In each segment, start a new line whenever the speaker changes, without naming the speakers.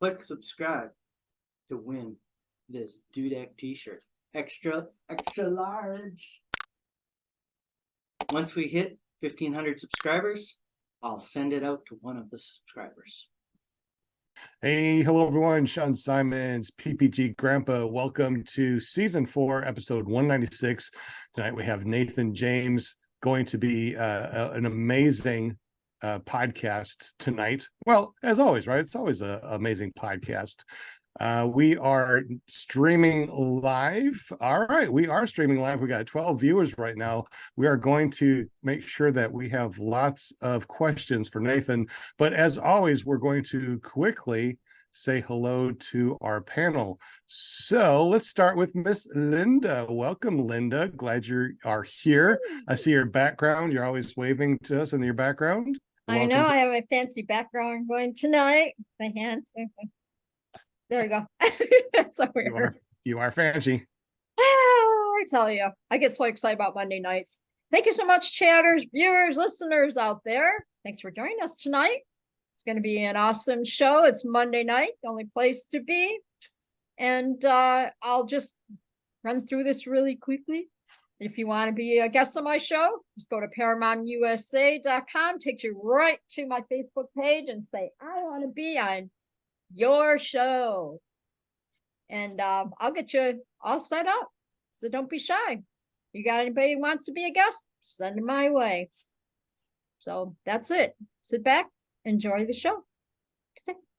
Click subscribe to win this Dudek t-shirt. Extra large. Once we hit 1,500 subscribers, I'll send it out to one of the subscribers.
Hey, hello everyone. Sean Simons, PPG Grandpa. Welcome to season 4, episode 196. Tonight we have Nathan James, going to be an amazing podcast tonight. Well, as always, right? It's always an amazing podcast. We are streaming live. All right, we are streaming live. We got 12 viewers right now. We are going to make sure that we have lots of questions for Nathan. But as always, we're going to quickly say hello to our panel. So let's start with Miss Linda. Welcome, Linda. Glad you are here. I see your background. You're always waving to us in your background.
I know. I have my fancy background going tonight. My hand. There we go. So weird.
You are fancy.
I tell you, I get so excited about Monday nights. Thank you so much, chatters, viewers, listeners out there. Thanks for joining us tonight. It's going to be an awesome show. It's Monday night, the only place to be. And I'll just run through this really quickly. If you want to be a guest on my show, just go to paramotorusa.com, takes you right to my Facebook page and say, I want to be on your show. And I'll get you all set up. So don't be shy. You got anybody who wants to be a guest? Send them my way. So that's it. Sit back, enjoy the show.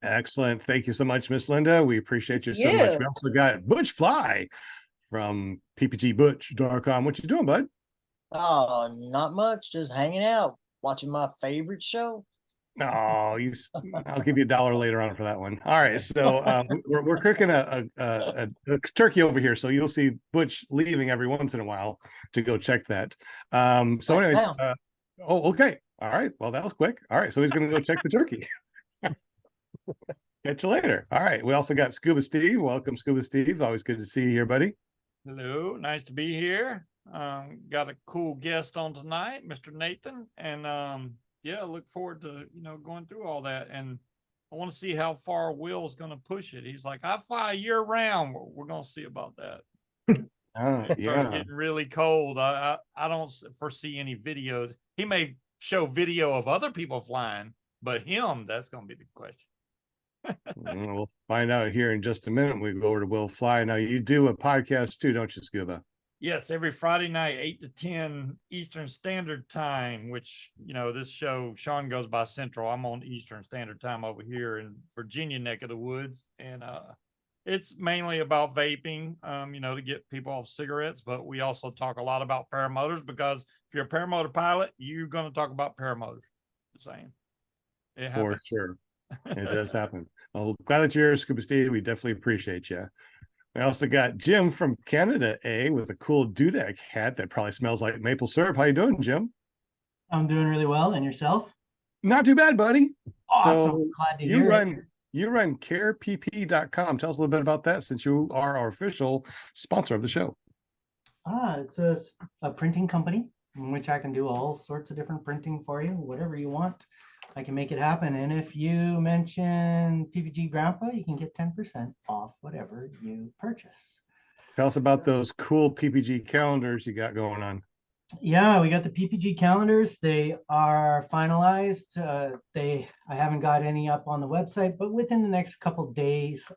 Excellent. Thank you so much, Miss Linda. We appreciate you so much. We also got Butch Fly from ppgbutch.com. What you doing, bud?
Oh, not much. Just hanging out, watching my favorite show.
Oh, I'll give you $1 later on for that one. All right, so we're cooking a turkey over here, so you'll see Butch leaving every once in a while to go check that. So anyways, okay. All right, well, that was quick. All right, so he's going to go check the turkey. Catch you later. All right, we also got Scuba Steve. Welcome, Scuba Steve. Always good to see you here, buddy.
Hello, nice to be here. Got a cool guest on tonight, Mr. Nathan, and yeah, look forward to going through all that. And I want to see how far Will's going to push it. He's like, I fly year round. We're going to see about that. It starts getting really cold. I don't foresee any videos. He may show video of other people flying, but him, that's going to be the question.
We'll find out here in just a minute. We go over to Will Fly. Now, you do a podcast too, don't you, Scuba?
Yes, every Friday night, 8 to 10 Eastern Standard Time, which, this show, Sean goes by Central. I'm on Eastern Standard Time over here in Virginia neck of the woods. And it's mainly about vaping, to get people off cigarettes. But we also talk a lot about paramotors, because if you're a paramotor pilot, you're going to talk about paramotors. Just saying. It happens.
For sure. It does happen. Well, glad that you're here, Scuba Steve. We definitely appreciate you. We also got Jim from Canada, with a cool Dudek hat that probably smells like maple syrup. How you doing, Jim?
I'm doing really well. And yourself?
Not too bad, buddy.
Awesome.
So
glad to hear it.
You run carepp.com. Tell us a little bit about that, since you are our official sponsor of the show.
It's a printing company in which I can do all sorts of different printing for you, whatever you want. I can make it happen. And if you mention PPG Grandpa, you can get 10% off whatever you purchase.
Tell us about those cool PPG calendars you got going on.
Yeah, we got the PPG calendars. They are finalized. I haven't got any up on the website, but within the next couple days,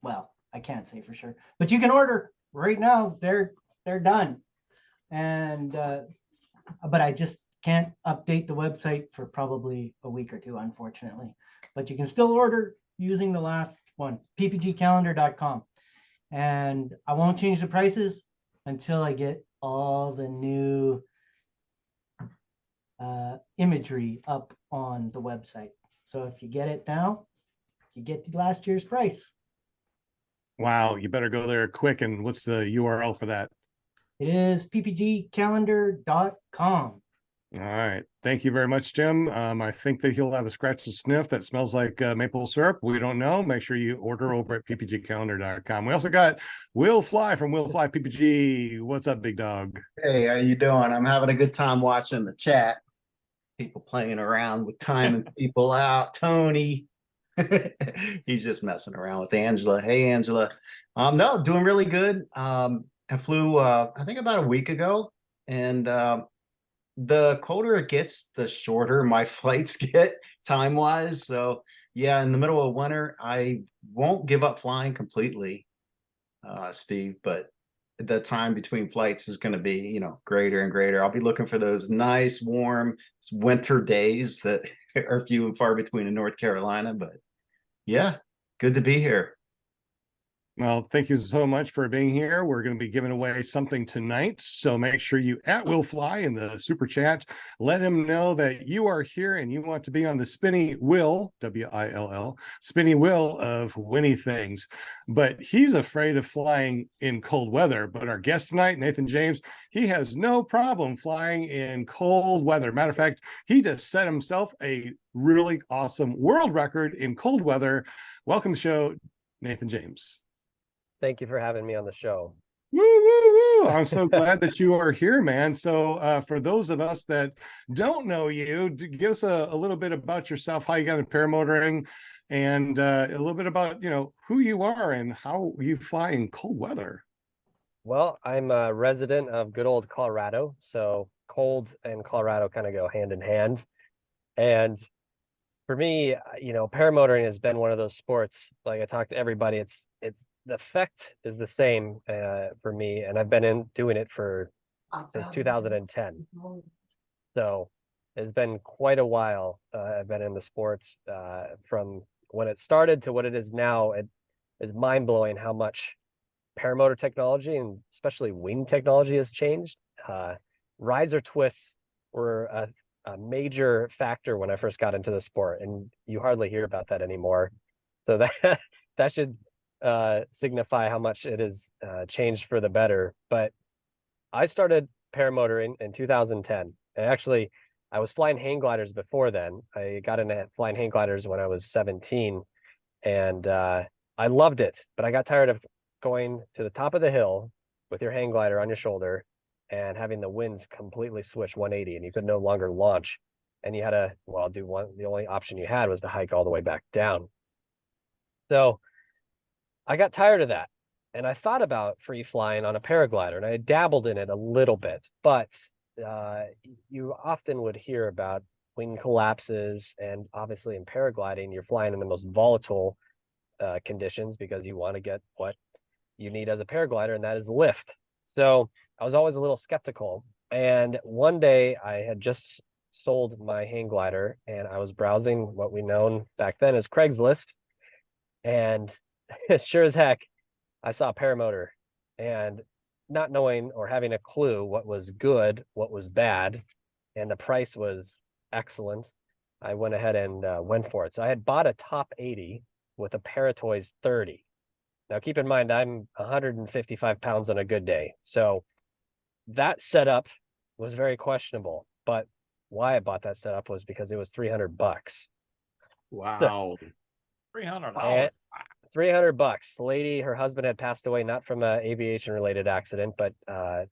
well, I can't say for sure, but you can order right now. They're done. And but I just can't update the website for probably a week or two, unfortunately. But you can still order using the last one, ppgcalendar.com. And I won't change the prices until I get all the new imagery up on the website. So if you get it now, you get last year's price.
Wow, you better go there quick. And what's the URL for that?
It is ppgcalendar.com.
All right. Thank you very much, Jim. I think that he'll have a scratch and sniff that smells like maple syrup. We don't know. Make sure you order over at ppgcalendar.com. We also got Will Fly from Will Fly PPG. What's up, big dog?
Hey, how you doing? I'm having a good time watching the chat. People playing around with timing people out. Tony,
He's just messing around with Angela. Hey, Angela. No, doing really good. I flew, I think about a week ago, and the colder it gets, the shorter my flights get time-wise. So yeah, in the middle of winter, I won't give up flying completely, Steve, but the time between flights is going to be, greater and greater. I'll be looking for those nice, warm winter days that are few and far between in North Carolina. But yeah, good to be here.
Well, thank you so much for being here. We're going to be giving away something tonight. So make sure you @WillFly in the super chat. Let him know that you are here and you want to be on the spinny wheel, WILL, spinny wheel of winny things. But he's afraid of flying in cold weather. But our guest tonight, Nathan James, he has no problem flying in cold weather. Matter of fact, he just set himself a really awesome world record in cold weather. Welcome to the show, Nathan James.
Thank you for having me on the show.
Woo, woo, woo. I'm so glad that you are here, man. So for those of us that don't know you, give us a little bit about yourself, how you got into paramotoring, and a little bit about, who you are and how you fly in cold weather.
Well, I'm a resident of good old Colorado, so cold and Colorado kind of go hand in hand. And for me, paramotoring has been one of those sports, like I talk to everybody, it's the effect is the same for me, and I've been doing it since 2010. So it's been quite a while. I've been in the sports from when it started to what it is now. It is mind-blowing how much paramotor technology and especially wing technology has changed. Riser twists were a major factor when I first got into the sport, and you hardly hear about that anymore. So that should signify how much it has changed for the better. But I started paramotoring in 2010. And actually, I was flying hang gliders before then. I got into flying hang gliders when I was 17, and I loved it. But I got tired of going to the top of the hill with your hang glider on your shoulder and having the winds completely switch 180, and you could no longer launch. And you had to, the only option you had was to hike all the way back down. So I got tired of that, and I thought about free flying on a paraglider, and I dabbled in it a little bit, but you often would hear about wing collapses, and obviously in paragliding, you're flying in the most volatile conditions because you want to get what you need as a paraglider, and that is lift. So I was always a little skeptical, and one day I had just sold my hang glider, and I was browsing what we known back then as Craigslist, and sure as heck, I saw a paramotor, and not knowing or having a clue what was good, what was bad, and the price was excellent, I went ahead and went for it. So I had bought a top 80 with a Paratoys 30. Now keep in mind, I'm 155 pounds on a good day. So that setup was very questionable, but why I bought that setup was because it was $300.
Wow.
$300.
$300. The lady, her husband had passed away, not from an aviation related accident, but I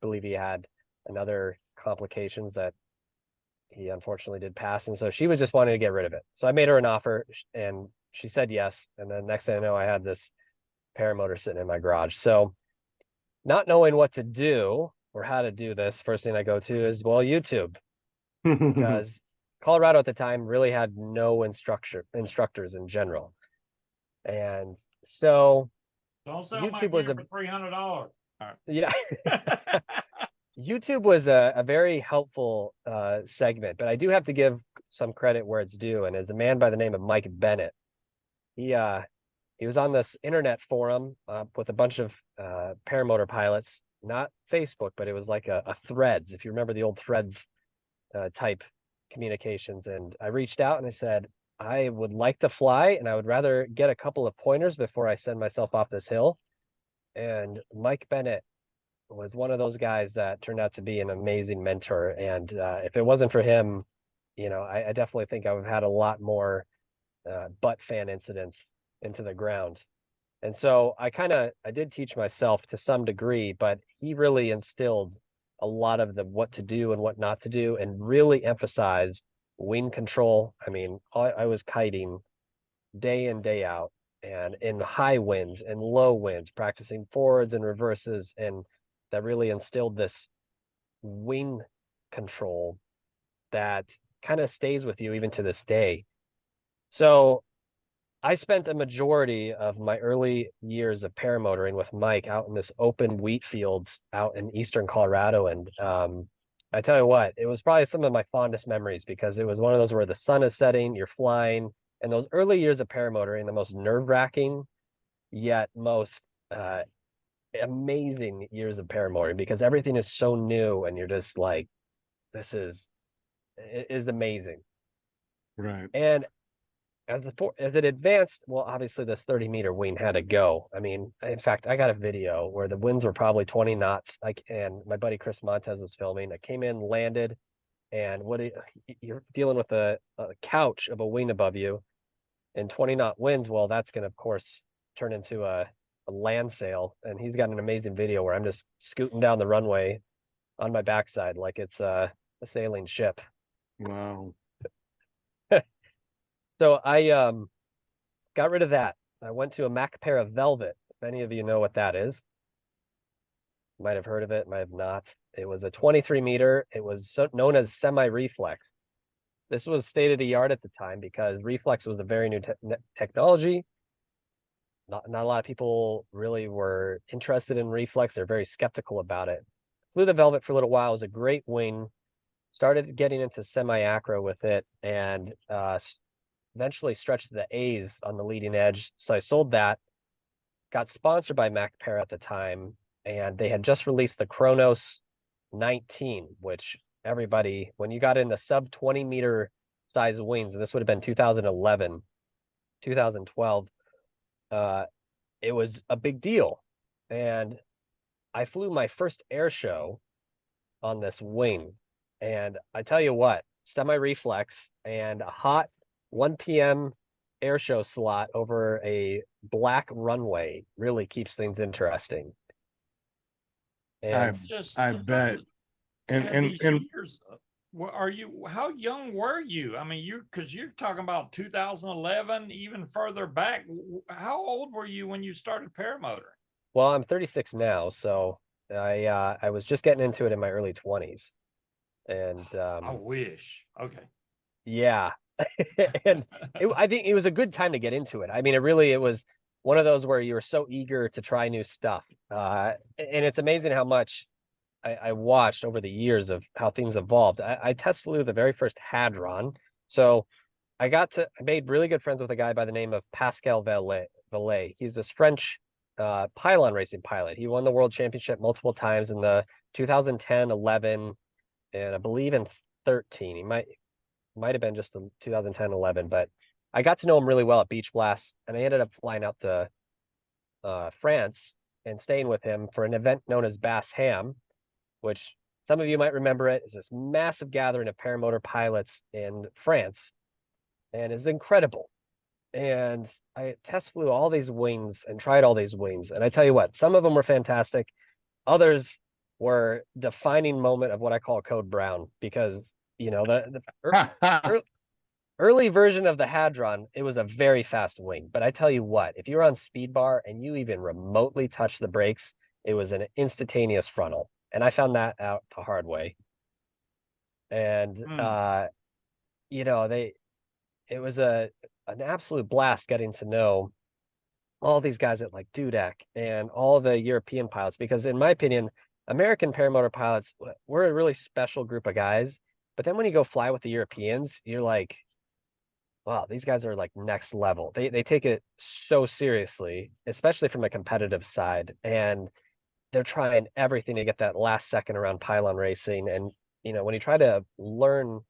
believe he had another complications that he unfortunately did pass. And so she was just wanting to get rid of it. So I made her an offer and she said yes. And then next thing I know, I had this paramotor sitting in my garage. So not knowing what to do or how to do this, first thing I go to is, YouTube, because Colorado at the time really had no instructors in general. And so
Don't sell my
YouTube was
gear for $300.
yeah. YouTube was a very helpful segment, but I do have to give some credit where it's due. And as a man by the name of Mike Bennett, he was on this internet forum with a bunch of paramotor pilots, not Facebook, but it was like a Threads, if you remember the old Threads type communications. And I reached out and I said, I would like to fly, and I would rather get a couple of pointers before I send myself off this hill. And Mike Bennett was one of those guys that turned out to be an amazing mentor. And if it wasn't for him, I definitely think I would have had a lot more butt fan incidents into the ground. And so I did teach myself to some degree, but he really instilled a lot of the what to do and what not to do, and really emphasized wing control. I mean, I was kiting day in, day out, and in high winds and low winds, practicing forwards and reverses, and that really instilled this wing control that kind of stays with you even to this day. So I spent a majority of my early years of paramotoring with Mike out in this open wheat fields out in eastern Colorado. And I tell you what, it was probably some of my fondest memories because it was one of those where the sun is setting, you're flying, and those early years of paramotoring, the most nerve-wracking yet most amazing years of paramotoring because everything is so new and you're just like, this is amazing.
Right.
And as it advanced, well, obviously this 30-meter wing had to go. I mean, in fact, I got a video where the winds were probably 20 knots. And my buddy Chris Montes was filming. I came in, landed, and you're dealing with a couch of a wing above you, and 20-knot winds. Well, that's going to, of course, turn into a land sail. And he's got an amazing video where I'm just scooting down the runway on my backside like it's a sailing ship.
Wow.
So I got rid of that. I went to a Mac pair of Velvet. If any of you know what that is, might have heard of it, might have not. It was a 23-meter. It was known as semi-reflex. This was state of the art at the time because reflex was a very new technology. Not a lot of people really were interested in reflex. They're very skeptical about it. Flew the Velvet for a little while. It was a great wing. Started getting into semi-acro with it, and eventually stretched to the A's on the leading edge. So I sold that, got sponsored by MacPair at the time, and they had just released the Kronos 19, which everybody, when you got into sub 20-meter size wings, and this would have been 2011, 2012, it was a big deal. And I flew my first air show on this wing. And I tell you what, semi-reflex and a hot 1 p.m. air show slot over a black runway really keeps things interesting. And
I bet. And
years, how young were you? I mean, because you're talking about 2011, even further back. How old were you when you started paramotoring?
well, I'm 36 now, so I was just getting into it in my early 20s. And
I wish. Okay.
Yeah. And I think it was a good time to get into it. I mean, it was one of those where you were so eager to try new stuff. And it's amazing how much I watched over the years of how things evolved. I test flew the very first Hadron. So I made really good friends with a guy by the name of Pascal Valet. He's this French pylon racing pilot. He won the world championship multiple times in the 2010, 11, and I believe in 13. He might have been just in 2010, 11, but I got to know him really well at Beach Blast, and I ended up flying out to France and staying with him for an event known as Bass Ham, which some of you might remember it is this massive gathering of paramotor pilots in France, and is incredible. And I test flew all these wings and tried all these wings, and I tell you what, some of them were fantastic, others were defining moment of what I call Code Brown, because the early version of the Hadron, it was a very fast wing. But I tell you what, if you were on speed bar and you even remotely touched the brakes, it was an instantaneous frontal. And I found that out the hard way. And it was an absolute blast getting to know all these guys at like Dudek and all the European pilots, because in my opinion, American paramotor pilots, we're a really special group of guys. But then when you go fly with the Europeans, you're like, wow, these guys are like next level. They take it so seriously, especially from a competitive side. And they're trying everything to get that last second around pylon racing. And, when you try to learn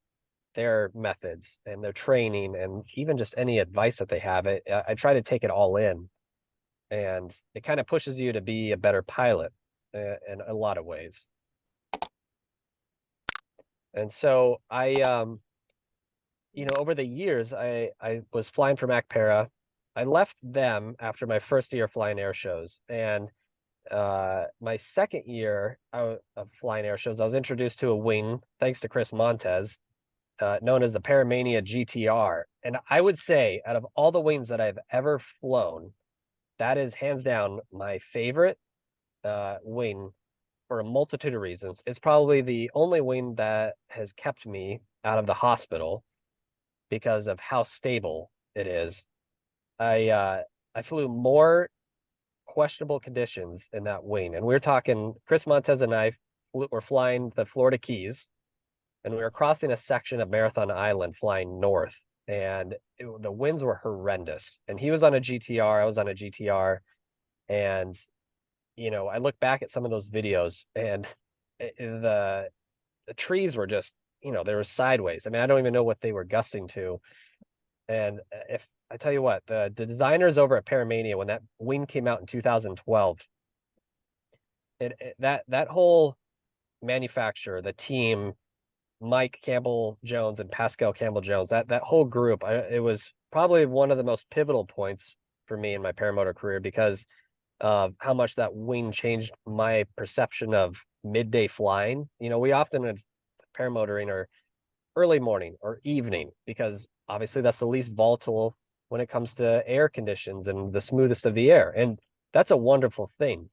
their methods and their training and even just any advice that they have, I try to take it all in. And it kind of pushes you to be a better pilot in a lot of ways. And so I over the years, I was flying for MacPara. I left them after my first year flying air shows. And my second year of flying air shows, I was introduced to a wing, thanks to Chris Montes. known as the Paramania GTR. And I would say out of all the wings that I've ever flown, that is hands down my favorite wing for a multitude of reasons. It's probably the only wing that has kept me out of the hospital because of how stable it is. I flew more questionable conditions in that wing, and we're talking Chris Montes and I were flying the Florida Keys, and we were crossing a section of Marathon Island flying north, and the winds were horrendous. And he was on a GTR, I was on a GTR, and I look back at some of those videos, and the trees were just, they were sideways. I mean, I don't even know what they were gusting to. And if I tell you what, the designers over at Paramania, when that wing came out in 2012, that whole manufacturer, the team, Mike Campbell Jones and Pascal Campbell Jones, that whole group, it was probably one of the most pivotal points for me in my paramotor career because of how much that wing changed my perception of midday flying. We often would paramotoring or early morning or evening because obviously that's the least volatile when it comes to air conditions and the smoothest of the air. And that's a wonderful thing.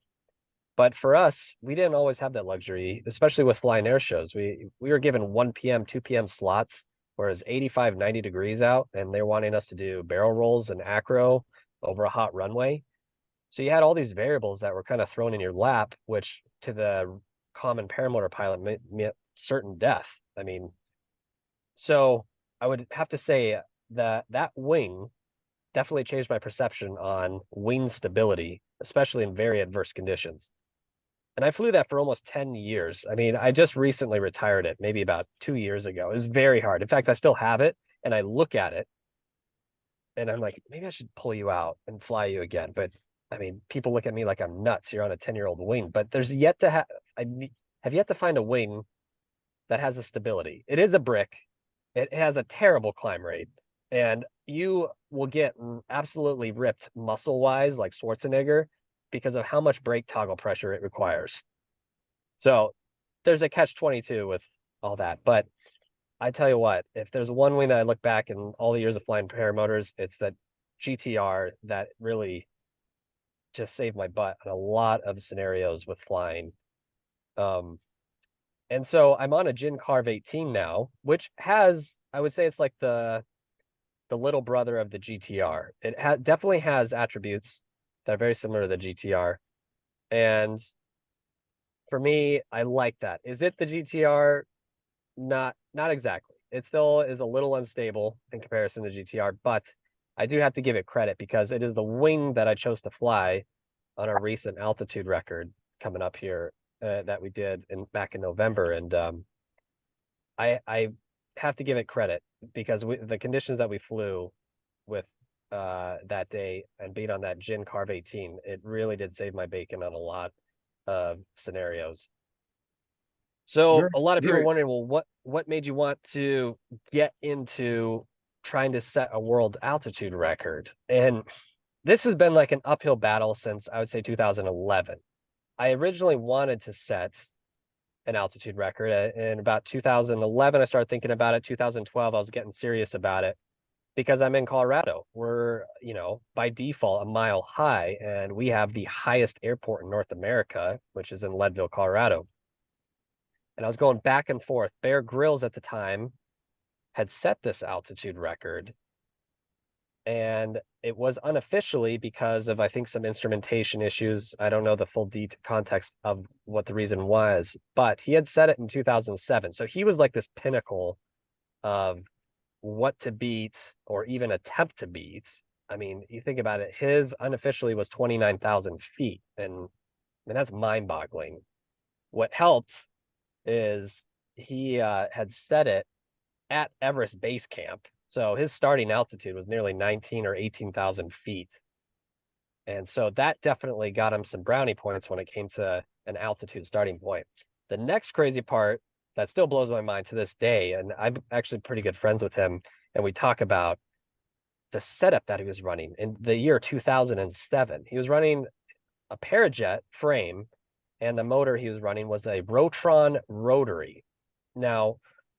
But for us, we didn't always have that luxury, especially with flying air shows. We were given 1 p.m., 2 p.m. slots, whereas 85, 90 degrees out, and they're wanting us to do barrel rolls and acro over a hot runway. So you had all these variables that were kind of thrown in your lap, which to the common paramotor pilot meant certain death. I mean, so I would have to say that wing definitely changed my perception on wing stability, especially in very adverse conditions. And I flew that for almost 10 years. I mean, I just recently retired it, maybe about 2 years ago. It was very hard. In fact, I still have it, and I look at it, and I'm like, maybe I should pull you out and fly you again. But I mean, people look at me like I'm nuts. You're on a 10-year-old wing. But there's yet to have yet to find a wing that has a stability. It is a brick. It has a terrible climb rate, and you will get absolutely ripped muscle-wise like Schwarzenegger because of how much brake toggle pressure it requires. So there's a catch-22 with all that. But I tell you what, if there's one wing that I look back in all the years of flying paramotors, it's that GTR that really just saved my butt in a lot of scenarios with flying. And so I'm on a Gin Carve 18 now, which has, I would say it's like the little brother of the GTR. It definitely has attributes that are very similar to the GTR. And for me, I like that. Is it the GTR? Not exactly. It still is a little unstable in comparison to GTR, but I do have to give it credit because it is the wing that I chose to fly on a recent altitude record coming up here that we did back in November. And I have to give it credit because the conditions that we flew with that day and being on that Gin Carve 18, it really did save my bacon on a lot of scenarios. So a lot of people are wondering, well, what made you want to get into trying to set a world altitude record? And this has been like an uphill battle since I would say 2011. I originally wanted to set an altitude record in about 2011. I started thinking about it. 2012, I was getting serious about it because I'm in Colorado. We're, by default, a mile high, and we have the highest airport in North America, which is in Leadville, Colorado. And I was going back and forth. Bear Grylls at the time had set this altitude record, and it was unofficially because of, I think, some instrumentation issues. I don't know the full context of what the reason was, but he had set it in 2007. So he was like this pinnacle of what to beat or even attempt to beat. I mean, you think about it, his unofficially was 29,000 feet. And I mean, that's mind boggling. What helped is he had set it at Everest Base Camp. So his starting altitude was nearly 19 or 18,000 feet. And so that definitely got him some brownie points when it came to an altitude starting point. The next crazy part that still blows my mind to this day, and I'm actually pretty good friends with him, and we talk about the setup that he was running. In the year 2007, he was running a Parajet frame, and the motor he was running was a Rotron rotary. Now,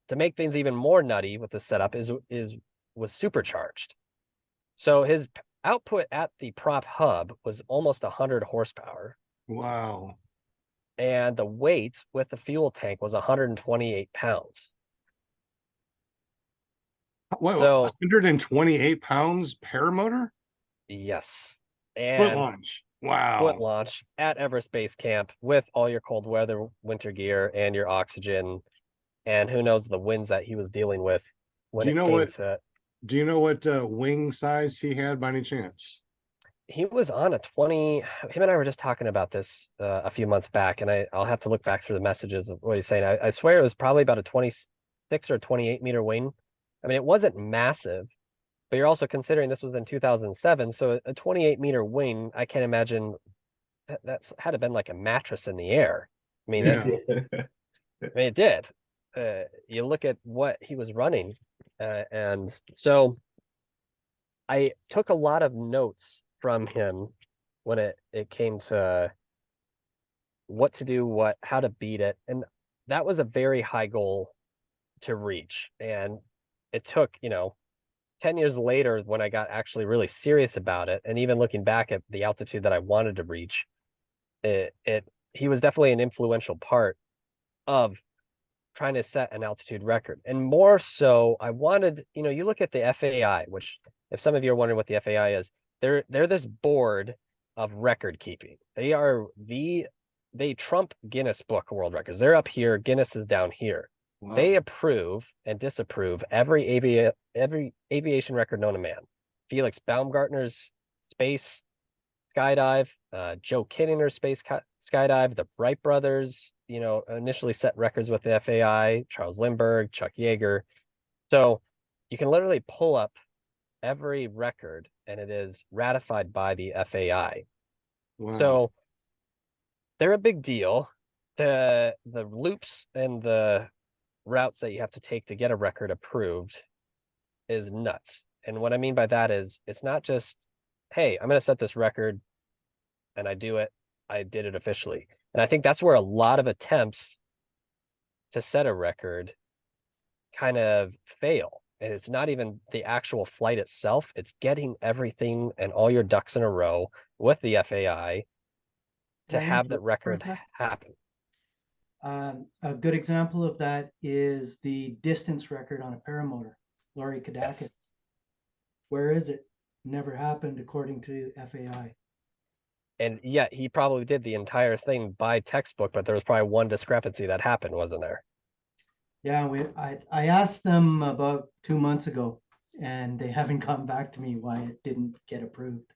to make things even more nutty with the setup was supercharged. So his output at the prop hub was almost 100 horsepower,
Wow.
and the weight with the fuel tank was 128 pounds.
What,
So
128 pounds paramotor?
yes,
Foot
and
launch. Wow.
foot launch at Everest Base Camp with all your cold weather winter gear and your oxygen, and who knows the winds that he was dealing with when
Do you
it
know
came
what-
to.
Do you know what wing size he had by any chance?
He was on a 20. Him and I were just talking about this a few months back, and I'll have to look back through the messages of what he's saying. I swear it was probably about a 26 or 28 meter wing. I mean, it wasn't massive, but you're also considering this was in 2007, so a 28 meter wing, I can't imagine that's had to been like a mattress in the air. I mean,
Yeah.
it did. You look at what he was running, and so I took a lot of notes from him when it came to what to do, how to beat it, and that was a very high goal to reach. And it took 10 years later when I got actually really serious about it, and even looking back at the altitude that I wanted to reach, he was definitely an influential part of trying to set an altitude record. And more so, I wanted, you look at the FAI, which if some of you are wondering what the FAI is, they're this board of record keeping. They trump Guinness Book of World Records. They're up here, Guinness is down here.
Wow.
They approve and disapprove every aviation record known to man. Felix Baumgartner's space skydive, Joe Kittinger's space skydive, the Wright brothers, initially set records with the FAI, Charles Lindbergh, Chuck Yeager. So you can literally pull up every record and it is ratified by the FAI.
Wow.
So they're a big deal. The loops and the routes that you have to take to get a record approved is nuts. And what I mean by that is it's not just, hey, I'm going to set this record and I do it. I did it officially. And I think that's where a lot of attempts to set a record kind of fail. And it's not even the actual flight itself. It's getting everything and all your ducks in a row with the FAI to have that record happen.
A good example of that is the distance record on a paramotor, Laurie Kadakis.
Yes.
Where is it? Never happened according to FAI.
And yet he probably did the entire thing by textbook, but there was probably one discrepancy that happened, wasn't there?
Yeah, I asked them about 2 months ago, and they haven't come back to me why it didn't get approved.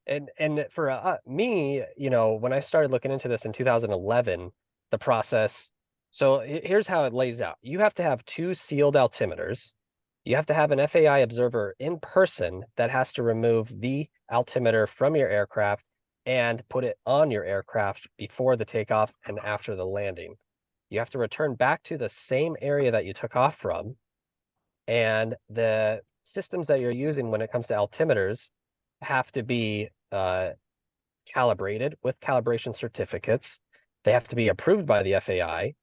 And for me, when I started looking into this in 2011, the process. So here's how it lays out. You have to have 2 sealed altimeters. You have to have an FAI observer in person that has to remove the altimeter from your aircraft and put it on your aircraft before the takeoff and after the landing. You have to return back to the same area that you took off from. And the systems that you're using when it comes to altimeters have to be calibrated with calibration certificates. They have to be approved by the FAI.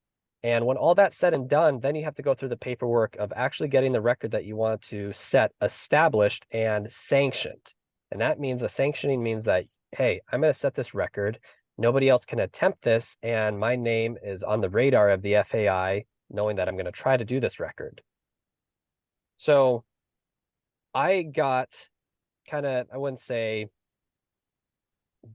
And when all that's said and done, then you have to go through the paperwork of actually getting the record that you want to set established and sanctioned. And that means sanctioning means that, hey, I'm going to set this record. Nobody else can attempt this. And my name is on the radar of the FAI, knowing that I'm going to try to do this record. So I got kind of, I wouldn't say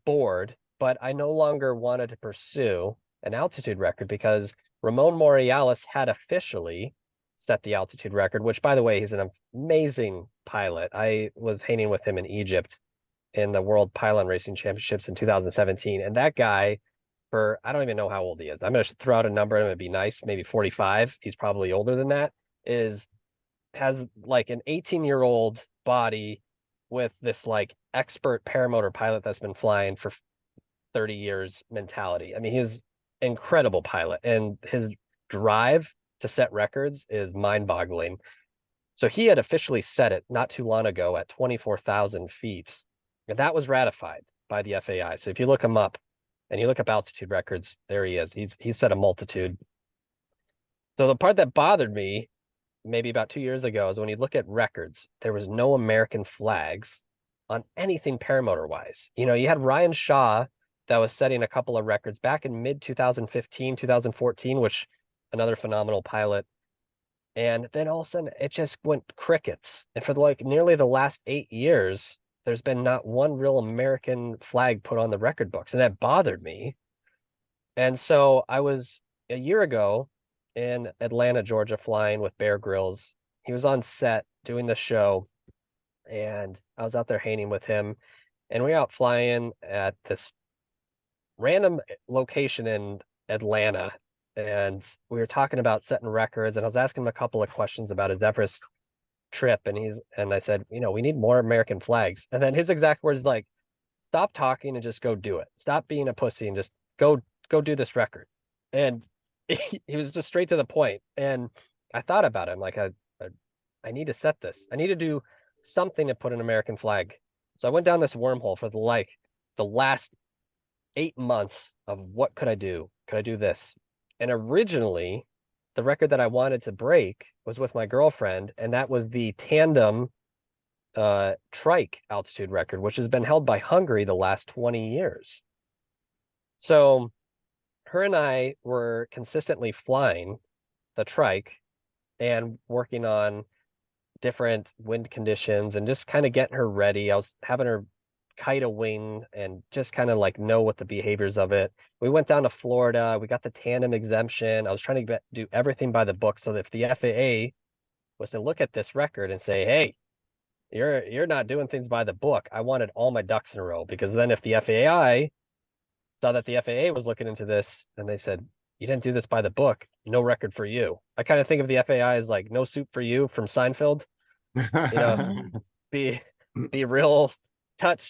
bored, but I no longer wanted to pursue an altitude record because Ramon Morales had officially set the altitude record, which, by the way, he's an amazing pilot. I was hanging with him in Egypt in the World Pylon Racing Championships in 2017. And that guy, I don't even know how old he is. I'm going to throw out a number and it'd be nice, maybe 45. He's probably older than that. Has like an 18-year-old body with this like expert paramotor pilot that's been flying for 30 years mentality. I mean, he's incredible pilot, and his drive to set records is mind-boggling. So he had officially set it not too long ago at 24,000 feet, and that was ratified by the FAI. So if you look him up and you look up altitude records, there he is. He's set a multitude. So the part that bothered me maybe about 2 years ago is when you look at records, there was no American flags on anything paramotor wise. You know, you had Ryan Shaw that was setting a couple of records back in mid 2015, 2014, which another phenomenal pilot. And then all of a sudden it just went crickets. And for like nearly the last 8 years, there's been not one real American flag put on the record books. And that bothered me. And so I was a year ago in Atlanta, Georgia, flying with Bear Grylls. He was on set doing the show, and I was out there hanging with him. And we were out flying at this random location in Atlanta. And we were talking about setting records, and I was asking him a couple of questions about his Everest trip. And I said, you know, we need more American flags. And then his exact words like, stop talking and just go do it. Stop being a pussy and just go do this record. And he was just straight to the point. And I thought about him like, I need to set this. I need to do something to put an American flag. So I went down this wormhole for the last 8 months of what could I do? Could I do this? And originally, the record that I wanted to break was with my girlfriend, and that was the tandem trike altitude record, which has been held by Hungary the last 20 years. So her and I were consistently flying the trike and working on different wind conditions and just kind of getting her ready. I was having her kite a wing and just kind of like know what the behaviors of it. We went down to Florida. We got the tandem exemption. I was trying to do everything by the book so that if the FAA was to look at this record and say, hey, you're not doing things by the book, I wanted all my ducks in a row, because then if the FAI saw that the FAA was looking into this and they said, you didn't do this by the book, no record for you. I kind of think of the FAI as like no soup for you from Seinfeld. You know, be real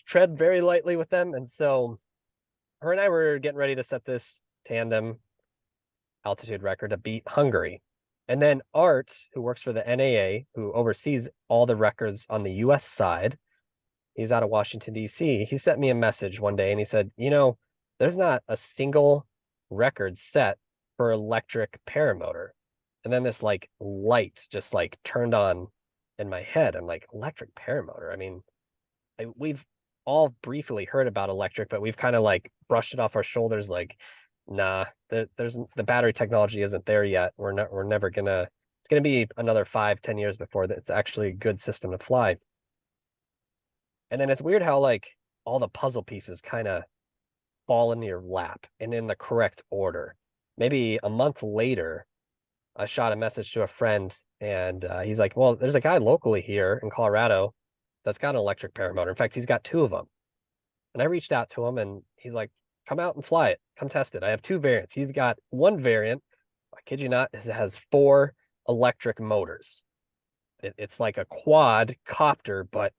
tread very lightly with them. And so her and I were getting ready to set this tandem altitude record to beat Hungary. And then Art, who works for the NAA, who oversees all the records on the US side, he's out of Washington, D.C. He sent me a message one day and he said, you know, there's not a single record set for electric paramotor. And then this like light just like turned on in my head. I'm like, electric paramotor? I mean, we've all briefly heard about electric, but we've kind of like brushed it off our shoulders like, nah, there's the battery technology isn't there yet. We're never gonna, it's gonna be another 5-10 years before it's actually a good system to fly. And then it's weird how like all the puzzle pieces kind of fall into your lap and in the correct order. Maybe a month later, I shot a message to a friend and he's like, well, there's a guy locally here in Colorado that's got an electric paramotor. In fact, he's got 2 of them. And I reached out to him and he's like, come out and fly it. Come test it. I have 2 variants. He's got one variant, I kid you not, it has 4 electric motors. It's like a quad copter, but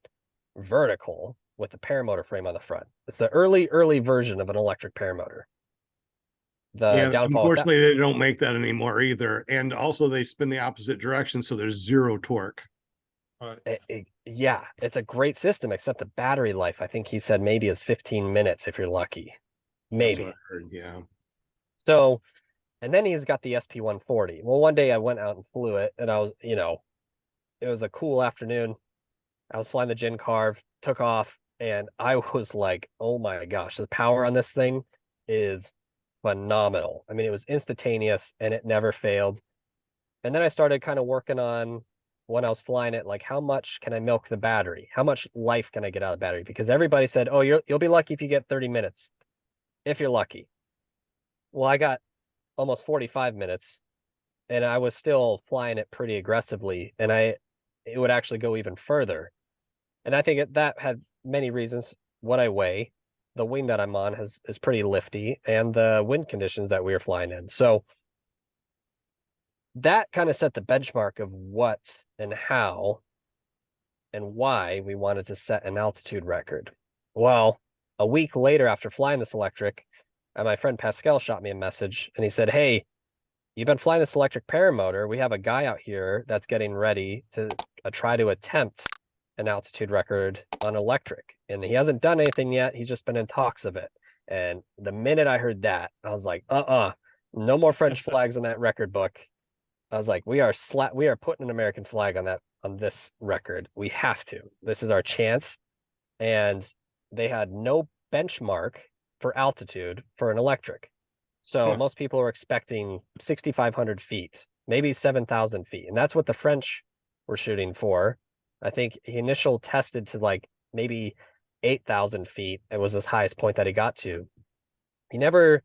vertical with a paramotor frame on the front. It's the early version of an electric paramotor.
Yeah, unfortunately, they don't make that anymore either. And also they spin the opposite direction, so there's 0 torque.
Yeah, it's a great system, except the battery life, I think he said maybe is 15 minutes if you're lucky. Maybe.
That's what I heard, yeah.
So, and then he's got the SP140. Well, one day I went out and flew it, and I was, you know, it was a cool afternoon. I was flying the Gin Carve, took off, and I was like, oh my gosh, the power on this thing is phenomenal. I mean, it was instantaneous and it never failed. And then I started kind of working on, when I was flying it, like how much can I milk the battery? How much life can I get out of the battery? Because everybody said, oh, you'll be lucky if you get 30 minutes, if you're lucky. Well, I got almost 45 minutes and I was still flying it pretty aggressively, and it would actually go even further. And I think that had many reasons. What I weigh, the wing that I'm on is pretty lifty, and the wind conditions that we were flying in. So that kind of set the benchmark of what and how and why we wanted to set an altitude record. Well, a week later after flying this electric, my friend Pascal shot me a message and he said, hey, you've been flying this electric paramotor. We have a guy out here that's getting ready to try to attempt an altitude record on electric. And he hasn't done anything yet. He's just been in talks of it. And the minute I heard that, I was like, no more French flags in that record book. I was like, we are putting an American flag on this record. We have to. This is our chance. And they had no benchmark for altitude for an electric. So
Huh.
most people were expecting 6,500 feet, maybe 7,000 feet. And that's what the French were shooting for. I think he initial tested to like maybe 8,000 feet. It was his highest point that he got to. He never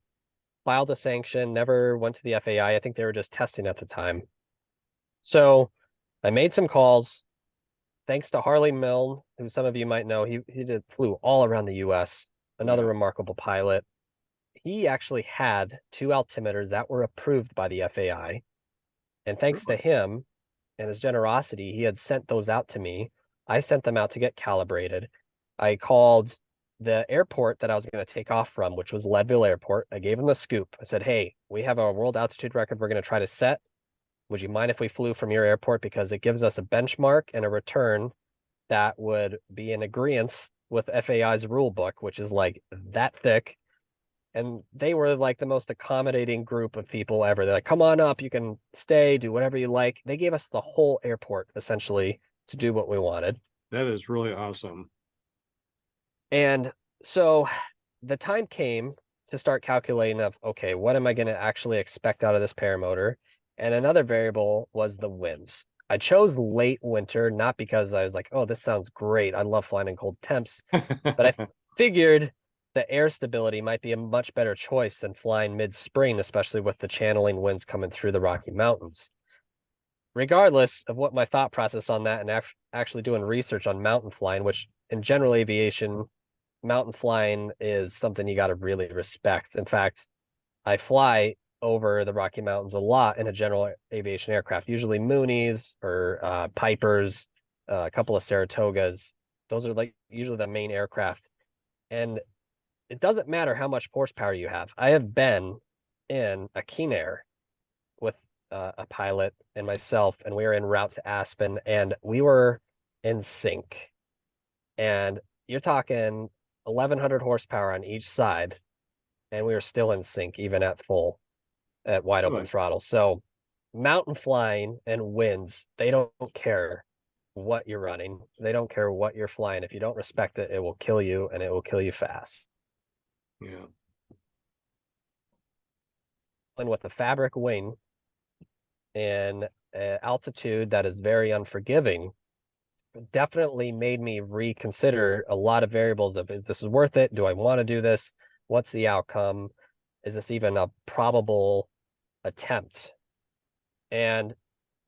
filed a sanction, never went to the FAI. I think they were just testing at the time. So I made some calls. Thanks to Harley Milne, who some of you might know, he flew all around the US, another
Yeah.
remarkable pilot. He actually had 2 altimeters that were approved by the FAI. And thanks to him and his generosity, he had sent those out to me. I sent them out to get calibrated. I called the airport that I was going to take off from, which was Leadville Airport. I gave him the scoop. I said, hey, we have a world altitude record we're going to try to set. Would you mind if we flew from your airport? Because it gives us a benchmark and a return that would be in agreement with FAI's rule book, which is like that thick. And they were like the most accommodating group of people ever. They're like, come on up, you can stay, do whatever you like. They gave us the whole airport essentially to do what we wanted.
That is really awesome.
And so the time came to start calculating of, okay, what am I going to actually expect out of this paramotor? And another variable was the winds. I chose late winter, not because I was like, oh, this sounds great. I love flying in cold temps. But I figured the air stability might be a much better choice than flying mid-spring, especially with the channeling winds coming through the Rocky Mountains. Regardless of what my thought process on that and actually doing research on mountain flying, which in general aviation, mountain flying is something you got to really respect. In fact, I fly over the Rocky Mountains a lot in a general aviation aircraft, usually Moonies or Pipers, a couple of Saratogas. Those are like usually the main aircraft. And it doesn't matter how much horsepower you have. I have been in a Keen Air with a pilot and myself, and we were en route to Aspen, and we were in sync. And you're talking 1,100 horsepower on each side, and we were still in sync, even at wide open
Really?
throttle. So mountain flying and winds, they don't care what you're running. They don't care what you're flying. If you don't respect it, it will kill you, and it will kill you fast.
Yeah.
And with a fabric wing and altitude that is very unforgiving, definitely made me reconsider a lot of variables of, is this worth it? Do I want to do this? What's the outcome? Is this even a probable attempt? And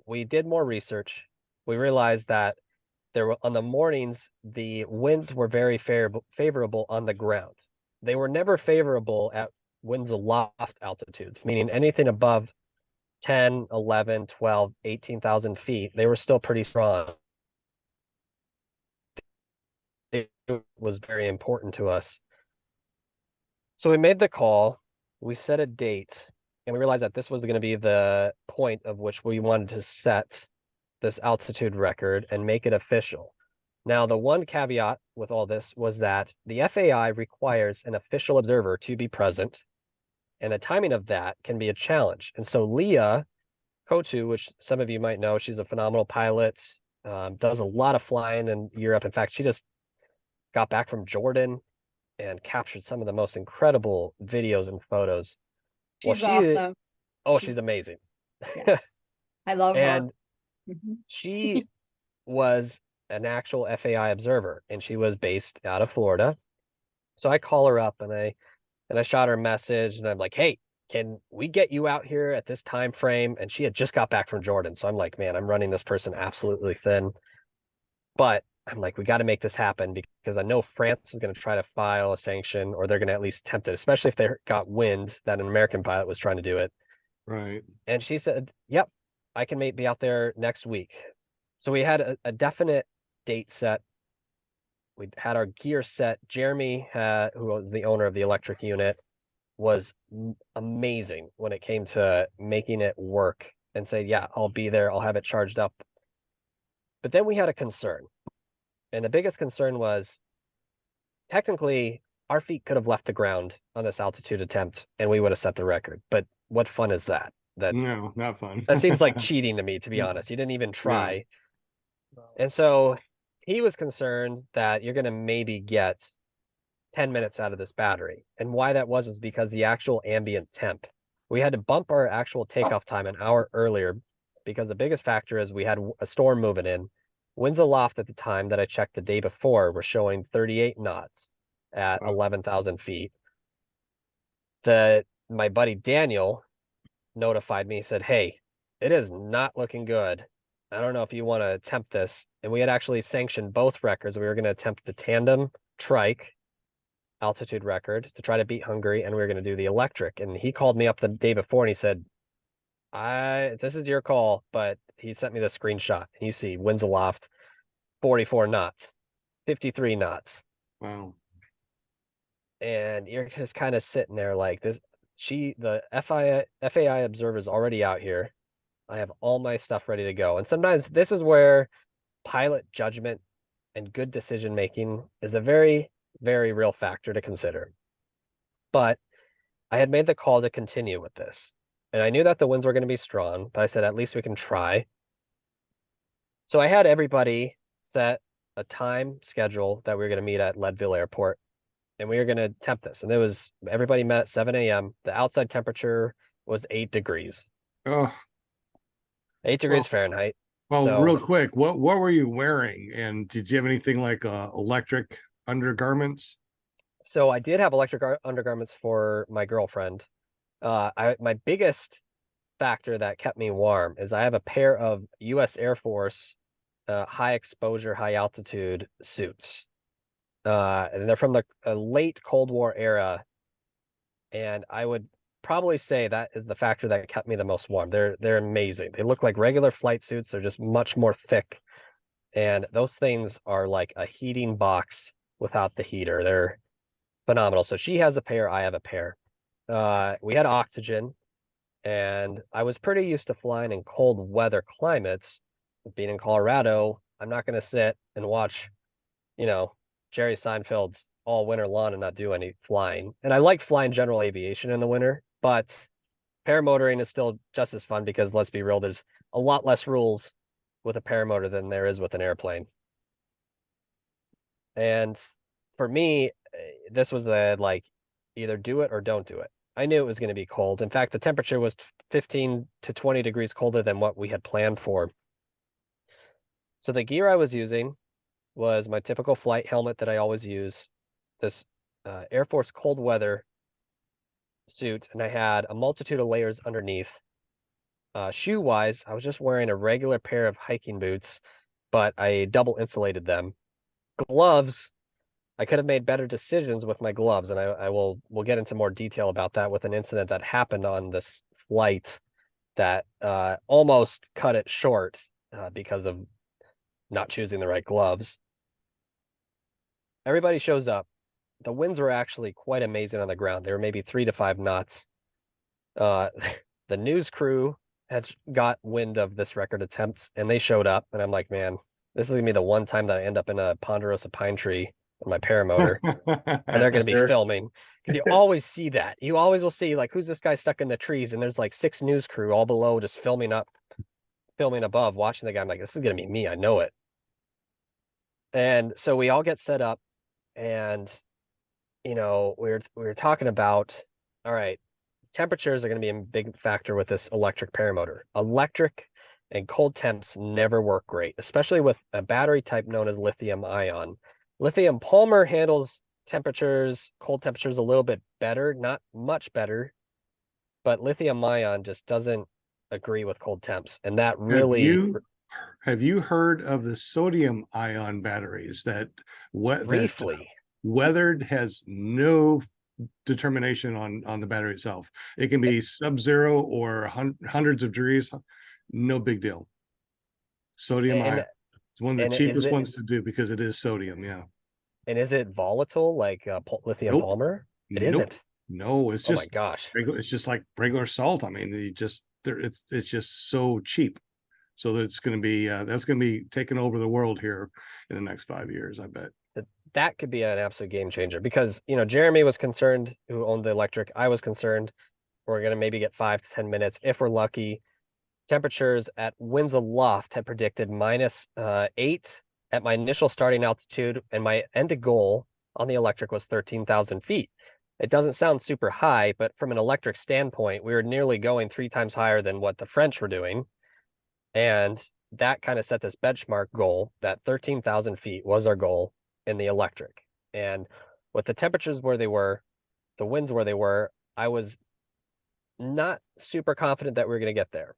we did more research. We realized that there were, on the mornings, the winds were very favorable on the ground. They were never favorable at winds aloft altitudes, meaning anything above 10, 11, 12, 18,000 feet, they were still pretty strong. It was very important to us. So we made the call, we set a date, and we realized that this was going to be the point of which we wanted to set this altitude record and make it official. Now, the one caveat with all this was that the FAI requires an official observer to be present, and the timing of that can be a challenge. And so Leah Kotu, which some of you might know, she's a phenomenal pilot, does a lot of flying in Europe. In fact, she just got back from Jordan and captured some of the most incredible videos and photos.
She's awesome.
She's amazing.
Yes. I love her.
And
Mhm.
she was an actual FAI observer, and she was based out of Florida. So I call her up and I shot her a message, and I'm like, hey, can we get you out here at this time frame? And she had just got back from Jordan. So I'm like, man, I'm running this person absolutely thin. But I'm like, we got to make this happen, because I know France is going to try to file a sanction, or they're going to at least attempt it, especially if they got wind that an American pilot was trying to do it.
Right.
And she said, yep, I can be out there next week. So we had a definite date set. We had our gear set. Jeremy, who was the owner of the electric unit, was amazing when it came to making it work, and say, yeah, I'll be there. I'll have it charged up. But then we had a concern. And the biggest concern was, technically, our feet could have left the ground on this altitude attempt, and we would have set the record. But what fun is that? That
No, not fun.
that seems like cheating to me, to be honest. You didn't even try. And so he was concerned that you're going to maybe get 10 minutes out of this battery. And why that was is because the actual ambient temp. We had to bump our actual takeoff time an hour earlier because the biggest factor is we had a storm moving in. Winds aloft at the time that I checked the day before were showing 38 knots at 11,000 feet. My buddy Daniel notified me, said, hey, it is not looking good. I don't know if you want to attempt this. And we had actually sanctioned both records. We were going to attempt the tandem trike altitude record to try to beat Hungary, and we were going to do the electric. And he called me up the day before and he said, this is your call, but he sent me the screenshot. And you see winds aloft, 44 knots, 53 knots.
Wow.
And you're just kind of sitting there like this. The FAI observer is already out here. I have all my stuff ready to go. And sometimes this is where pilot judgment and good decision making is a very, very real factor to consider. But I had made the call to continue with this. And I knew that the winds were going to be strong, but I said, at least we can try. So I had everybody set a time schedule that we were going to meet at Leadville Airport. And we were going to attempt this. And everybody met at 7 a.m. The outside temperature was 8 degrees.
Oh,
8 degrees Fahrenheit.
well,
So-
real quick, what were you wearing? And did you have anything like electric undergarments?
So I did have electric undergarments for my girlfriend. My biggest factor that kept me warm is I have a pair of U.S. Air Force high exposure, high altitude suits. And they're from the late Cold War era. And I would probably say that is the factor that kept me the most warm. They're amazing. They look like regular flight suits. They're just much more thick. And those things are like a heating box without the heater. They're phenomenal. So she has a pair, I have a pair. We had oxygen, and I was pretty used to flying in cold weather climates. Being in Colorado, I'm not going to sit and watch, Jerry Seinfeld's all winter long and not do any flying. And I like flying general aviation in the winter, but paramotoring is still just as fun because, let's be real, there's a lot less rules with a paramotor than there is with an airplane. And for me, this was either do it or don't do it. I knew it was going to be cold. In fact, the temperature was 15 to 20 degrees colder than what we had planned for. So the gear I was using was my typical flight helmet that I always use, this Air Force cold weather suit, and I had a multitude of layers underneath. Shoe-wise, I was just wearing a regular pair of hiking boots, but I double insulated them. Gloves, I could have made better decisions with my gloves, and we'll get into more detail about that with an incident that happened on this flight that almost cut it short because of not choosing the right gloves. Everybody shows up. The winds were actually quite amazing on the ground. They were maybe 3 to 5 knots. The news crew had got wind of this record attempt, and they showed up, and I'm like, man, this is gonna be the one time that I end up in a ponderosa pine tree in my paramotor, and they're gonna be
Sure.
filming. Because you always see that. You always will see, like, who's this guy stuck in the trees, and there's like 6 news crew all below just filming above, watching the guy. I'm like, this is gonna be me, I know it. And so we all get set up, and we were talking about, all right, temperatures are going to be a big factor with this electric paramotor. Electric and cold temps never work great, especially with a battery type known as lithium ion. Lithium polymer handles cold temperatures a little bit better, not much better, but lithium ion just doesn't agree with cold temps. And that really...
Have you heard of the sodium ion batteries that
briefly
weathered has no determination on the battery itself? It can be sub-zero or hundreds of degrees, no big deal. Sodium ion, it's one of the cheapest ones to do because it is sodium. Yeah.
And is it volatile like lithium polymer? It isn't.
No, it's just,
oh my gosh,
it's just like regular salt. I mean, it's just so cheap. So that's going to be taking over the world here in the next 5 years, I bet.
That could be an absolute game changer because, Jeremy was concerned, who owned the electric. I was concerned. We're going to maybe get 5 to 10 minutes if we're lucky. Temperatures at winds aloft had predicted -8 at my initial starting altitude, and my ended goal on the electric was 13,000 feet. It doesn't sound super high, but from an electric standpoint, we were nearly going 3 times higher than what the French were doing. And that kind of set this benchmark goal that 13,000 feet was our goal in the electric. And with the temperatures where they were, the winds where they were, I was not super confident that we were going to get there.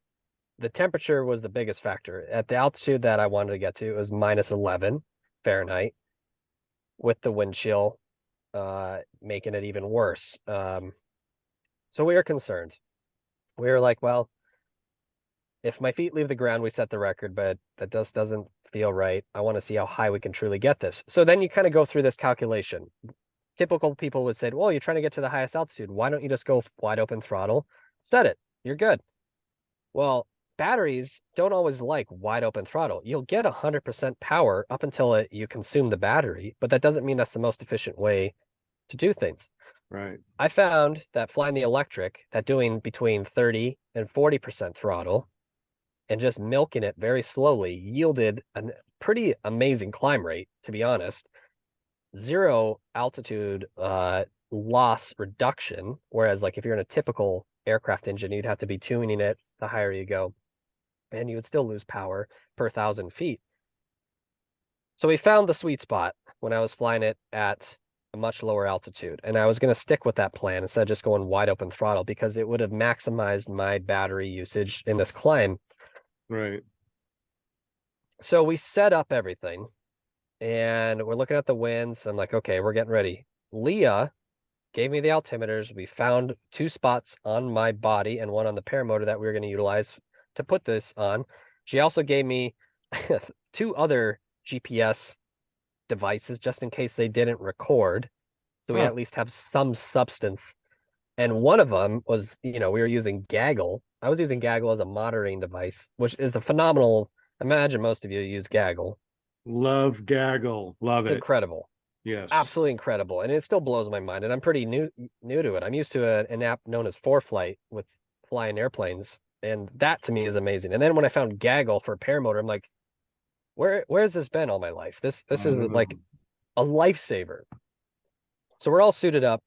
The temperature was the biggest factor. At the altitude that I wanted to get to, it was -11 Fahrenheit with the wind chill making it even worse. So we were concerned. We were like, well, if my feet leave the ground, we set the record, but that just doesn't feel right. I want to see how high we can truly get this. So then you kind of go through this calculation. Typical people would say, well, you're trying to get to the highest altitude. Why don't you just go wide open throttle? Set it. You're good. Well, batteries don't always like wide open throttle. You'll get 100% power up until you consume the battery, but that doesn't mean that's the most efficient way to do things.
Right.
I found that flying the electric, that doing between 30 and 40% throttle and just milking it very slowly yielded a pretty amazing climb rate, to be honest. 0 altitude loss reduction, whereas like if you're in a typical aircraft engine, you'd have to be tuning it the higher you go, and you would still lose power per 1,000 feet. So we found the sweet spot when I was flying it at a much lower altitude, and I was going to stick with that plan instead of just going wide open throttle because it would have maximized my battery usage in this climb.
Right.
So we set up everything, and we're looking at the winds. I'm like, okay, we're getting ready. Leah gave me the altimeters. We found 2 spots on my body and one on the paramotor that we were going to utilize to put this on. She also gave me 2 other GPS devices just in case they didn't record. So we at least have some substance. And one of them was, we were using Gaggle. I was using Gaggle as a monitoring device, which is a phenomenal. Imagine most of you use Gaggle.
Love Gaggle. Love
It's
it.
incredible.
Yes.
Absolutely incredible. And it still blows my mind. And I'm pretty new to it. I'm used to an app known as 4Flight with flying airplanes. And that to me is amazing. And then when I found Gaggle for paramotor, I'm like, where's this been all my life? This is like a lifesaver. So we're all suited up.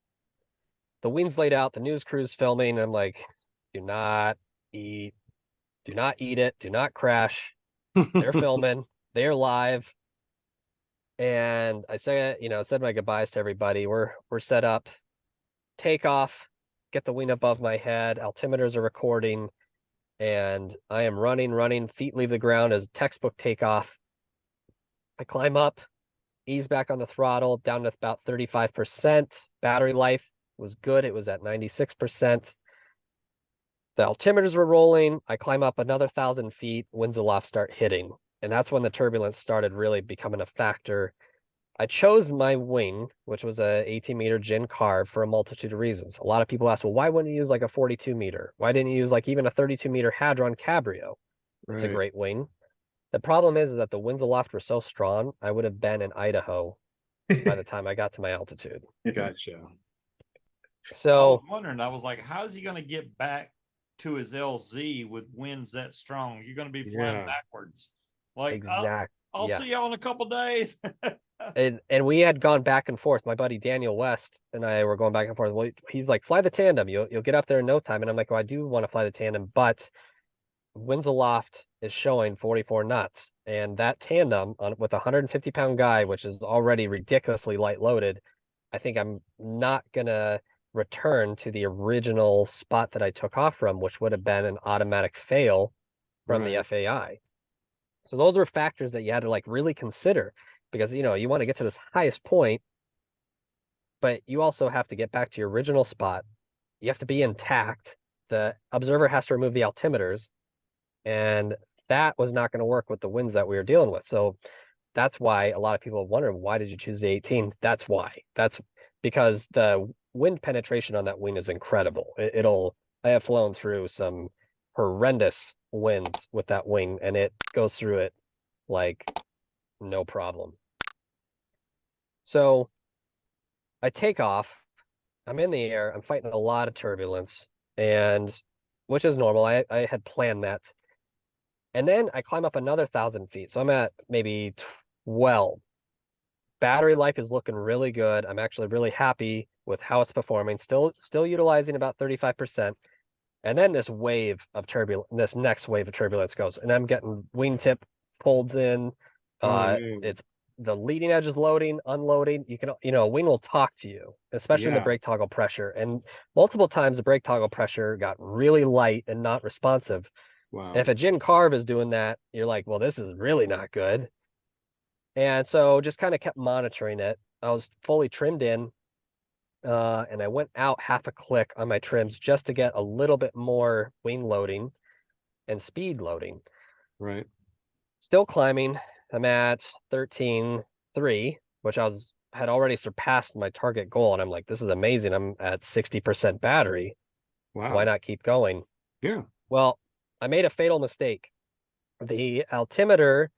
The wind's laid out, the news crew's filming. I'm like, do not eat it, do not crash. They're filming, they're live. And I said my goodbyes to everybody. We're set up, take off, get the wing above my head, altimeters are recording, and I am running, feet leave the ground as textbook takeoff. I climb up, ease back on the throttle, down to about 35%. Battery life was good. It was at 96%. The altimeters were rolling. I climb up another 1,000 feet, winds aloft start hitting. And that's when the turbulence started really becoming a factor. I chose my wing, which was a 18-meter gin carve, for a multitude of reasons. A lot of people ask, well, why wouldn't you use like a 42-meter? Why didn't you use like even a 32-meter Hadron Cabrio? It's a great wing. The problem is that the winds aloft were so strong, I would have been in Idaho by the time I got to my altitude.
Gotcha.
So
I was wondering, I was like, how is he going to get back to his LZ with winds that strong? You're going to be flying backwards. Like,
exactly.
I'll see y'all in a couple days.
And we had gone back and forth. My buddy Daniel West and I were going back and forth. Well, he's like, fly the tandem. You'll get up there in no time. And I'm like, well, I do want to fly the tandem, but winds aloft is showing 44 knots. And that tandem with a 150-pound guy, which is already ridiculously light loaded, I think I'm not going to return to the original spot that I took off from, which would have been an automatic fail from the FAI. So those were factors that you had to like really consider, because you want to get to this highest point, but you also have to get back to your original spot. You have to be intact. The observer has to remove the altimeters, and that was not going to work with the winds that we were dealing with. So that's why a lot of people wonder, why did you choose the 18? That's why. That's because the wind penetration on that wing is incredible. I have flown through some horrendous winds with that wing, and it goes through it like no problem. So I take off, I'm in the air, I'm fighting a lot of turbulence, and which is normal. I had planned that. And then I climb up another 1,000 feet. So I'm at maybe 12. Battery life is looking really good. I'm actually really happy with how it's performing. Still utilizing about 35%. And then this next wave of turbulence goes, and I'm getting wingtip pulled in.
man.
It's the leading edge is loading, unloading. You can, a wing will talk to you, especially in the
Yeah.
brake toggle pressure. And multiple times the brake toggle pressure got really light and not responsive.
Wow.
And if a gin carve is doing that, you're like, well, this is really not good. And so just kind of kept monitoring it. I was fully trimmed in, and I went out half a click on my trims just to get a little bit more wing loading and speed loading.
Right.
Still climbing. I'm at 13.3, which had already surpassed my target goal. And I'm like, this is amazing. I'm at 60% battery.
Wow.
Why not keep going?
Yeah.
Well, I made a fatal mistake. The altimeter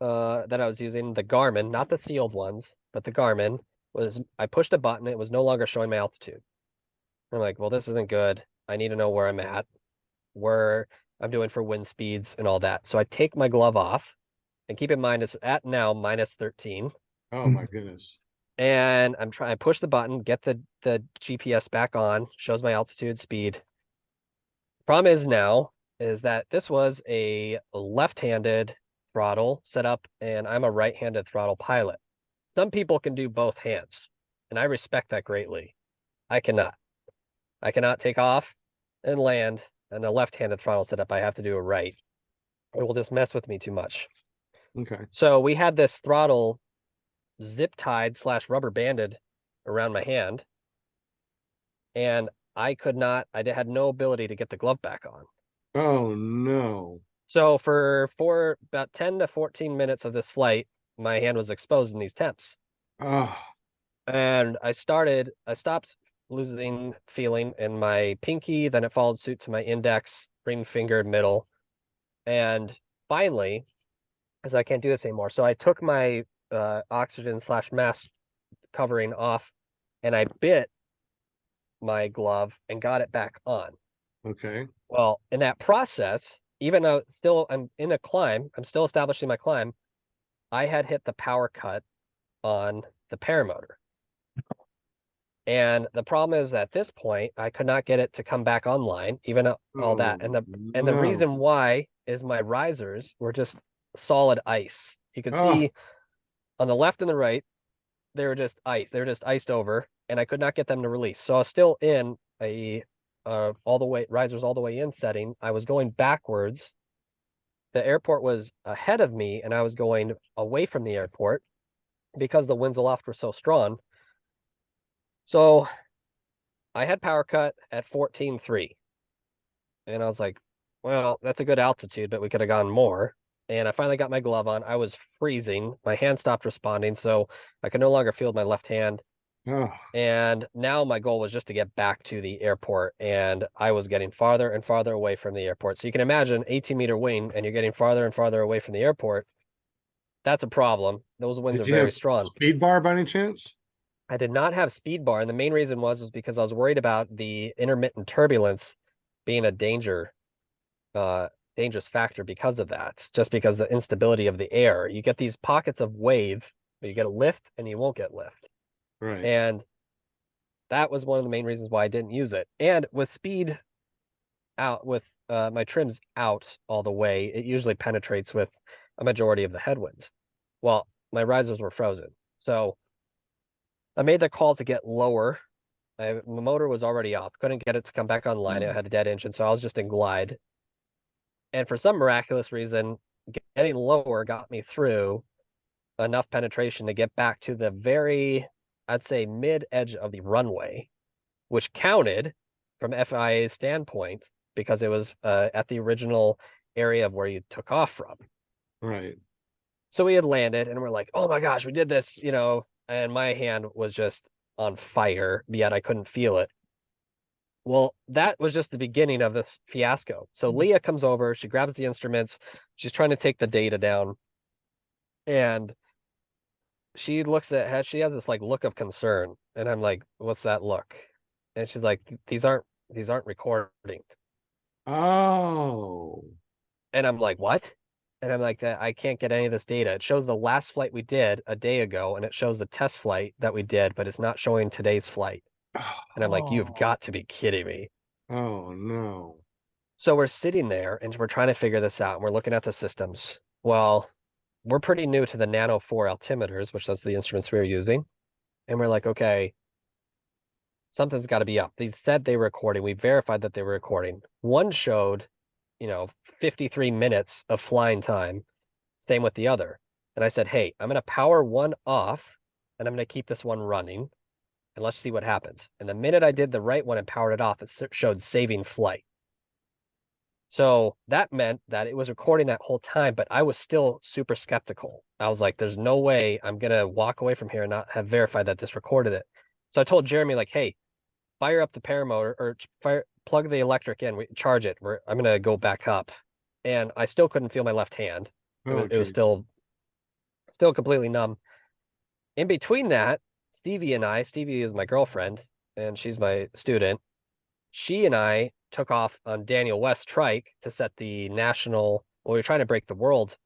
that I was using, the Garmin, not the sealed ones, but the Garmin, I pushed a button, it was no longer showing my altitude. I'm like, well, this isn't good. I need to know where I'm at, where I'm doing for wind speeds and all that. So I take my glove off, and keep in mind it's at now minus 13.
Oh my goodness.
And I push the button, get the GPS back on, shows my altitude, speed. Problem is that this was a left-handed throttle setup, and I'm a right-handed throttle pilot. Some people can do both hands, and I respect that greatly. I cannot. I cannot take off and land on a left-handed throttle setup. I have to do a right. It will just mess with me too much.
Okay.
So we had this throttle zip tied / rubber banded around my hand, and I had no ability to get the glove back on.
Oh no.
So for about 10 to 14 minutes of this flight, my hand was exposed in these temps.
Oh.
And I stopped losing feeling in my pinky, then it followed suit to my index, ring finger, middle. And finally, because I can't do this anymore, so I took my oxygen / mask covering off, and I bit my glove and got it back on.
Okay.
Well, in that process, even though I'm in a climb, I'm still establishing my climb, I had hit the power cut on the paramotor. And the problem is at this point, I could not get it to come back online, even all that. And the reason why is my risers were just solid ice. You can see on the left and the right, they were just ice. They were just iced over, and I could not get them to release. So I was still in a risers all the way in setting. I was going backwards. The airport was ahead of me, and I was going away from the airport because the winds aloft were so strong. So I had power cut at 14.3. And I was like, well, that's a good altitude, but we could have gone more. And I finally got my glove on. I was freezing. My hand stopped responding, so I could no longer feel my left hand.
Oh.
And now my goal was just to get back to the airport, and I was getting farther and farther away from the airport. So you can imagine 18-meter wing, and you're getting farther and farther away from the airport. That's a problem. Those winds
Did
are
you
very
have
strong.
speed bar by any chance?
I did not have speed bar, and the main reason was because I was worried about the intermittent turbulence being a dangerous factor because of that. Just because the instability of the air, you get these pockets of wave, but you get a lift and you won't get lift.
Right.
And that was one of the main reasons why I didn't use it. And with speed out, with my trims out all the way, it usually penetrates with a majority of the headwinds. Well, my risers were frozen, so I made the call to get lower. The motor was already off. Couldn't get it to come back online. It had a dead engine, so I was just in glide. And for some miraculous reason, getting lower got me through enough penetration to get back to the very, I'd say, mid edge of the runway, which counted from FIA's standpoint because it was at the original area of where you took off from.
Right.
So we had landed, and we're like, oh my gosh, we did this, and my hand was just on fire, yet I couldn't feel it. Well, that was just the beginning of this fiasco. So Leah comes over, she grabs the instruments, she's trying to take the data down, and she looks at she has this like look of concern, and I'm like, what's that look? And she's like, these aren't these aren't recording.
Oh.
And I'm like, what? And I'm like, I can't get any of this data. It shows the last flight we did a day ago, and it shows the test flight that we did, but it's not showing today's flight. And I'm like, you've got to be kidding me.
Oh no.
So we're sitting there and we're trying to figure this out. And we're looking at the systems. Well, we're pretty new to the Nano 4 altimeters, which that's the instruments we were using. And we're like, okay, something's got to be up. These said they were recording. We verified that they were recording. One showed, 53 minutes of flying time. Same with the other. And I said, hey, I'm going to power one off and I'm going to keep this one running and let's see what happens. And the minute I did the right one and powered it off, it showed saving flight. So that meant that it was recording that whole time, but I was still super skeptical. I was like, there's no way I'm going to walk away from here and not have verified that this recorded it. So I told Jeremy, like, hey, fire up the paramotor or plug the electric in, charge it. I'm going to go back up. And I still couldn't feel my left hand. It was still completely numb. In between that, Stevie is my girlfriend and she's my student. She and I took off on Daniel West trike to set the national, we were trying to break the world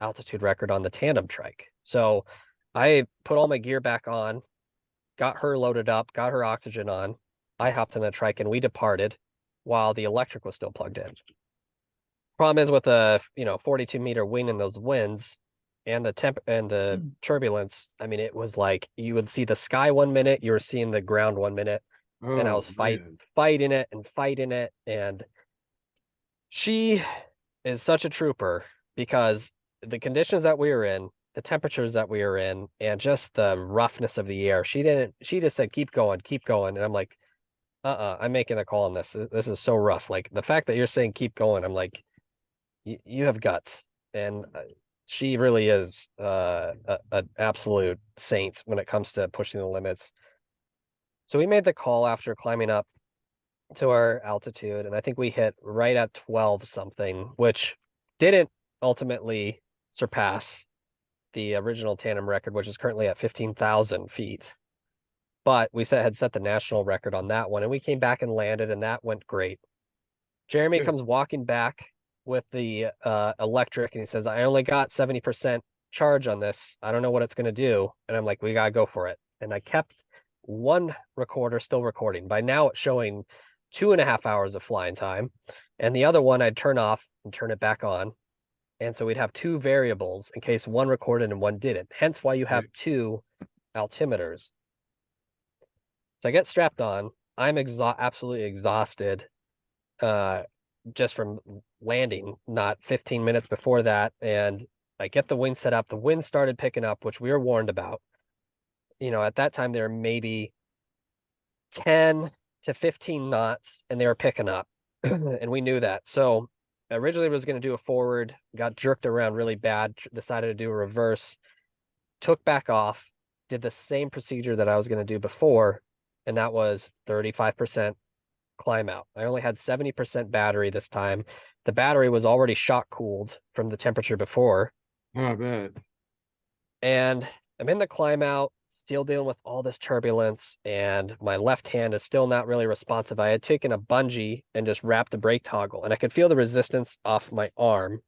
altitude record on the tandem trike. So I put all my gear back on, got her loaded up, got her oxygen on. I hopped in the trike and we departed while the electric was still plugged in. Problem is with a 42-meter wind and those winds and the turbulence, I mean, it was like you would see the sky 1 minute, you were seeing the ground 1 minute. And I was fighting it. And she is such a trooper because the conditions that we were in, the temperatures that we were in, and just the roughness of the air, she just said, keep going. And I'm like, I'm making a call on this. This is so rough. Like the fact that you're saying keep going, I'm like, you have guts. And she really is an absolute saint when it comes to pushing the limits. So we made the call after climbing up to our altitude, and I think we hit right at 12 something, which didn't ultimately surpass the original tandem record, which is currently at 15,000 feet. But we had set the national record on that one, and we came back and landed, and that went great. Jeremy comes walking back with the electric, and he says, I only got 70% charge on this. I don't know what it's going to do. And I'm like, we got to go for it. And I kept one recorder still recording. By now it's showing 2.5 hours of flying time. And the other one I'd turn off and turn it back on. And so we'd have two variables in case one recorded and one didn't. Hence why you have two altimeters. So I get strapped on. I'm absolutely exhausted just from landing, not 15 minutes before that. And I get the wind set up. The wind started picking up, which we were warned about. At that time, there were maybe 10 to 15 knots, and they were picking up. And we knew that. So originally I was going to do a forward, got jerked around really bad, decided to do a reverse, took back off, did the same procedure that I was going to do before, and that was 35% climb out. I only had 70% battery this time. The battery was already shock cooled from the temperature before.
Oh, bad.
And I'm in the climb out, still dealing with all this turbulence, and my left hand is still not really responsive. I had taken a bungee and just wrapped the brake toggle, and I could feel the resistance off my arm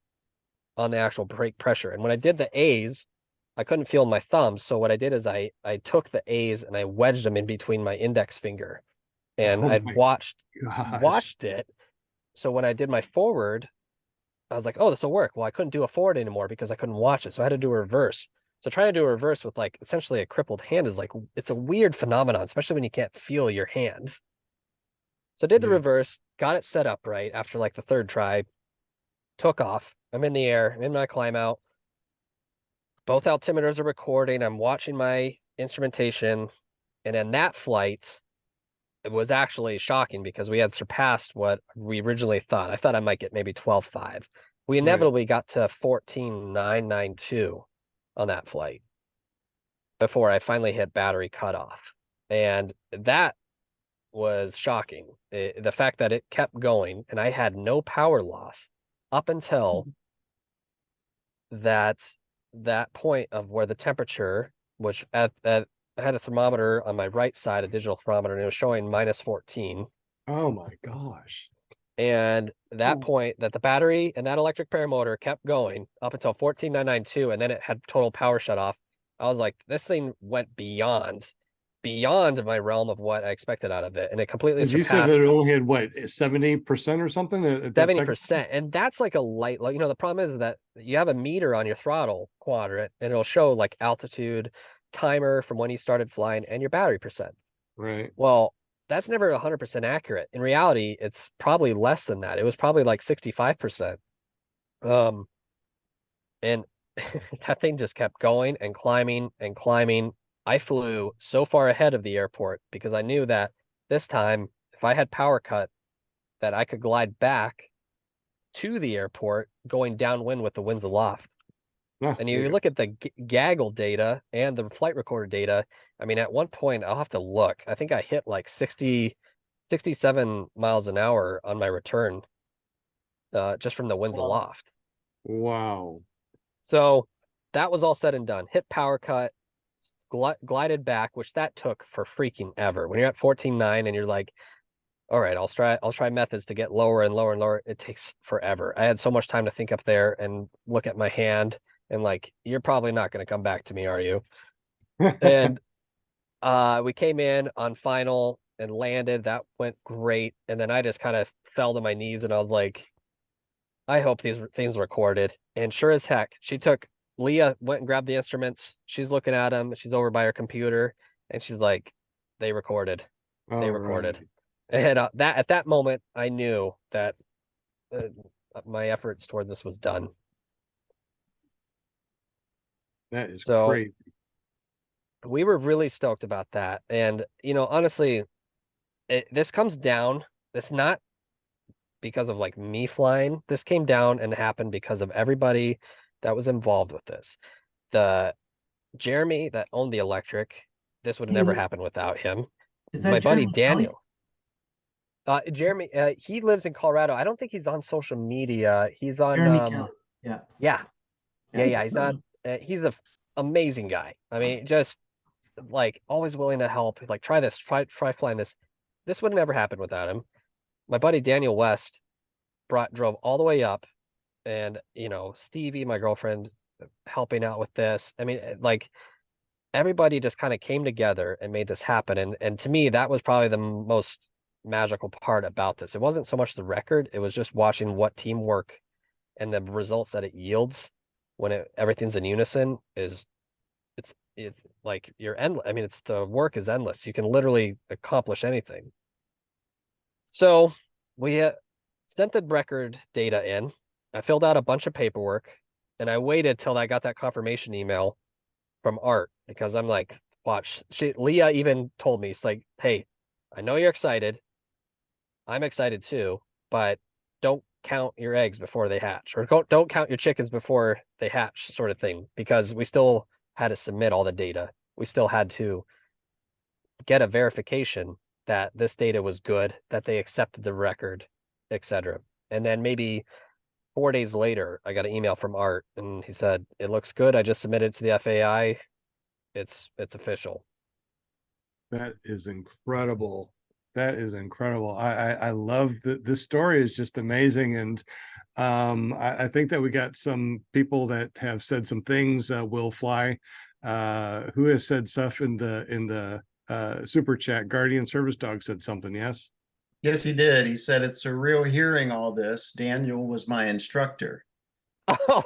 on the actual brake pressure. And when I did the A's, I couldn't feel my thumbs. So what I did is I took the A's and I wedged them in between my index finger. And I'd watched it. So when I did my forward, I was like, oh, this will work. Well, I couldn't do a forward anymore because I couldn't watch it. So I had to do a reverse. So trying to do a reverse with like essentially a crippled hand is like, it's a weird phenomenon, especially when you can't feel your hands. So I did the reverse, got it set up right after like the third try, took off. I'm in the air, I'm in my climb out. Both altimeters are recording. I'm watching my instrumentation. And in that flight, it was actually shocking because we had surpassed what we originally thought. I thought I might get maybe 12.5. We inevitably got to 14.992 on that flight before I finally hit battery cutoff. And that was shocking. The fact that it kept going and I had no power loss up until that point of where the temperature, which I had a thermometer on my right side, a digital thermometer, and it was showing -14.
Oh my gosh.
And that
Ooh.
point that the battery and that electric paramotor kept going up until 14,992, and then it had total power shut off. I was like, this thing went beyond my realm of what I expected out of it. And it completely
And you said that
surpassed
it only had what, 70% or something at that second?
70%. And that's like a light, like, the problem is that you have a meter on your throttle quadrant and it'll show like altitude, timer from when you started flying, and your battery percent.
Right.
Well, that's never 100% accurate. In reality, it's probably less than that. It was probably like 65%. And that thing just kept going and climbing and climbing. I flew so far ahead of the airport because I knew that this time, if I had power cut, that I could glide back to the airport going downwind with the winds aloft.
Ah,
And
there
you
you
look at the gaggle data and the flight recorder data. I mean, at one point, I'll have to look. I think I hit like 67 miles an hour on my return, just from the winds
Wow.
aloft.
go. Wow.
So that was all said and done. Hit power cut, glided back, which that took for freaking ever. When you're at 14.9 and you're like, all right, I'll try methods to get lower and lower and lower. It takes forever. I had so much time to think up there and look at my hand and like, you're probably not going to come back to me, are you? And we came in on final and landed. That went great. And then I just kind of fell to my knees and I was like, I hope these things recorded. And sure as heck, Leah went and grabbed the instruments. She's looking at them. She's over by her computer and she's like, they recorded. They
All
recorded.
right.
And at that moment, I knew that my efforts towards this was done.
That is
So
crazy.
we were really stoked about that. And, honestly, this comes down, it's not because of like me flying. This came down and happened because of everybody that was involved with this. The Jeremy that owned the electric, this would never happen without him.
Is
My
that
buddy
Jeremy Kelly?
Daniel. Jeremy, he lives in Colorado. I don't think he's on social media. He's on,
Jeremy Kelly. Yeah.
yeah. He's not. He's an amazing guy. I mean, just like always willing to help. Like, try this, try flying this. This would never happen without him. My buddy Daniel West drove all the way up, and Stevie, my girlfriend, helping out with this. I mean, like everybody just kind of came together and made this happen. And to me, that was probably the most magical part about this. It wasn't so much the record, it was just watching what teamwork and the results that it yields when everything's in unison it's like you're endless. I mean, it's the work is endless. You can literally accomplish anything. So we sent the record data in. I filled out a bunch of paperwork and I waited till I got that confirmation email from Art because I'm like, watch. Leah even told me, it's like, hey, I know you're excited. I'm excited too, but don't count your eggs before they hatch, or don't count your chickens before they hatch, sort of thing, because we still had to submit all the data. We still had to get a verification that this data was good, that they accepted the record, etc. And then maybe 4 days later, I got an email from Art and he said, it looks good. I just submitted it to the FAI. It's official.
That is incredible. That is incredible. I love this story is just amazing. And I think that we got some people that have said some things, will fly, who has said stuff in the super chat. Guardian Service Dog said something. Yes.
Yes, he did. He said it's surreal hearing all this. Daniel was my instructor.
Oh,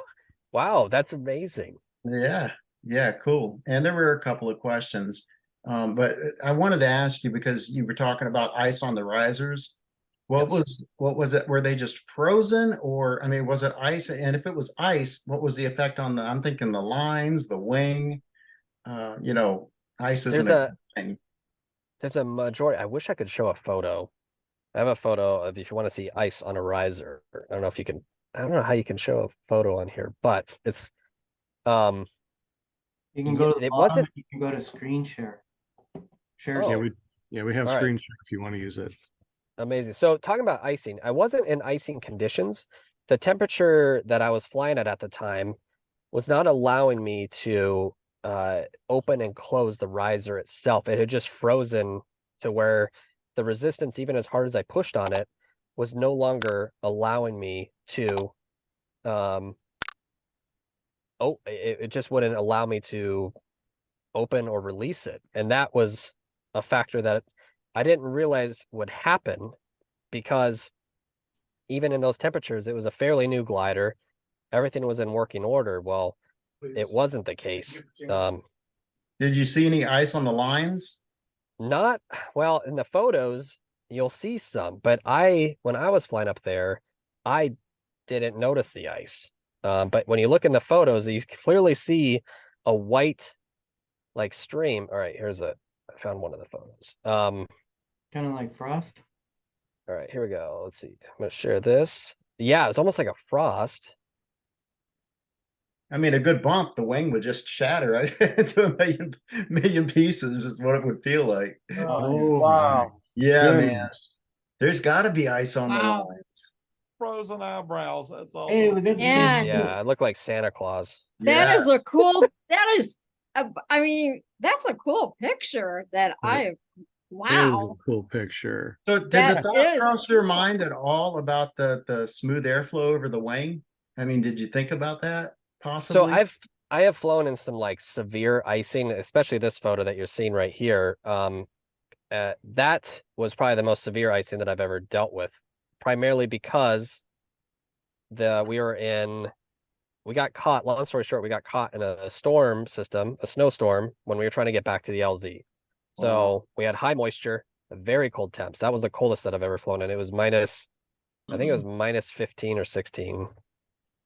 wow. That's amazing.
Yeah, cool. And there were a couple of questions. But I wanted to ask you, because you were talking about ice on the risers. What was it? Were they just frozen, or I mean, was it ice? And if it was ice, what was the effect on I'm thinking the lines, the wing, ice isn't a thing.
There's a majority. I wish I could show a photo. I have a photo of if you want to see ice on a riser. I don't know if you can, I don't know how you can show a photo on here, but it's
You can go to the
it
bottom,
wasn't.
you can go to screen share. Share.
Oh.
Yeah, we have
All right.
screen share if you want to use it.
Amazing. So talking about icing, I wasn't in icing conditions. The temperature that I was flying at the time was not allowing me to open and close the riser itself. It had just frozen to where the resistance, even as hard as I pushed on it, was no longer allowing me to, it just wouldn't allow me to open or release it. And that was a factor that I didn't realize would happen, because even in those temperatures, it was a fairly new glider. Everything was in working order. Well, it wasn't the case.
Did you see any ice on the lines?
Not well in the photos, you'll see some, but when I was flying up there, I didn't notice the ice. But when you look in the photos, you clearly see a white like stream. All right, I found one of the photos.
Kind of like frost.
All right, here we go. Let's see. I'm gonna share this. Yeah, it's almost like a frost.
I mean, a good bump, the wing would just shatter into a million pieces is what it would feel like.
Oh,
wow.
Yeah, man.
goodness.
There's got to be ice on the
Wow.
lines.
Frozen eyebrows. That's all.
Hey, we got the
Yeah.
same.
Yeah, I look like Santa Claus.
That is a cool, I mean, that's a cool picture that
It
wow.
a cool picture.
So did
That
the thought
is
cross your
cool.
mind at all about the smooth airflow over the wing? I mean, did you think about that possibly?
So I have flown in some like severe icing, especially this photo that you're seeing right here. That was probably the most severe icing that I've ever dealt with, primarily because we got caught, long story short, we got caught in a storm system, a snowstorm, when we were trying to get back to the LZ. So we had high moisture, very cold temps. That was the coldest that I've ever flown in. It was I think it was minus 15 or 16.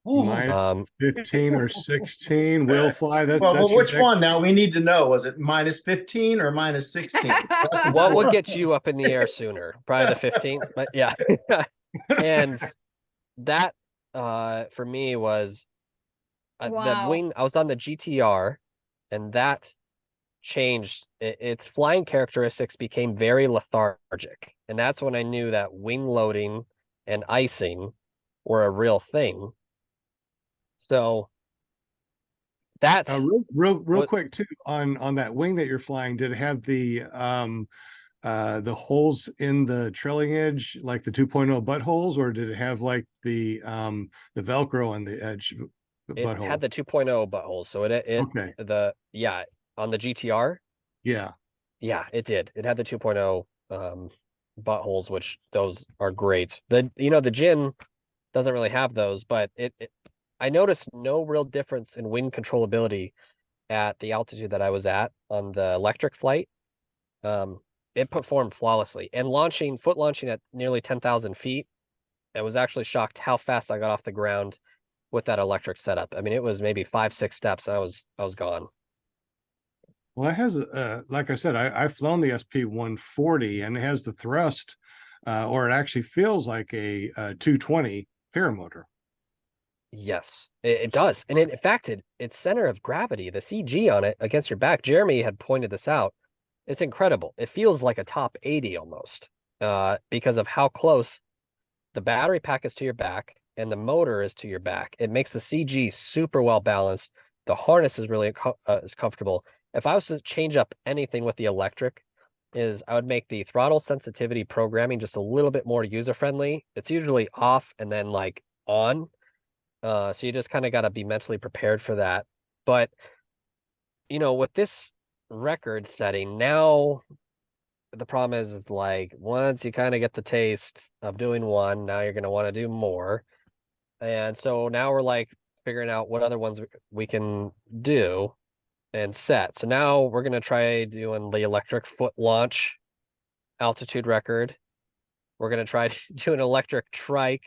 Minus 15 or 16 will fly.
well,
That's
which
your
one now? We need to know. Was it minus 15 or minus 16?
What would get you up in the air sooner? Probably the 15, but yeah. And that for me was the
Wow.
wing. I was on the GTR, and that changed. Its flying characteristics became very lethargic, and that's when I knew that wing loading and icing were a real thing. So that's
real quick too on that wing that you're flying. Did it have the holes in the trailing edge, like the 2.0 buttholes, or did it have like the Velcro on the edge
it
butthole?
had the 2.0 buttholes. So
Okay.
On the GTR.
Yeah.
Yeah, it did. It had the 2.0 buttholes, which those are great. The Jin doesn't really have those, but I noticed no real difference in wind controllability at the altitude that I was at on the electric flight. It performed flawlessly, and foot launching at nearly 10,000 feet. I was actually shocked how fast I got off the ground with that electric setup. I mean, it was maybe 5-6 steps. I was gone.
Well, it has, like I said, I've flown the SP-140, and it has the thrust, or it actually feels like a 220 paramotor.
Yes, it does. And in fact, its center of gravity, the CG on it against your back, Jeremy had pointed this out. It's incredible. It feels like a top 80 almost, because of how close the battery pack is to your back and the motor is to your back. It makes the CG super well balanced. The harness is really is comfortable. If I was to change up anything with the electric, I would make the throttle sensitivity programming just a little bit more user-friendly. It's usually off and then like on. So you just kind of got to be mentally prepared for that. But, with this record setting, now the problem is like once you kind of get the taste of doing one, now you're going to want to do more. And so now we're like figuring out what other ones we can do and set. So now we're going to try doing the electric foot launch altitude record. We're going to try to do an electric trike.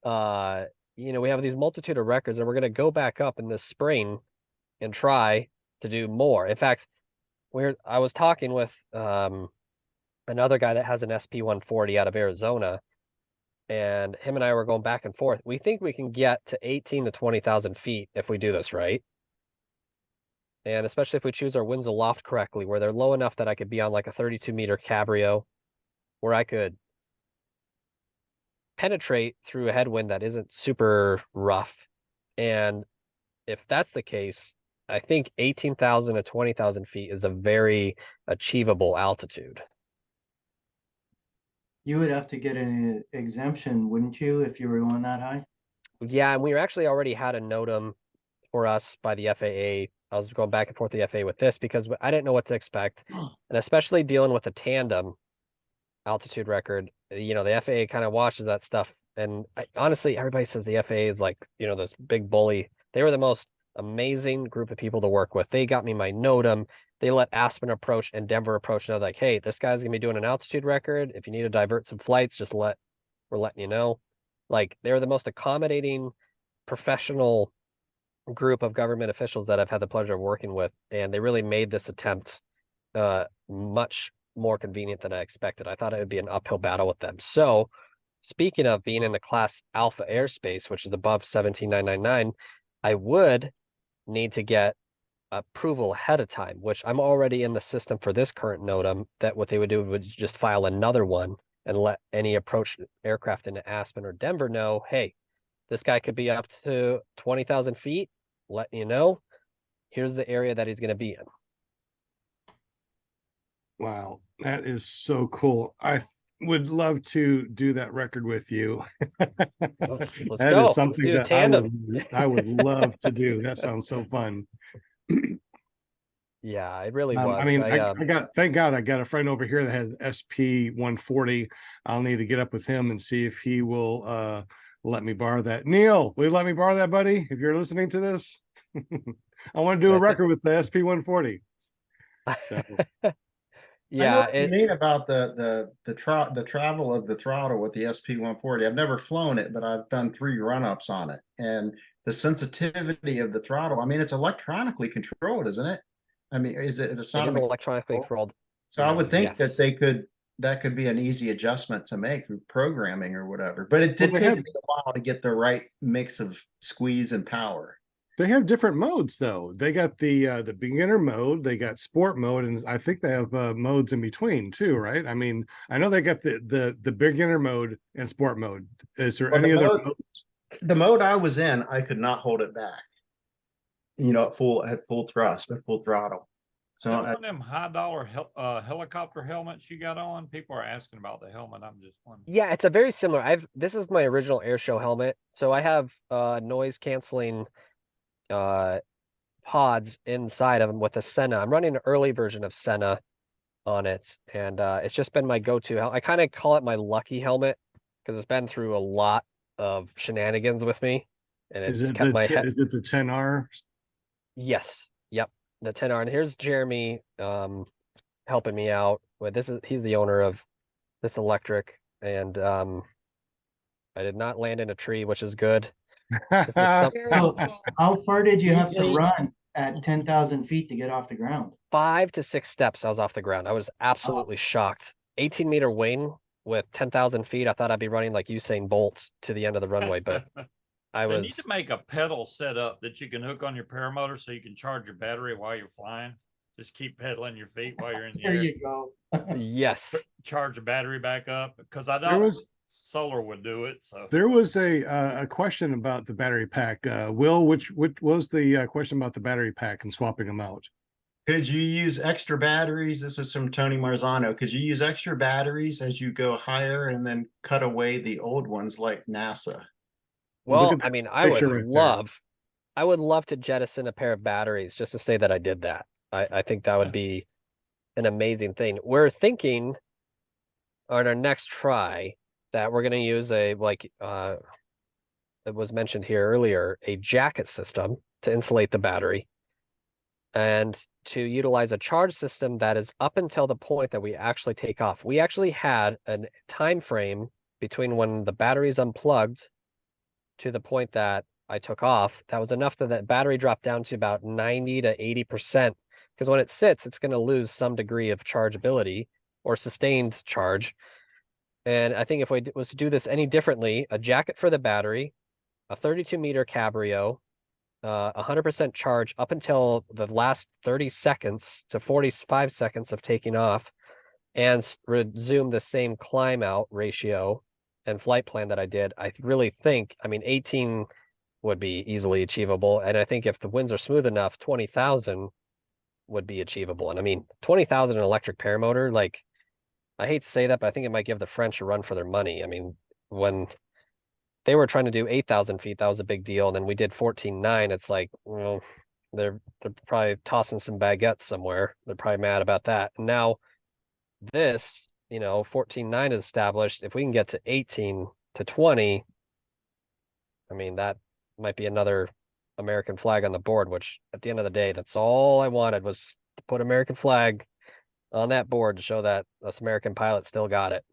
We have these multitude of records, and we're going to go back up in this spring and try to do more. In fact, I was talking with another guy that has an SP-140 out of Arizona, and him and I were going back and forth. We think we can get to 18 to 20,000 feet if we do this right. And especially if we choose our winds aloft correctly, where they're low enough that I could be on like a 32-meter cabrio, where I could penetrate through a headwind that isn't super rough. And if that's the case, I think 18,000 to 20,000 feet is a very achievable altitude.
You would have to get an exemption, wouldn't you, if you were going that high?
Yeah, and we actually already had a NOTAM for us by the FAA. I was going back and forth with the FAA with this because I didn't know what to expect. And especially dealing with a tandem altitude record, the FAA kind of watches that stuff. And honestly, everybody says the FAA is like, this big bully. They were the most amazing group of people to work with. They got me my NOTAM. They let Aspen approach and Denver approach. And they're like, hey, this guy's gonna be doing an altitude record. If you need to divert some flights, we're letting you know. Like, they're the most accommodating professional group of government officials that I've had the pleasure of working with, and they really made this attempt much more convenient than I expected. I thought it would be an uphill battle with them. So, speaking of being in the class Alpha airspace, which is above 17,999, I would need to get approval ahead of time, which I'm already in the system for this current NOTAM. That what they would do would just file another one and let any approach aircraft into Aspen or Denver know, hey, this guy could be up to 20,000 feet. Letting you know, here's the area that he's going to be in.
Wow, that is so cool. I would love to do that record with you.
Let's
That
go.
is
Let's
something
do a
that
tandem.
I would love to do. That sounds so fun.
Yeah, it really was.
I mean, I got, thank God I got a friend over here that has SP 140. I'll need to get up with him and see if he will let me borrow that. Neil, will you let me borrow that, buddy? If you're listening to this, I want to do a record with the SP 140. So
I know
yeah,
what you mean about the travel of the throttle with the SP 140. I've never flown it, but I've done 3 run-ups on it, and the sensitivity of the throttle. I mean, it's electronically controlled, isn't it? I mean, it's
it is
not
electronically throttled.
So I would think
Yes.
that that could be an easy adjustment to make through programming or whatever. But it did
Well,
take me a while to get the right mix of squeeze and power.
they have different modes though. They got the beginner mode, they got sport mode, and I think they have modes in between too, right? I mean, I know they got the beginner mode and sport mode. Is there
Well,
any other mode?
The mode I was in, I could not hold it back. At full thrust, at full throttle. So
That's one of them high dollar helicopter helmets you got on. People are asking about the helmet. I'm just wondering.
Yeah, it's a very similar. This is my original air show helmet. So I have noise canceling pods inside of them with a Senna. I'm running an early version of Senna on it, and it's just been my go-to. I kind of call it my lucky helmet because it's been through a lot of shenanigans with me, and it's kept my head.
Is it the 10R?
Yes, yep, the 10R. And here's Jeremy helping me out with this. He's the owner of this electric, and I did not land in a tree, which is good.
How far did you have to
Usually-
run at 10,000 feet to get off the ground?
5 to 6 steps, I was off the ground. I was absolutely shocked. 18-meter wing with 10,000 feet. I thought I'd be running like Usain Bolt to the end of the runway, but I
They need
was.
to make a pedal set up that you can hook on your paramotor so you can charge your battery while you're flying. Just keep pedaling your feet while you're in the
There
air.
you go.
Yes.
Charge the battery back up because I
There
know
was-
solar would do it. So
There was a question about the battery pack. Will, which was the question about the battery pack and swapping them out?
could you use extra batteries? This is from Tony Marzano. Could you use extra batteries as you go higher and then cut away the old ones like NASA?
Well,
at
I mean, I would
picture right there.
I would love to jettison a pair of batteries just to say that I did that. I think that would be an amazing thing. We're thinking on our next try that we're going to use it was mentioned here earlier, a jacket system to insulate the battery and to utilize a charge system that is up until the point that we actually take off. We actually had a time frame between when the battery is unplugged to the point that I took off. That was enough that battery dropped down to about 90 to 80%. Because when it sits, it's going to lose some degree of chargeability or sustained charge. And I think if we was to do this any differently, a jacket for the battery, a 32-meter cabrio, 100% charge up until the last 30 seconds to 45 seconds of taking off, and resume the same climb out ratio and flight plan that I did. I really think, 18 would be easily achievable. And I think if the winds are smooth enough, 20,000 would be achievable. And 20,000 an electric paramotor, like I hate to say that, but I think it might give the French a run for their money. I mean, when they were trying to do 8,000 feet, that was a big deal. And then we did 14.9. It's like, well, they're probably tossing some baguettes somewhere. They're probably mad about that. And now this, 14.9 is established. If we can get to 18 to 20, I mean, that might be another American flag on the board, which at the end of the day, that's all I wanted was to put American flag on that board to show that us American pilots still got it.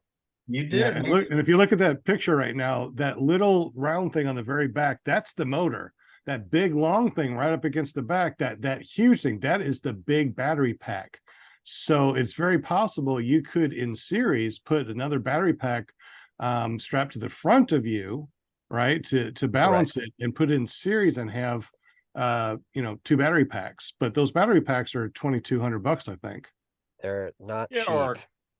You
Yeah,
did.
and look, and if you look at that picture right now, that little round thing on the very back, that's the motor. That big long thing right up against the back, that huge thing, that is the big battery pack. So it's very possible you could, in series, put another battery pack strapped to the front of you, right, to balance
Correct.
it, and put it in series and have 2 battery packs. But those battery packs are $2,200, I think.
They're not
Yeah,
cheap.
or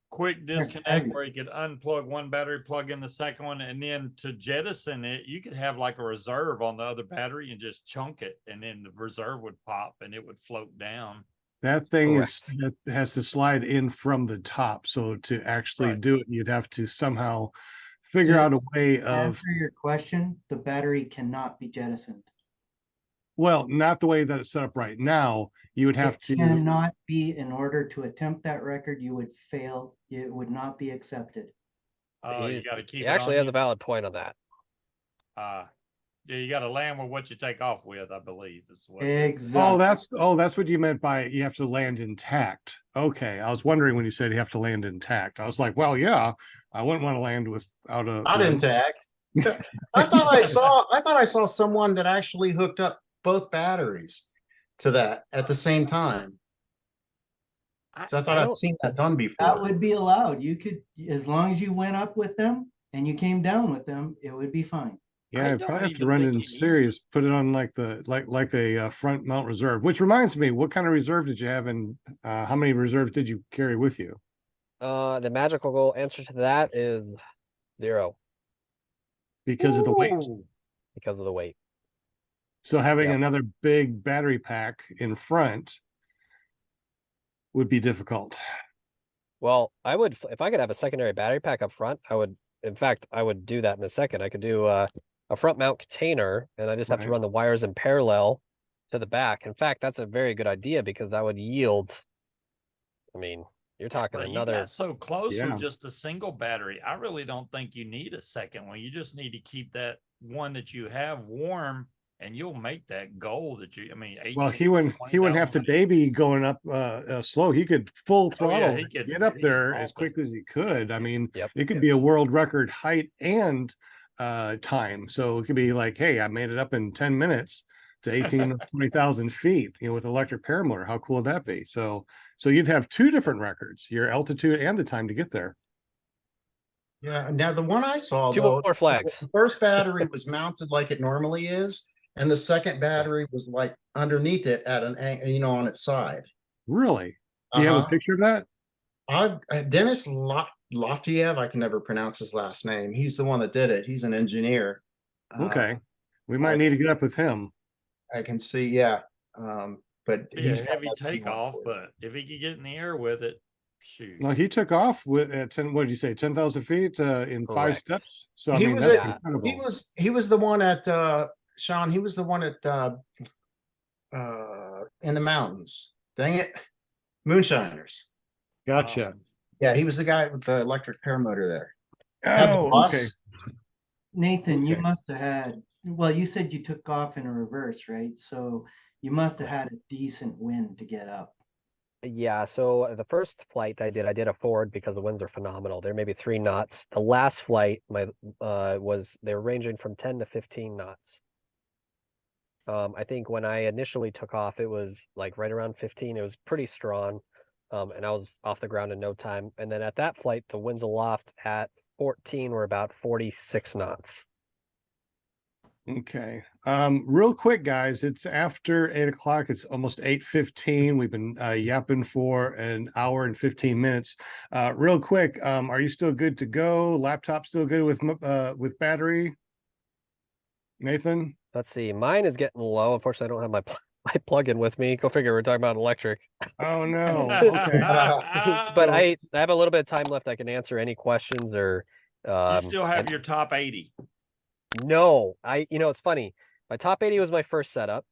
quick
They're
disconnect
heavy.
where you could unplug one battery, plug in the second one, and then to jettison it, you could have like a reserve on the other battery and just chunk it, and then the reserve would pop and it would float down.
That thing
Correct.
that has to slide in from the top. So to actually
Right.
do it, you'd have to somehow figure
To
out a way of,
Answer your question, the battery cannot be jettisoned.
well, not the way that it's set up right now. You would have
It
to,
cannot be, in order to attempt that record, you would fail. It would not be accepted.
Oh, you
He-
got to keep
He
it
actually
on
has
you.
a valid point on that.
Yeah, you got to land with what you take off with, I believe. Is what
Exactly.
that's what you meant by you have to land intact. Okay. I was wondering when you said you have to land intact. I was like, well, yeah, I wouldn't want to land without a
Not intact. I thought I saw someone that actually hooked up both batteries to that at the same time. So I thought I'd seen that done before.
That would be allowed. You could, as long as you went up with them and you came down with them, it would be fine.
Yeah,
I
I
don't
probably have to
even
run it
think
in
he needs
series, put it on like a front mount reserve, which reminds me, what kind of reserve did you have, and how many reserves did you carry with you?
The magical answer to that is 0
Because of the weight.
Ooh.
because of the weight.
So having
Yep.
another big battery pack in front would be difficult.
Well, I would, if I could have a secondary battery pack up front, I would, in fact, I would do that in a second. I could do a front mount container, and I just have to
Right.
run the wires in parallel to the back. In fact, that's a very good idea because that would yield, I mean, you're talking
But you
another,
got so close
Yeah.
with just a single battery. I really don't think you need a second one. You just need to keep that one that you have warm, and you'll make that goal that you. I mean, 18,
Well, he wouldn't have to
20,000.
baby going up slow. He could full
Oh, yeah,
throttle
he could-
get up
he could
there
bump
as
it.
quick as he could. I mean,
Yep.
it could be a world record height and time. So it could be like, hey, I made it up in 10 minutes to 18 or 20,000 feet, with electric paramotor. How cool would that be? So you'd have 2 different records, your altitude and the time to get there.
Yeah. Now the one I saw
2
though,
more flags.
the first battery was mounted like it normally is, and the second battery was like underneath it at an on its side.
Really? Do you have a
Uh-huh.
picture of that?
Dennis Lotiev, I can never pronounce his last name. He's the one that did it. He's an engineer.
Okay. We might need to get up with him.
I can see, yeah. But
Be a
he's got
heavy
that same
takeoff,
one.
but if he could get in the air with it, shoot.
Well, he took off with at 10, what did you say, 10,000 feet in 5
Correct.
steps. So I
He
mean,
was
that's
at-
incredible.
he was the one at Sean, he was the one at in the mountains. Dang it. Moonshiners.
Gotcha.
Yeah, he was the guy with the electric paramotor there. Had the
Oh, okay.
bus.
Nathan, you
Okay.
must have had, well, you said you took off in a reverse, right? So you must have had a decent wind to get up.
Yeah, so the first flight I did a forward because the winds are phenomenal. They're maybe 3 knots. The last flight, they were ranging from 10 to 15 knots. I think when I initially took off, it was like right around 15. It was pretty strong, and I was off the ground in no time. And then at that flight, the winds aloft at 14 were about 46 knots.
Okay. Real quick, guys, it's after 8 o'clock. It's almost 8:15. We've been yapping for an hour and 15 minutes. Real quick, are you still good to go? Laptop still good with battery? Nathan?
Let's see, mine is getting low. Unfortunately, I don't have my plug-in with me. Go figure, we're talking about electric.
Oh no. Okay.
But I have a little bit of time left. I can answer any questions or
You still have
and-
your top 80.
No, it's funny. My top 80 was my first setup.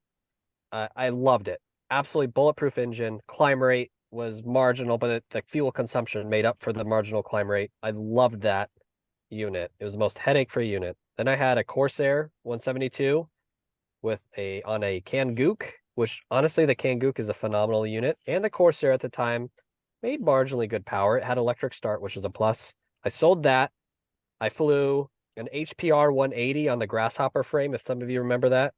I loved it. Absolutely bulletproof engine. Climb rate was marginal, but the fuel consumption made up for the marginal climb rate. I loved that unit. It was the most headache-free unit. Then I had a Corsair 172 on a Kangook, which honestly the Kangook is a phenomenal unit. And the Corsair at the time made marginally good power. It had electric start, which is a plus. I sold that. I flew an HPR 180 on the Grasshopper frame, if some of you remember that,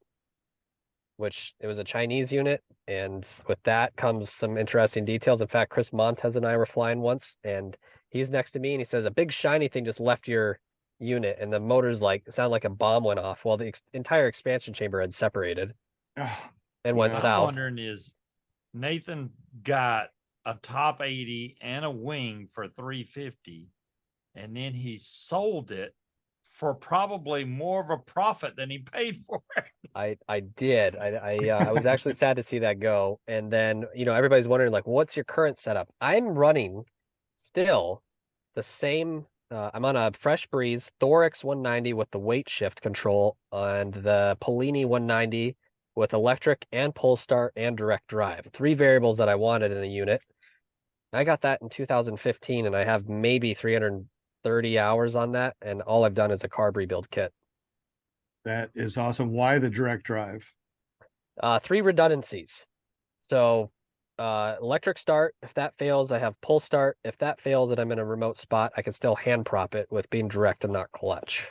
which it was a Chinese unit. And with that comes some interesting details. In fact, Chris Montes and I were flying once, and he's next to me, and he says, a big shiny thing just left your unit, and the motors sound like a bomb went off. Well, the entire expansion chamber had separated
Oh,
and went
Yeah.
I'm
south.
wondering is Nathan got a top 80 and a wing for 350, and then he sold it for probably more of a profit than he paid for it.
I did. I was actually sad to see that go. And then, everybody's wondering, like, what's your current setup? I'm running still the same. I'm on a Fresh Breeze Thorax 190 with the weight shift control and the Polini 190 with electric and pull start and direct drive. 3 variables that I wanted in a unit. I got that in 2015, and I have maybe 330 hours on that, and all I've done is a carb rebuild kit.
that is awesome. Why the direct drive?
3 redundancies. So electric start, if that fails, I have pull start. If that fails and I'm in a remote spot, I can still hand prop it with being direct and not clutch.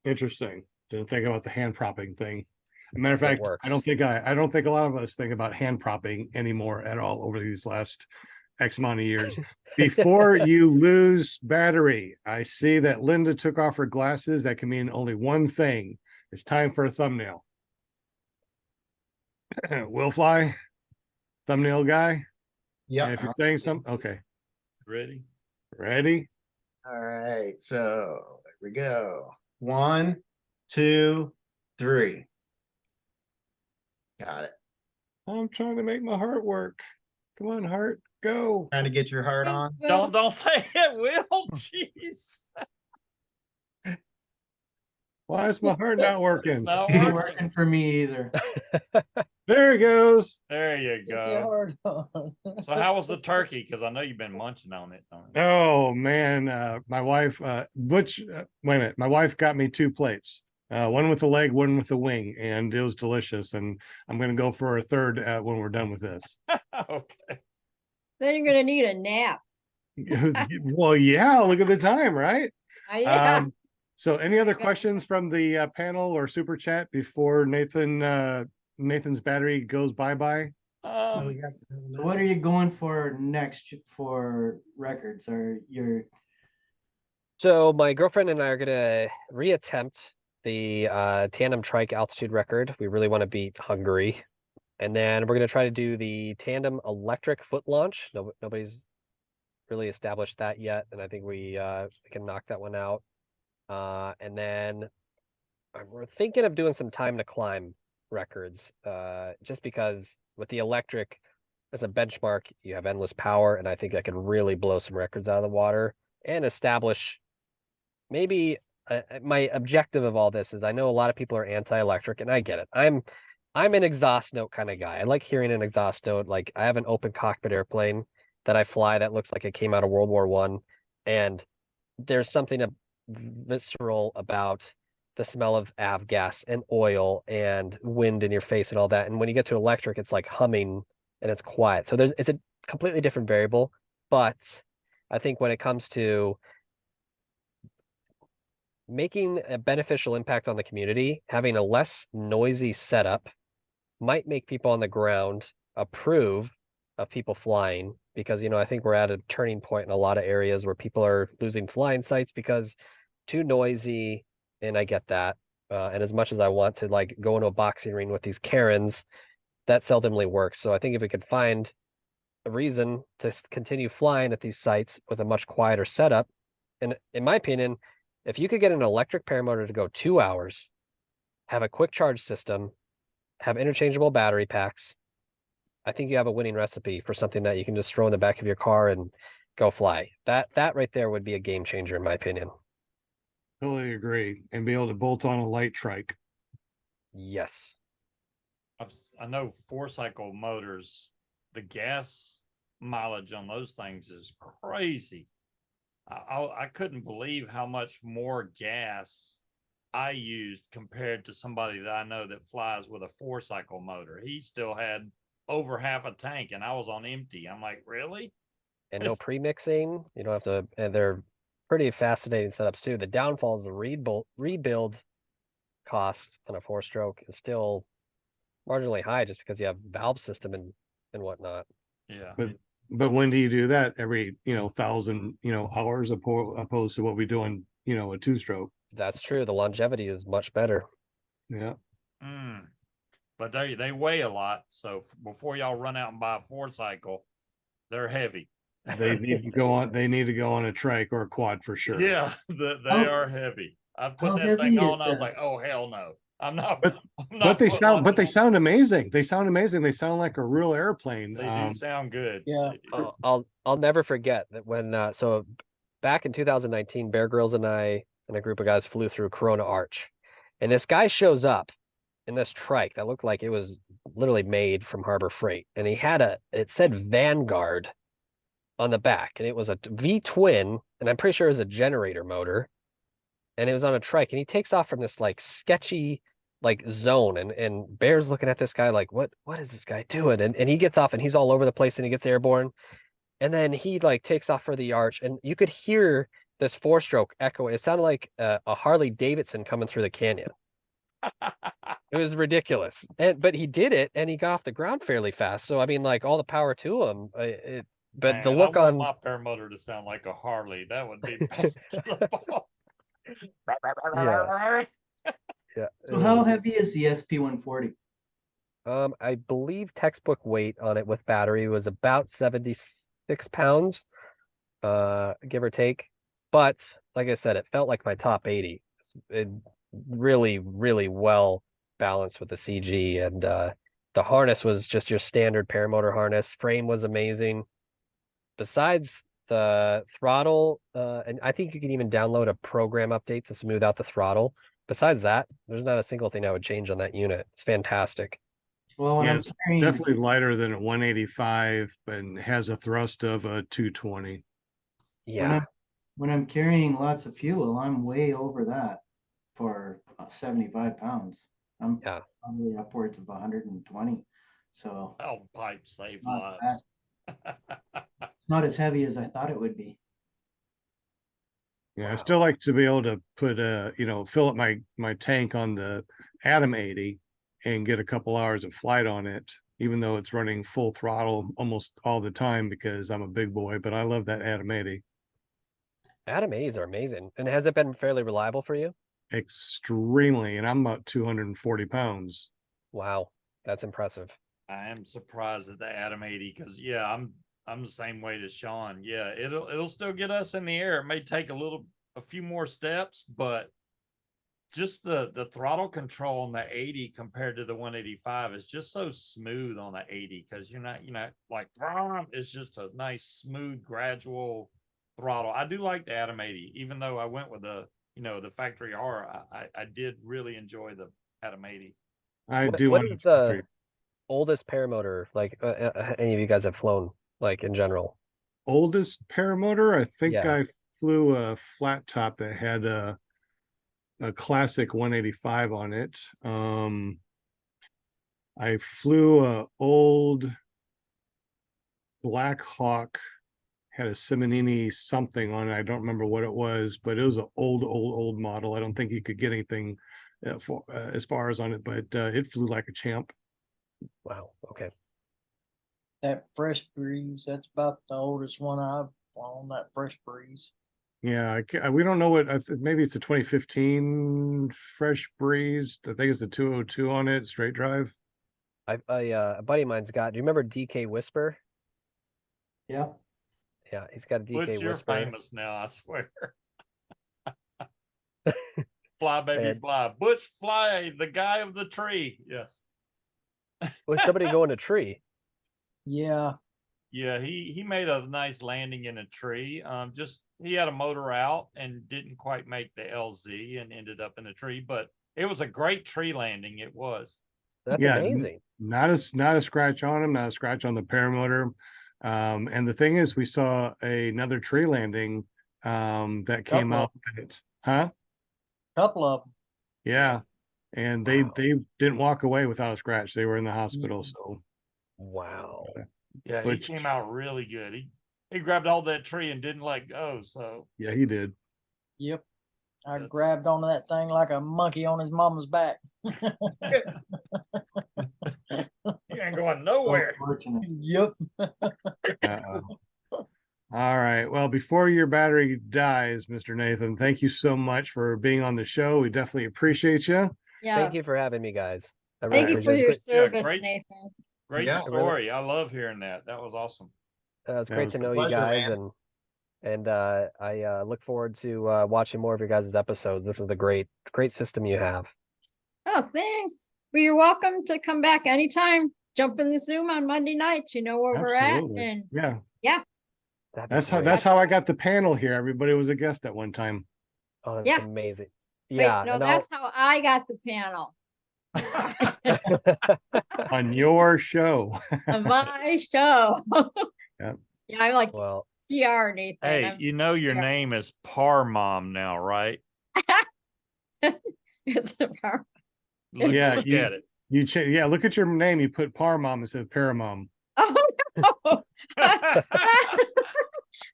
Interesting. Didn't think about the hand propping thing. As a matter of fact,
works.
I don't think a lot of us think about hand propping anymore at all over these last X amount of years. Before you lose battery, I see that Linda took off her glasses. That can mean only one thing. It's time for a thumbnail. Will fly, thumbnail guy. And
Yeah.
if you're saying something, okay,
Ready?
ready?
All right. So there we go. 1, 2, 3. Got it.
I'm trying to make my heart work. Come on, heart, go.
Trying to get your heart on.
Don't say it, Will. Jeez.
Why is my heart not
It's
working?
not
Ain't
working.
working for me either.
There it goes.
There you
Get your
go.
heart on.
So how was the turkey? Because I know you've been munching on it.
Oh man, my wife, wait a minute, my wife got me 2 plates, one with the leg, one with the wing, and it was delicious. And I'm gonna go for a third when we're done with this.
Okay.
Then you're gonna need a nap.
Well, yeah, look at the time, right?
Yeah.
So any other
Okay.
questions from the panel or super chat before Nathan's battery goes bye-bye?
So what are you going for next for records? Or your
So my girlfriend and I are gonna reattempt the tandem trike altitude record. We really want to beat Hungary. And then we're gonna try to do the tandem electric foot launch. Nobody's really established that yet, and I think we can knock that one out. And then we're thinking of doing some time to climb records, just because with the electric as a benchmark, you have endless power, and I think that can really blow some records out of the water and establish maybe my objective of all this is I know a lot of people are anti-electric, and I get it. I'm an exhaust note kind of guy. I like hearing an exhaust note. Like I have an open cockpit airplane that I fly that looks like it came out of World War I, and there's something visceral about the smell of avgas and oil and wind in your face and all that. And when you get to electric, it's like humming and it's quiet. So it's a completely different variable. But I think when it comes to making a beneficial impact on the community, having a less noisy setup might make people on the ground approve of people flying, because I think we're at a turning point in a lot of areas where people are losing flying sites because too noisy, and I get that. And as much as I want to like go into a boxing ring with these Karens, that seldomly works. So I think if we could find a reason to continue flying at these sites with a much quieter setup, and in my opinion, if you could get an electric paramotor to go 2 hours, have a quick charge system, have interchangeable battery packs. I think you have a winning recipe for something that you can just throw in the back of your car and go fly. That right there would be a game changer in my opinion.
Totally agree. And be able to bolt on a light trike.
Yes.
I know 4-cycle motors, the gas mileage on those things is crazy. I couldn't believe how much more gas I used compared to somebody that I know that flies with a 4-cycle motor. He still had over half a tank and I was on empty. I'm like, really?
And no pre-mixing. You don't have to, and they're pretty fascinating setups too. The downfall is the rebuild cost on a 4-stroke is still marginally high just because you have valve system and whatnot.
Yeah.
But when do you do that? Every 1,000 hours opposed to what we do on a 2-stroke.
That's true. The longevity is much better.
Yeah.
But they weigh a lot. So before y'all run out and buy a 4-cycle, they're heavy.
They need to go on. They need to go on a trike or a quad for sure.
Yeah, they are heavy. I put
How
that thing
heavy
on.
is
I was
that?
like, oh hell no, I'm not.
But-
I'm
But
not
they
putting
sound.
one
But they
on.
sound amazing. They sound amazing. They sound like a real airplane.
They do sound good.
Yeah.
I'll never forget that when so back in 2019, Bear Grylls and I and a group of guys flew through Corona Arch, and this guy shows up in this trike that looked like it was literally made from Harbor Freight, and he had it said Vanguard on the back, and it was a V twin, and I'm pretty sure it was a generator motor, and it was on a trike, and he takes off from this like sketchy like zone, and Bear's looking at this guy like, what is this guy doing? And he gets off and he's all over the place and he gets airborne, and then he like takes off for the arch, and you could hear this 4-stroke echo. It sounded like a Harley Davidson coming through the canyon. It was ridiculous, but he did it, and he got off the ground fairly fast. So I mean, like, all the power to him. But the
Man,
look
I want
on
my paramotor to sound like a Harley. That would be
yeah.
So how heavy is the SP-140?
I believe textbook weight on it with battery was about 76 pounds, give or take. But like I said, it felt like my top 80. It really, really well balanced with the CG, and the harness was just your standard paramotor harness. Frame was amazing. Besides the throttle, and I think you can even download a program update to smooth out the throttle. Besides that, there's not a single thing I would change on that unit. It's fantastic.
Well, when
Yeah,
I'm
it's
carrying,
definitely lighter than a 185 and has a thrust of a 220.
Yeah.
when I'm carrying lots of fuel, I'm way over that for 75 pounds. I'm
Yeah.
probably upwards of 120. So
Oh, pipes save
Not
lives.
it's not as heavy as I thought it would be.
Yeah, I
Wow.
still like to be able to put fill up my tank on the Atom 80 and get a couple hours of flight on it, even though it's running full throttle almost all the time because I'm a big boy, but I love that Atom 80.
Atom 80s are amazing. And has it been fairly reliable for you?
Extremely, and I'm about 240 pounds.
Wow, that's impressive.
I am surprised at the Atom 80 because yeah, I'm the same weight as Sean. Yeah, it'll still get us in the air. It may take a few more steps, but just the throttle control on the 80 compared to the 185 is just so smooth on the 80 because you're not like it's just a nice smooth gradual throttle. I do like the Atom 80, even though I went with the factory R. I did really enjoy the Atom 80.
I
What-
do
what
want
is
to
the oldest paramotor like any of you guys have flown, like in general?
oldest paramotor. I think
Yeah.
I flew a flat top that had a classic 185 on it. I flew a old Black Hawk, had a Simonini something on it. I don't remember what it was, but it was an old model. I don't think you could get anything as far as on it, but it flew like a champ.
Wow. Okay.
That Fresh Breeze, that's about the oldest one I've flown, that Fresh Breeze.
Yeah, we don't know what. Maybe it's a 2015 Fresh Breeze. I think it's the 202 on it, straight drive.
A buddy of mine's got. Do you remember DK Whisper?
Yeah.
Yeah, he's got a DK
Butch, you're
Whisper.
famous now, I swear. Fly, baby,
And-
fly. Butch, fly, the guy of the tree. Yes.
Was somebody going a tree?
Yeah,
Yeah, he made a nice landing in a tree. Just he had a motor out and didn't quite make the LZ and ended up in a tree, but it was a great tree landing. It was.
That's
Yeah,
amazing.
not a scratch on him, not a scratch on the paramotor. And the thing is, we saw another tree landing that came
Couple
out. Huh?
couple of them.
Yeah. And
Wow.
they didn't walk away without a scratch. They were in the hospital.
Mm.
So
Wow.
Yeah,
Which-
he came out really good. He grabbed hold of that tree and didn't let go. So
yeah, he did.
Yep. I
That's-
grabbed onto that thing like a monkey on his mama's back.
he ain't going nowhere.
Unfortunate.
Yep.
Uh-oh. All right. Well, before your battery dies, Mr. Nathan, thank you so much for being on the show. We definitely appreciate you.
Yes.
Thank you for having me, guys. I really
Thank you for
appreciate
your
it.
Yeah,
service,
great.
Nathan.
Great
Yeah.
story. I love hearing that. That was awesome.
It's
Yeah,
great
it
to
was
know
a
you
pleasure,
guys,
man.
and I look forward to watching more of your guys' episodes. This is a great system you have.
Oh, thanks. Well, you're welcome to come back anytime. Jump in the Zoom on Monday nights. You know where we're at.
Absolutely.
And
Yeah.
That'd be
That's how
great.
I got the panel here. Everybody was a guest at one time.
Oh, that's
Yeah.
amazing.
wait,
Yeah,
no,
and
that's how I got the panel
On your show.
on my show.
Yep.
Yeah, I'm like
well,
PR, Nathan.
Hey,
I'm-
you know your
yeah.
name is Par Mom now, right?
it's a power.
Look,
Yeah,
look
you-
at it.
Yeah, look at your name. You put Paramom instead of Paramom.
Oh no.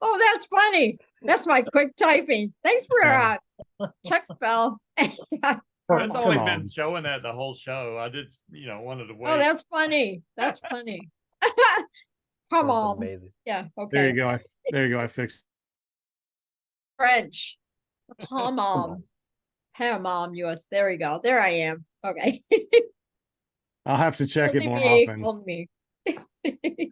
Oh, that's funny. That's my quick typing. Thanks for
Yeah.
check spell.
It's
Come
only
on.
been showing that the whole show. I did, wanted to wait.
Oh, that's funny. That's funny. Come
that's
on.
amazing.
Yeah.
There you
Okay.
go. There you go. I fixed.
French. Palmom. Paramom US. There we go. There I am. Okay.
I'll have to check it
Only
more
me.
often.
Only me.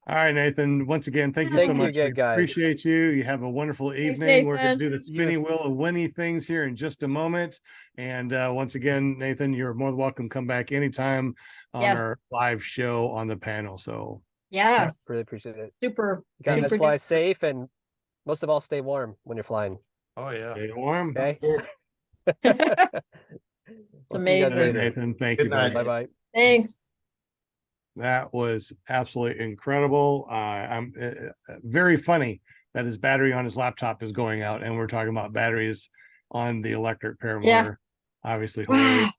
All right, Nathan. Once again, thank you so
Thank you
much.
again,
We
guys.
appreciate you. You have a wonderful
Thanks,
evening. We're going to
Nathan.
do the spinny
Yes.
wheel of Winnie things here in just a moment. And once again, Nathan, you're more than welcome. Come back anytime on
Yes.
our live show on the panel. So
Yes.
Really appreciate it.
Super.
You guys
super
fly
duper.
safe, and most of all, stay warm when you're flying.
Oh yeah.
stay warm.
Okay.
It's
We'll see you guys
amazing.
All right,
later.
Nathan. Thank
Good
you,
night.
buddy.
Bye bye.
Thanks.
That was absolutely incredible. I'm very funny that his battery on his laptop is going out, and we're talking about batteries on the electric paramotor.
Yeah.
Obviously,
Wow.
hilarious.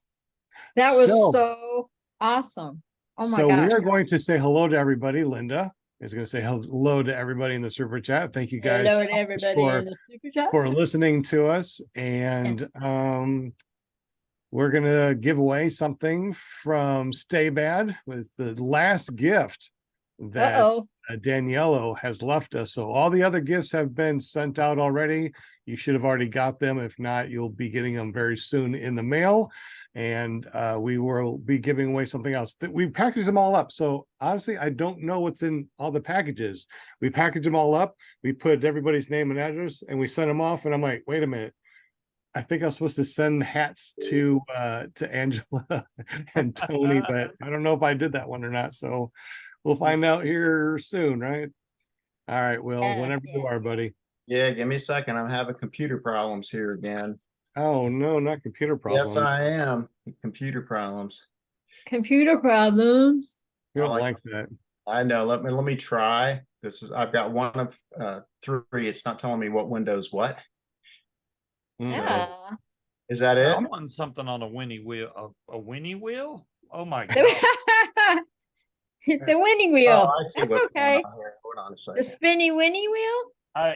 That was
So-
so awesome. Oh my
so
gosh.
we are going to say hello to everybody. Linda is going to say hello to everybody in the super chat. Thank you guys
Hello
so
to
much
everybody in the super chat.
for listening to us. And we're gonna give away something from Stay Bad with the last gift that
Uh-oh.
Daniello has left us. So all the other gifts have been sent out already. You should have already got them. If not, you'll be getting them very soon in the mail. And we will be giving away something else. We packaged them all up. So honestly, I don't know what's in all the packages. We packaged them all up. We put everybody's name and address, and we sent them off. And I'm like, wait a minute. I think I was supposed to send hats to Angela and Tony, but I don't know if I did that one or not. So we'll find out here soon, right? All right, Will,
Yes,
whenever you
yes.
are, buddy.
Yeah, give me a second. I'm having computer problems here again.
Oh no, not computer problems.
Yes, I am. Computer problems.
Computer problems.
You don't
I
like
like-
that.
I know. Let me try. I've got one of three. It's not telling me what Windows what.
Mm.
Yeah.
Is that it?
I'm on something on a Winnie wheel. A Winnie wheel? Oh my god.
the winning wheel.
Oh, I see
That's
what's
okay.
going on here. Hold on a
The
second.
spinny winnie wheel.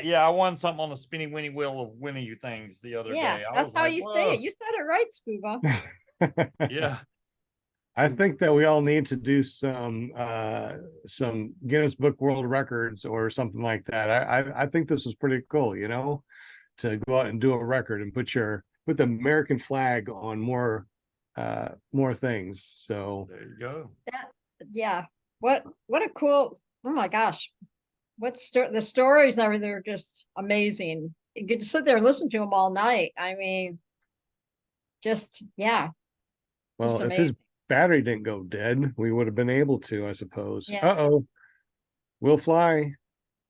Yeah, I won something on the spinny Winnie wheel of Winnie things the other
Yeah,
day. I
that's
was
how
like,
you say
"Whoa."
it. You said it right, Scuba.
Yeah.
I think that we all need to do some Guinness Book World Records or something like that. I think this was pretty cool, to go out and do a record and put the American flag on more things. So
There you go.
Yeah. What a cool. Oh my gosh. The stories are they're just amazing. You get to sit there and listen to them all night. I mean, just yeah.
well,
Just
if
amazing.
battery didn't go dead, we would have been able to, I suppose.
Yeah.
Uh-oh. We'll fly.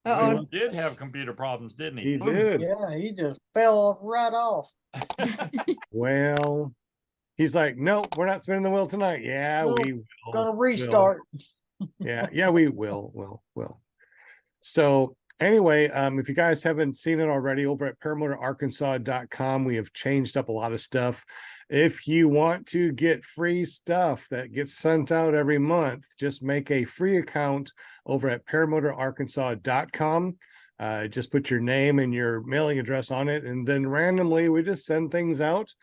Uh-oh.
He did have computer problems, didn't he?
He
Boom.
did.
Yeah, he just fell right off.
Well, he's like, no, we're not spinning the wheel tonight. Yeah,
No,
we will.
Gonna
will.
restart.
Yeah, we will. So anyway, if you guys haven't seen it already, over at paramotorarkansas.com, we have changed up a lot of stuff. If you want to get free stuff that gets sent out every month, just make a free account over at paramotorarkansas.com. Just put your name and your mailing address on it, and then randomly we just send things out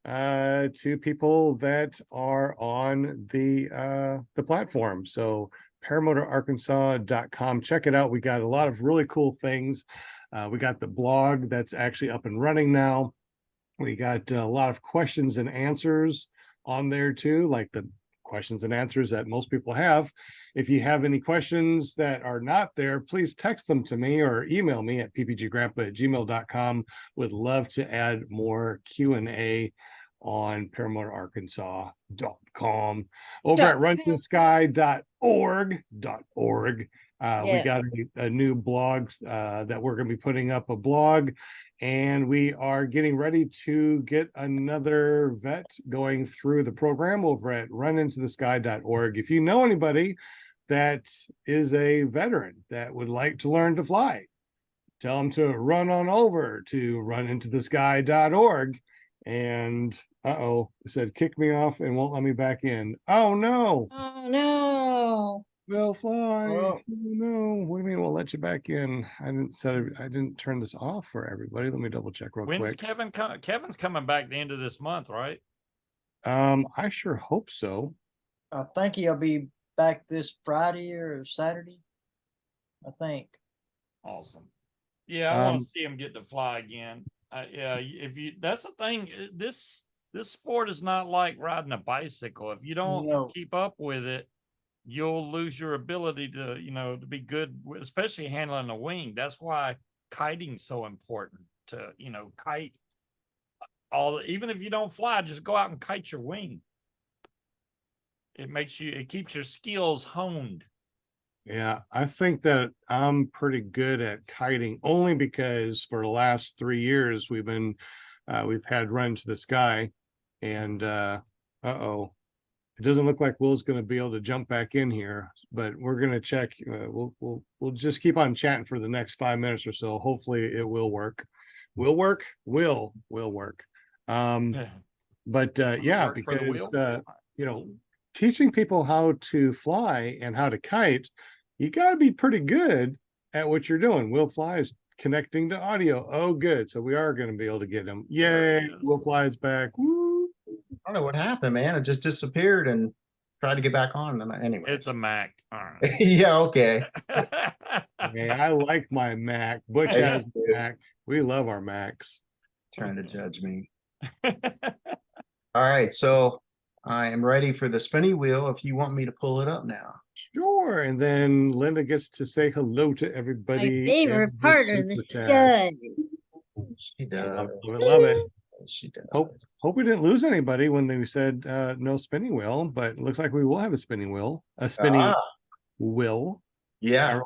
to people that are on the platform. So paramotorarkansas.com, check it out. We got a lot of really cool things. We got the blog that's actually up and running now. We got a lot of questions and answers on there too, like the questions and answers that most people have. If you have any questions that are not there, please text them to me or email me at ppggrandpa@gmail.com. Would love to add more Q&A on paramotorarkansas.com. Over at runtosky.org. We got a new blog that we're going to be putting up a blog, and we are getting ready to get another vet going through the program over at runintothesky.org. If you know anybody that is a veteran that would like to learn to fly, tell them to run on over to runintothesky.org. And it said kick me off and won't let me back in. Oh no.
Oh no.
We'll fly.
Oh.
No, what do you mean we'll let you back in? I didn't turn this off for everybody. Let me double check real
When's
quick.
Kevin Kevin's coming back the end of this month, right?
I sure hope so.
I think he'll be back this Friday or Saturday. I think.
Awesome. Yeah, I want to see him get to fly again. Yeah, that's the thing. This sport is not like riding a bicycle. If you don't keep up with it, you'll lose your ability to, to be good, especially handling a wing. That's why kiting's so important to, kite even if you don't fly, just go out and kite your wing. It keeps your skills honed.
Yeah, I think that I'm pretty good at kiting only because for the last 3 years we've had Run to the Sky, and it doesn't look like Will's going to be able to jump back in here, but we're going to check. We'll just keep on chatting for the next 5 minutes or so. Hopefully it will work. Will work. Will work. But yeah, because teaching people how to fly and how to kite, you got to be pretty good at what you're doing. Will Fly is connecting to audio. Oh, good. So we are going to be able to get him. Yay. Will Fly is back. Woo.
I don't know what happened, man. It just disappeared and tried to get back on. Anyway,
it's a Mac. All right.
Yeah, okay.
Hey, I like my Mac. Butch has a Mac. We love our Macs.
Trying to judge me. All right, so I am ready for the spinny wheel if you want me to pull it up now.
Sure. And then Linda gets to say hello to everybody.
My favorite part of the show.
She does.
Love it.
She does.
Hope we didn't lose anybody when they said no spinning wheel, but it looks like we will have a spinning wheel. A spinny wheel.
Yeah.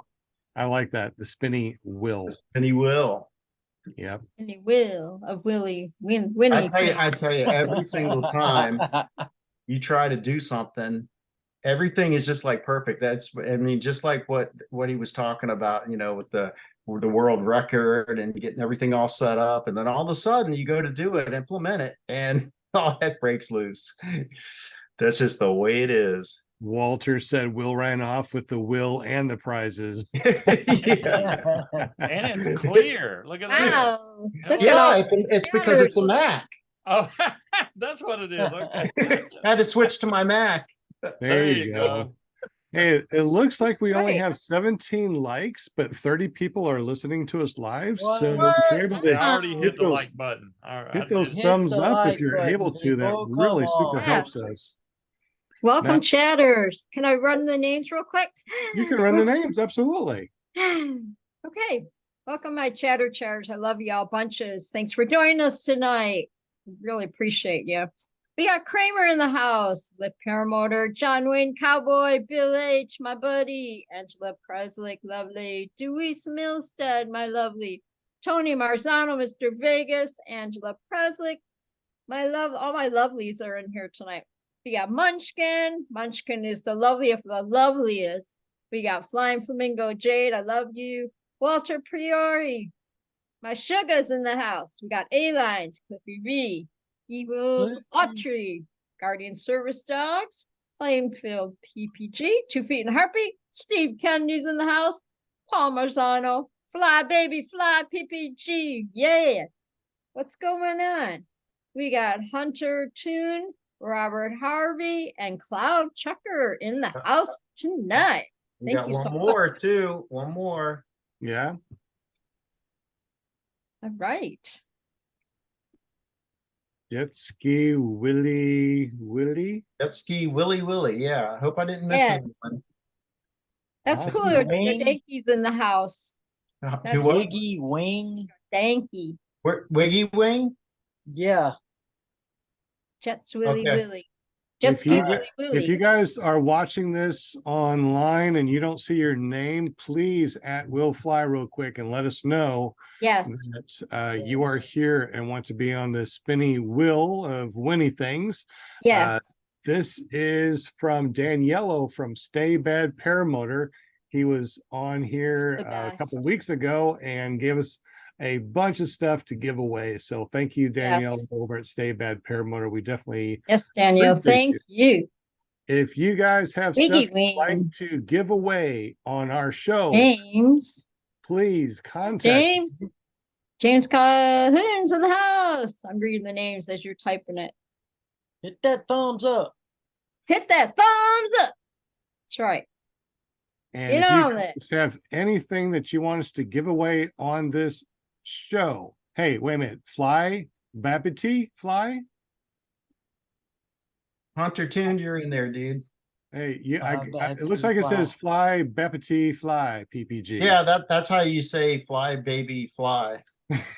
I like that. The spinny wheel.
Spinny wheel.
Yep.
Spinny wheel of Winnie.
I tell you, every single time you try to do something, everything is just like perfect. Just like what he was talking about, with the world record and getting everything all set up, and then all of a sudden you go to do it, implement it, and all heck breaks loose. That's just the way it is.
Walter said Will ran off with the will and the prizes.
Yeah.
And it's clear. Look at that.
Wow.
Yeah, it's because it's a Mac.
Oh, that's what it is. Okay.
I had to switch to my Mac.
There you go. Hey, it looks like we only have 17 likes, but 30 people are listening to us live.
What?
So if you're able to
I already hit the like button. All right.
hit those
Hit
thumbs
the
up
like
if you're
button,
able to. That
people.
really
Come
super
on.
helps us.
Welcome,
Now-
chatters. Can I run the names real quick?
You can run the names, absolutely.
Okay. Welcome, my chatters. I love y'all bunches. Thanks for joining us tonight. Really appreciate you. We got Kramer in the house, the paramotor, John Wayne Cowboy, Bill H, my buddy, Angela Preslick, lovely, Deweese Milstead, my lovely, Tony Marzano, Mr. Vegas, Angela Preslick, my love, all my lovelies are in here tonight. We got Munchkin. Munchkin is the lovely of the loveliest. We got Flying Flamingo Jade, I love you. Walter Priori, my sugar's in the house. We got A-Lines, Cliffy V, Evil Autry, Guardian Service Dogs, Plainfield PPG, 2 Feet and Harpy, Steve Kennedy's in the house, Paul Marzano, Fly Baby Fly PPG, yeah. What's going on? We got Hunter Toon, Robert Harvey, and Cloud Chucker in the house tonight.
We
Thank
got
you
one
so
more too. One more.
Yeah.
All right.
Jet ski Willie.
Jet ski Willy. Yeah. I hope I didn't miss
Yeah.
anyone.
That's
Awesome.
cooler.
Wayne.
Yankees in the house.
Who what?
Wiggy Wing.
Danky.
Wiggy Wing?
Yeah.
Jets Willy
Okay.
Willy. Jet ski Willy
If you
Willy.
guys are watching this online and you don't see your name, please at Will Fly real quick and let us know
Yes.
that you are here and want to be on the spinny wheel of winning things.
Yes.
This is from Daniello from Stay Bad Paramotor. He was on here
the
a
best.
couple weeks ago and gave us a bunch of stuff to give away. So thank you, Danielle,
Yes.
over at Stay Bad Paramotor. We definitely,
Yes, Daniel.
appreciate
Thank you.
if you guys have
Wiggy
stuff you'd like
Wing.
to give away on our show,
James.
please contact
James. James Calhoun's in the house. I'm reading the names as you're typing it.
Hit that thumbs up.
Hit that thumbs up. That's right.
And
Get
if you
on it.
guys have anything that you want us to give away on this show, hey, wait a minute, Fly, Babity, Fly?
Hunter Tuned, you're in there, dude.
Hey, you, it
Babity
looks like it
Fly.
says Fly, Babity, Fly, PPG.
Yeah, that's how you say fly, baby, fly.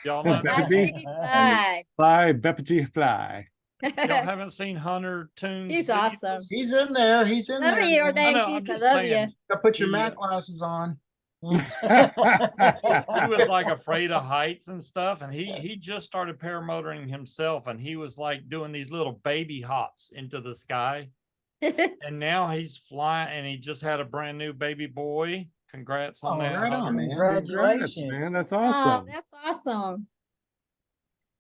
Y'all not,
That would
Fly,
be-
baby, fly.
Fly, Babity, Fly.
y'all haven't seen Hunter Toon's
He's
videos?
awesome.
He's in there. He's in
Love
there.
you,
man.
I know, I'm
Yankees. I
just
love you.
saying.
Gotta put your
He,
Mac glasses on.
He was like afraid of heights and stuff, and he just started paramotoring himself, and he was like doing these little baby hops into the sky, and now he's flying, and he just had a brand new baby boy. Congrats on
Oh,
that,
right on,
Hunter.
man.
Congrats,
Congratulations.
man. That's
Oh,
awesome.
that's awesome.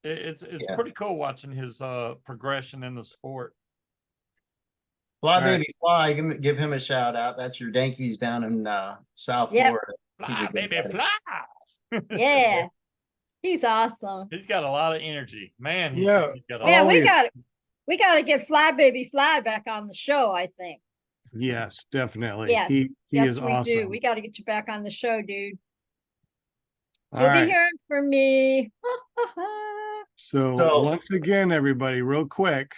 It's
Yeah.
pretty cool watching his progression in the sport.
Fly,
All right.
baby, fly. Give him a shout out. That's your Yankees down in South
Yep.
Florida. He's a
Fly,
good
baby,
buddy.
fly.
Yeah. He's awesome.
He's got a lot of energy, man.
Yeah.
He's got a
Man,
Always.
we got to get Fly Baby Fly back on the show, I think.
Yes, definitely.
Yes.
He
Yes,
is
we
awesome.
do. We got to get you back on the show, dude.
All
You'll
right.
be hearing from me.
So once again, everybody, real quick,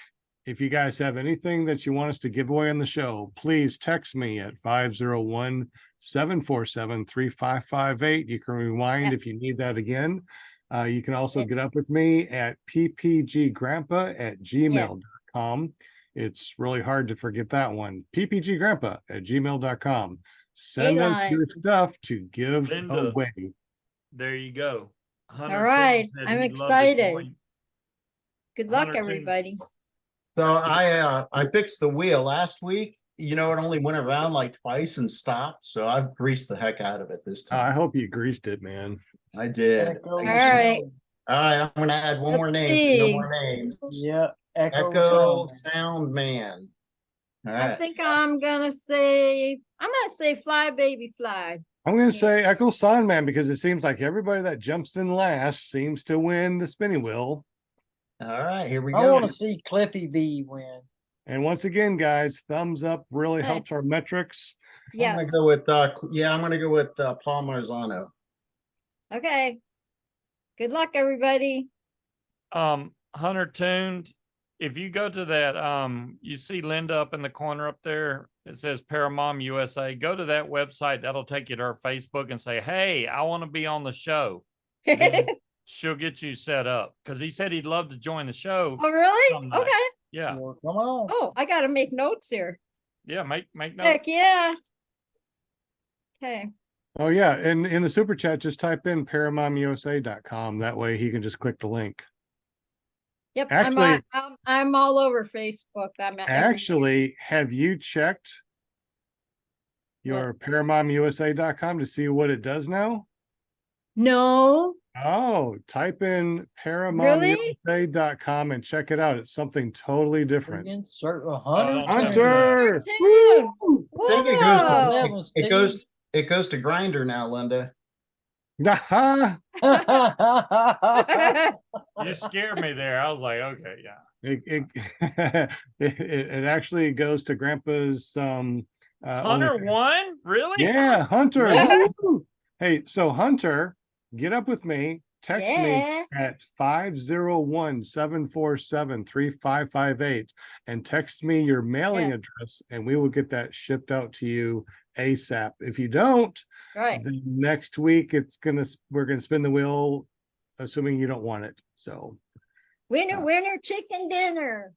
if you guys have anything that you want us to give away on the show, please text me at 501-747-3558. You can rewind if you need that again. You can also get up with me at ppggrandpa@gmail.com. It's really hard to forget that one. ppggrandpa@gmail.com. Send us your
A-lines.
stuff to give
Linda.
away.
There you go. Hunter
All right,
said
I'm
he'd love to
excited.
join.
Good luck,
100
everybody.
So I fixed the wheel last week. You know, it only went around like twice and stopped. So I've greased the heck out of it this
I
time.
hope you greased it, man.
I did.
Echo
I
All right.
All right, I'm gonna add one
Let's
more name. No
see.
more names.
Yeah.
Echo Sound Man. All
I
right.
think I'm gonna say Fly Baby Fly.
I'm going to say Echo Sonman because it seems like everybody that jumps in last seems to win the spinning wheel.
All right, here we
I
go.
want to see Cliffy V win.
And once again, guys, thumbs up really
Okay.
helps our metrics.
I'm
Yes.
gonna go with I'm gonna go with Paul Marzano.
Okay. Good luck, everybody.
Hunter Tuned, if you go to that, you see Linda up in the corner up there, it says Paramom USA. Go to that website. That'll take you to our Facebook and say, hey, I want to be on the show. Then she'll get you set up because he said he'd love to join the show.
Oh, really?
Some night.
Okay.
Yeah,
Well, come on.
Oh, I gotta make notes here.
yeah, make note.
Heck, yeah. Okay,
Oh yeah, and in the super chat, just type in paramomusa.com. That way he can just click the link.
yep,
Actually-
I'm all over Facebook. I'm at every-
Actually, have you checked your paramomusa.com to see what it does now?
No,
Oh, type in
Really?
paramomusa.com and check it out. It's something totally different.
Insert a
don't
Hunter.
tell me
Hunter!
Cartoon.
Woo!
I think it goes
Whoa.
to, it goes to Grinder now, Linda.
Aha!
You scared me there. I was like, okay, yeah.
It actually goes to Grandpa's
Hunter
OnlyFans.
won? Really?
Yeah, Hunter.
Yeah.
Woo! Hey, so Hunter, get up with me. Text
Yeah.
me at 501-747-3558 and text me your mailing
Yeah.
address and we will get that shipped out to you ASAP. If you don't,
Right.
then next week we're gonna spin the wheel, assuming you don't want it. So
Winner, winner, chicken dinner.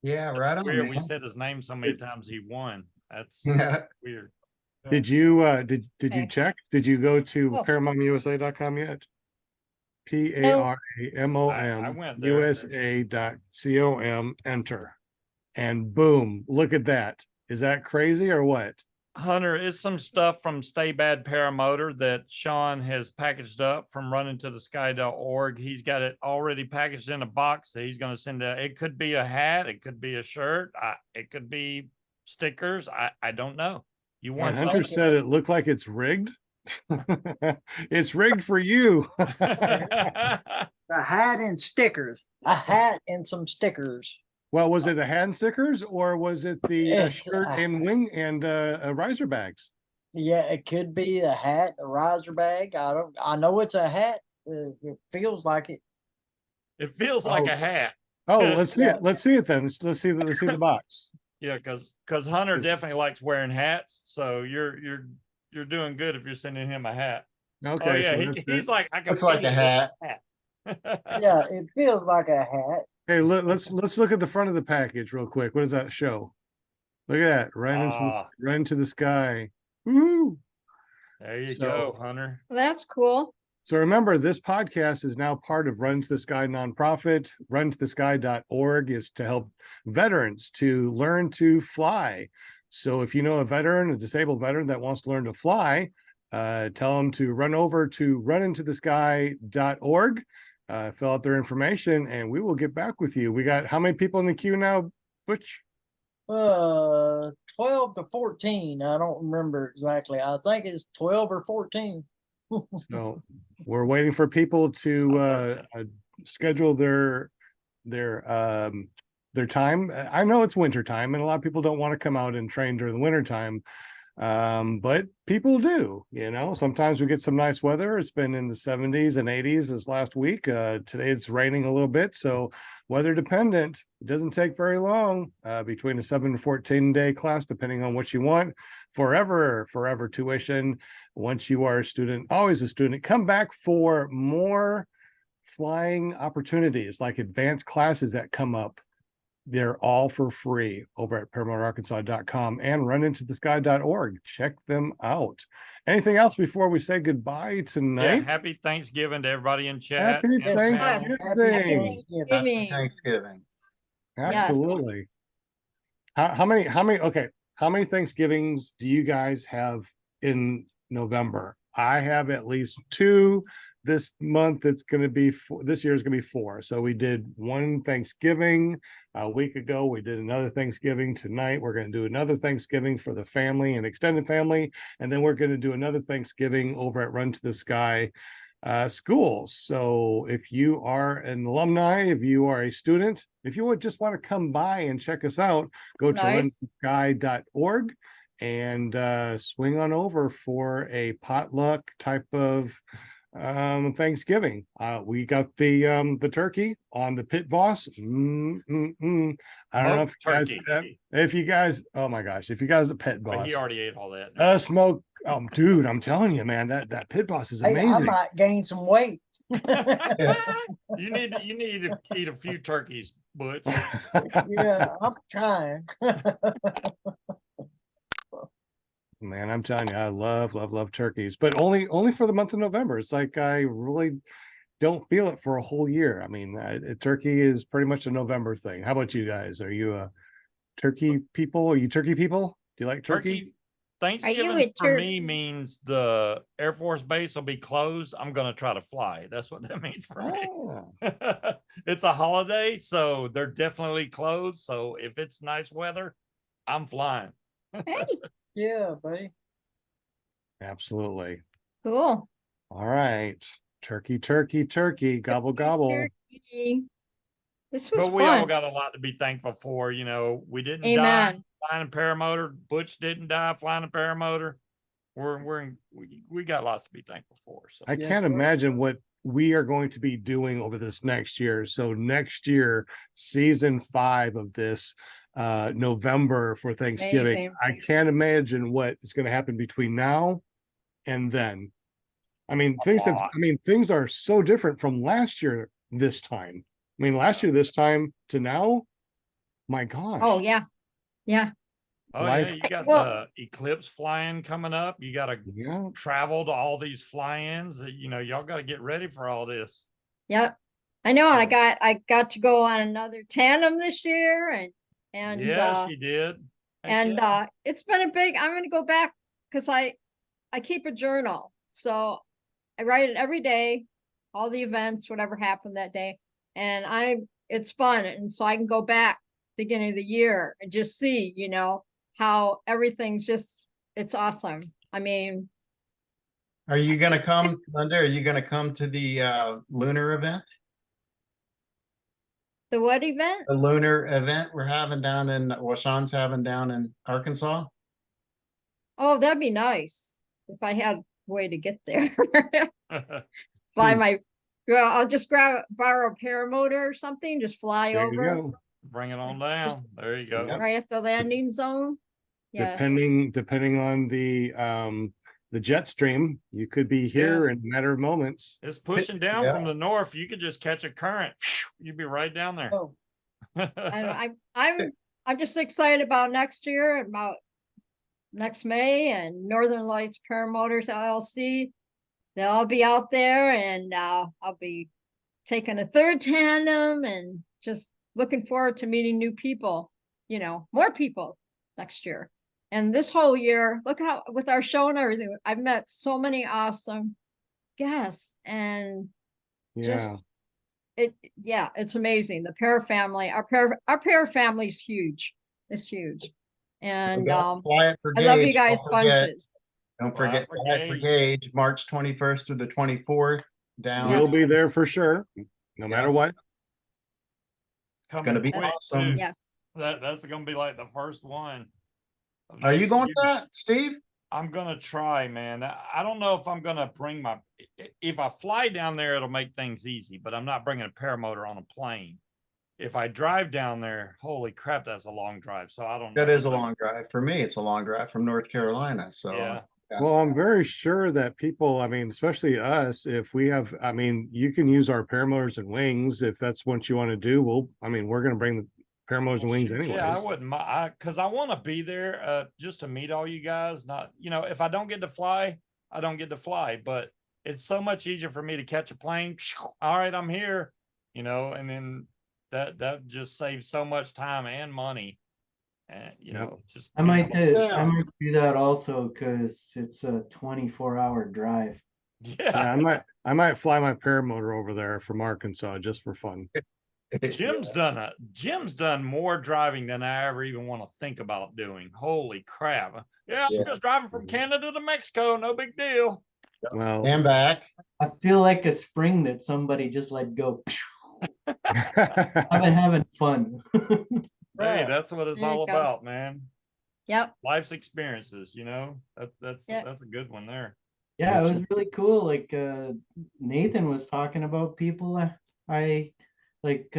Yeah,
That's
right on.
weird. We
man.
said his name so many times he won. That's weird.
did you did you
Okay.
check? Did you go to
Oh.
paramomusa.com yet?
I went there.
PARAMOMUSA.com, enter. And boom, look at that. Is that crazy or what?
Hunter, it's some stuff from Stay Bad Paramotor that Sean has packaged up from runningtothesky.org. He's got it already packaged in a box that he's going to send out. It could be a hat. It could be a shirt. It could be stickers. I don't know. You
And
want
Hunter
something?
said it looked like it's rigged. It's rigged for you.
A hat and stickers. A hat and some stickers.
Well, was it the hand stickers or was it the
It's,
shirt and wing and riser bags?
Yeah, it could be a hat, a riser bag. I know it's a hat. It feels like it.
It feels like
Oh.
a hat.
Oh, let's see
Yeah.
it. Let's see it then. Let's see the box.
Yeah, because Hunter definitely likes wearing hats. So you're doing good if you're sending him a hat.
Okay.
Oh yeah,
so that's
he's
it.
like, I can
Looks like
see
a
it.
hat.
Yeah, it feels like a hat.
Hey, let's look at the front of the package real quick. What does that show? Look at that. Right into the sky. Woo!
There you
So-
go, Hunter.
That's cool.
So remember, this podcast is now part of Run to the Sky nonprofit. Runtothesky.org is to help veterans to learn to fly. So if you know a veteran, a disabled veteran that wants to learn to fly, tell them to run over to runtothesky.org, fill out their information, and we will get back with you. We got how many people in the queue now, Butch?
12 to 14. I don't remember exactly. I think it's 12 or 14.
So we're waiting for people to schedule their time. I know it's winter time and a lot of people don't want to come out and train during the winter time. But people do, sometimes we get some nice weather. It's been in the 70s and 80s this last week. Today it's raining a little bit, so weather dependent. It doesn't take very long, between a 7 to 14 day class, depending on what you want. Forever tuition. Once you are a student, always a student. Come back for more flying opportunities, like advanced classes that come up. They're all for free over at paramotorarkansas.com and runintothesky.org. Check them out. Anything else before we say goodbye
Yeah,
tonight?
happy Thanksgiving to everybody in chat.
Happy
and family.
Thanksgiving.
Happy Thanksgiving.
Thanksgiving.
Absolutely. How many Thanksgivings do you guys have in November? I have at least 2. This month it's going to be this year is going to be 4. So we did one Thanksgiving a week ago. We did another Thanksgiving tonight. We're going to do another Thanksgiving for the family and extended family, and then we're going to do another Thanksgiving over at Run to the Sky schools. So if you are an alumni, if you are a student, if you would just want to come by and check us out, go to
Nice.
runtothesky.org and swing on over for a potluck type of Thanksgiving. We got the turkey on the Pit Boss. I don't know if you guys
Turkey.
if you guys, oh my gosh, if you guys the Pit
But
Boss,
he already ate all that.
smoke, dude, I'm telling you, man, that Pit Boss is
Hey, I
amazing.
might gain some weight.
You need to eat a few turkeys Butch.
Yeah, I'm trying.
Man, I'm telling you, I love turkeys, but only for the month of November. It's like I really don't feel it for a whole year. I mean, turkey is pretty much a November thing. How about you guys? Are you a turkey people? Are you turkey people? Do you like turkey?
Thanksgiving
a
for me
turkey?
means the Air Force Base will be closed. I'm gonna try to fly. That's what that means for me.
Ah,
It's a holiday, so they're definitely closed. So if it's nice weather, I'm flying.
Hey,
Yeah, buddy.
absolutely.
cool.
All right. Turkey, gobble, gobble.
Turkey. This was
But we all
fun.
got a lot to be thankful for. You know, we didn't die
Amen.
flying a paramotor. Butch didn't die flying a paramotor. We got lots to be thankful for. So
I
Yeah,
can't
sure.
imagine what we are going to be doing over this next year. So next year, season 5 of this November for Thanksgiving.
Amazing.
I can't imagine what is going to happen between now and then. I mean,
lot.
things are so different from last year this time. I mean, last year this time to now, my gosh.
Oh, yeah. Yeah.
oh
life-
yeah, you got
Well-
the eclipse flying coming up. You got to
Yeah.
travel to all these fly-ins. That y'all got to get ready for all this.
Yep. I know. I got to go on another tandem this year and
Yes, you did. Heck yeah.
it's been I'm gonna go back because I keep a journal. So I write it every day, all the events, whatever happened that day. And it's fun. And so I can go back beginning of the year and just see, how everything's it's awesome. I mean,
Are you gonna come, Linda? Are you gonna come to the lunar event?
the what event?
The lunar event we're having down in, well, Sean's having down in Arkansas?
Oh, that'd be nice if I had a way to get there. Fly my, well, I'll just borrow a paramotor or something, just fly
There you
over
go.
Bring it on down. There you go.
Yep.
right at the landing zone. Yes.
Depending on the jet stream, you could be here in a matter of moments.
It's pushing down
Yeah.
from the north. You could just catch a current. You'd be right down there.
Oh,
I'm just excited about next year, about next May, and Northern Lights Paramotors LLC. They'll all be out there, and I'll be taking a third tandem and just looking forward to meeting new people, more people next year. And this whole year, look how with our show and everything, I've met so many awesome guests, and
Yeah.
it's amazing. The Para family, our Para family is huge. It's huge. And
Fly it for
I love you
Gage.
guys
Don't forget-
bunches.
Don't
Fly
forget,
it for
Fly it for
Gage.
Gage, March 21st through the 24th down.
Yeah.
We'll be there for sure, no matter what.
It's gonna be
quick,
awesome.
too.
Yes.
That's gonna be like the first one. of
Are you
next
going
year.
to that, Steve?
I'm gonna try, man. I don't know if I'm gonna bring if I fly down there, it'll make things easy, but I'm not bringing a paramotor on a plane. If I drive down there, holy crap, that's a long drive. So I don't know.
That is a long drive. For me, it's a long drive from North Carolina, so.
Yeah.
Yeah.
Well, I'm very sure that people, I mean, especially us, if we have, I mean, you can use our paramotors and wings if that's what you want to do. We're going to bring the paramotors and wings
Shoot,
anyways.
Yeah, I wouldn't mind because I want to be there just to meet all you guys. Not, if I don't get to fly, I don't get to fly, but it's so much easier for me to catch a plane. All right, I'm here, and then that just saves so much time and money. And just
I might do
Yeah.
that also because it's a 24-hour drive.
Yeah, I might fly my paramotor over there from Arkansas just for fun.
Jim's done more driving than I ever even want to think about doing. Holy crap. Yeah,
Yeah.
I'm just driving from Canada to Mexico. No big deal.
Well,
And back.
I feel like a spring that somebody just let go. I've been having fun.
Hey, that's what it's
There you
all
go.
about, man.
Yep.
Life's experiences, that's
Yep.
that's a good one there.
Yeah, it was really cool. Like Nathan was talking about people I like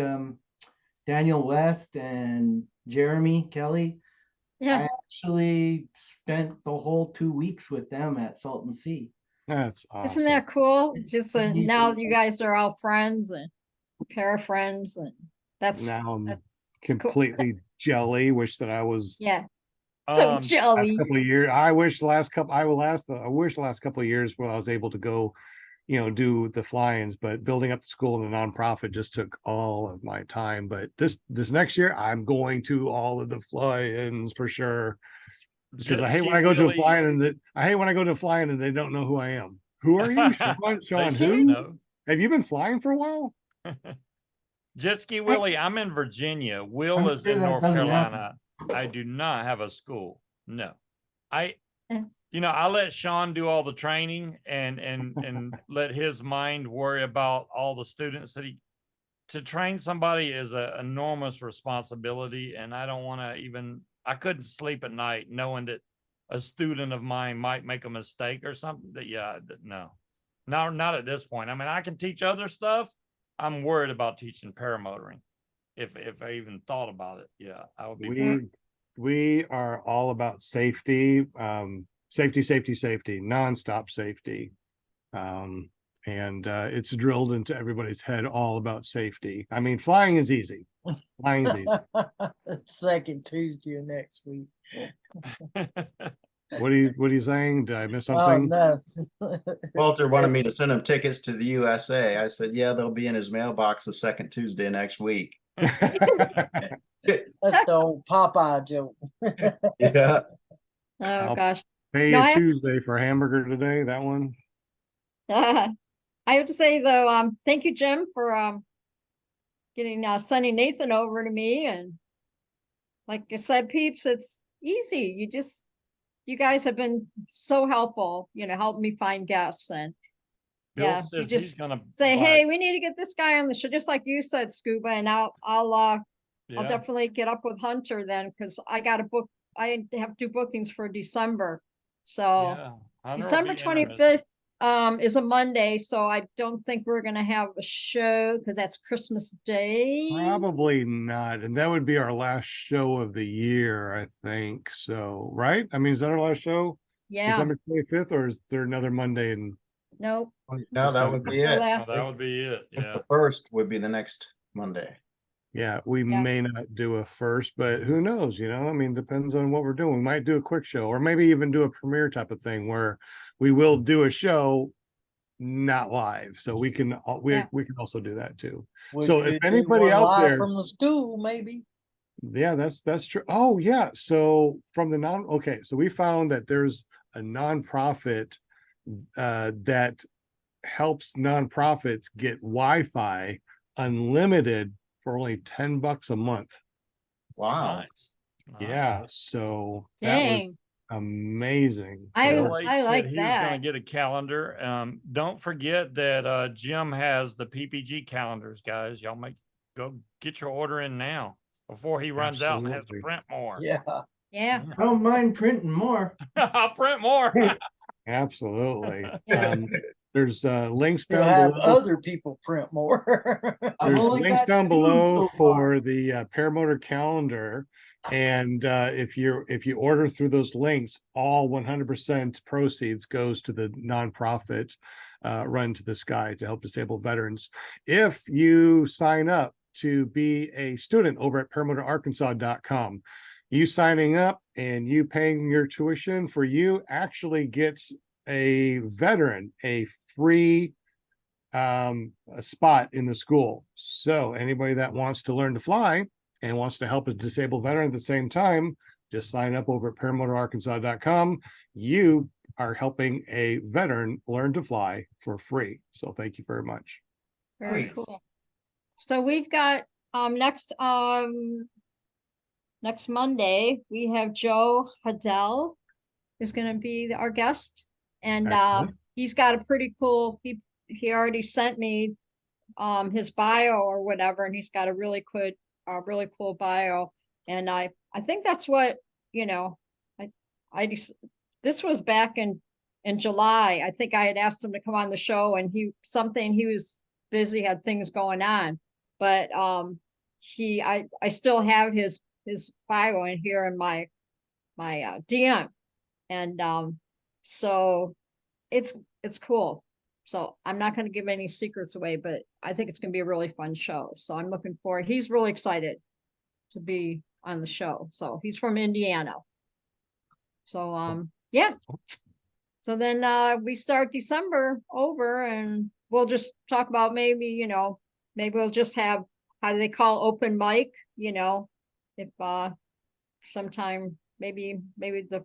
Daniel West and Jeremy Kelly.
Yeah.
I actually spent the whole 2 weeks with them at Salton Sea.
that's awesome.
Isn't that cool? Just
amazing.
now you guys are all friends and pair of friends, and That's
Now I'm
that's
completely jelly. Wish that I was
yeah. So
Um,
jelly.
last couple of years. I wish the last couple of years where I was able to go, do the fly-ins, but building up the school and the nonprofit just took all of my time. But this next year, I'm going to all of the fly-ins for sure. Because
jet
I hate when
ski
I go to a
Willie,
fly-in and they don't know who I am. Who are you, Sean?
they
Sean,
should
who?
know.
Have you been flying for a while?
Jet ski Willie, I'm in Virginia. Will
I'm
is
sure
in
that
North
doesn't
Carolina. I do not have a school. No. I
Eh.
I let Sean do all the training and let his mind worry about all the students that to train somebody is an enormous responsibility. And I don't want to I couldn't sleep at night knowing that a student of mine might make a mistake or something no, not at this point. I mean, I can teach other stuff. I'm worried about teaching paramotoring. If I even thought about it, yeah, I would be worried.
We are all about safety, safety, nonstop safety. And it's drilled into everybody's head all about safety. I mean, flying is easy. Flying is easy.
Second Tuesday of next week.
What are you saying? Did I miss
Oh,
something?
no.
Walter wanted me to send him tickets to the USA. I said, yeah, they'll be in his mailbox the second Tuesday next week.
That's the old Popeye joke.
Yeah.
Oh
I'll
gosh.
pay
No,
you
I-
Tuesday for hamburger today. That one.
I have to say though, thank you, Jim, for getting Sonny Nathan over to me. And like I said, peeps, it's easy. You guys have been so helpful, helping me find guests. And
Bill
yeah, you
says he's
just
gonna
say,
buy-
hey, we need to get this guy on the show, just like you said, Scuba. And I'll
yeah.
definitely get up with Hunter then, because I got a book. I have 2 bookings for December. So
Yeah, Hunter will
December
be
25th is a Monday, so I don't think we're gonna have a show because that's Christmas Day.
Probably not. And that would be our last show of the year, I think. So, right? I mean, is that our last show?
Yeah,
December 25th, or is there another Monday? And
nope.
No, that would be
The
it.
last-
Oh, that would be it.
It's
Yeah.
the first would be the next Monday.
yeah, we
Yeah.
may not do a first, but who knows? I mean, depends on what we're doing. We might do a quick show, or maybe even do a premiere type of thing where we will do a show not live. So we can
Yeah.
we can also do that too.
We
So if
could do
anybody
one
out
live
there-
from the school, maybe.
Yeah, that's true. Oh, yeah. So from the okay, so we found that there's a nonprofit that helps nonprofits get Wi-Fi unlimited for only $10 a month.
Wow.
Nice.
Yeah, so that was
Dang,
amazing.
Bill
So,
H
I
said
like
he was gonna
that.
get a calendar. Don't forget that Jim has the PPG calendars, guys. Y'all go get your order in now before he runs out and has to
Absolutely.
print more.
Yeah.
Yeah,
I don't mind printing more.
I'll print more.
absolutely.
Yeah.
There's links
You'll
down
have
below.
other people print more.
I've
There's
only
links
got
down
2
below
so far.
for the paramotor calendar, and if you order through those links, all 100% proceeds goes to the nonprofit Run to the Sky to help disabled veterans. If you sign up to be a student over at paramotorarkansas.com, you signing up and you paying your tuition for you actually gets a veteran a free a spot in the school. So anybody that wants to learn to fly and wants to help a disabled veteran at the same time, just sign up over at paramotorarkansas.com. You are helping a veteran learn to fly for free. So thank you very much.
very
Great.
cool. So we've got next Monday we have Joe Haddell is going to be our guest, and
Excellent.
he's got a pretty cool. He already sent me his bio or whatever, and he's got a really cool bio. And I think that's what I just, this was back in July. I think I had asked him to come on the show, and he was busy, had things going on, but I still have his bio in here in my DM, and so it's cool. So I'm not going to give any secrets away, but I think it's going to be a really fun show. So I'm looking forward. He's really excited to be on the show. So he's from Indiana. So yeah. So then we start December over, and we'll just talk about maybe we'll just have, how do they call, open mic, if sometime maybe the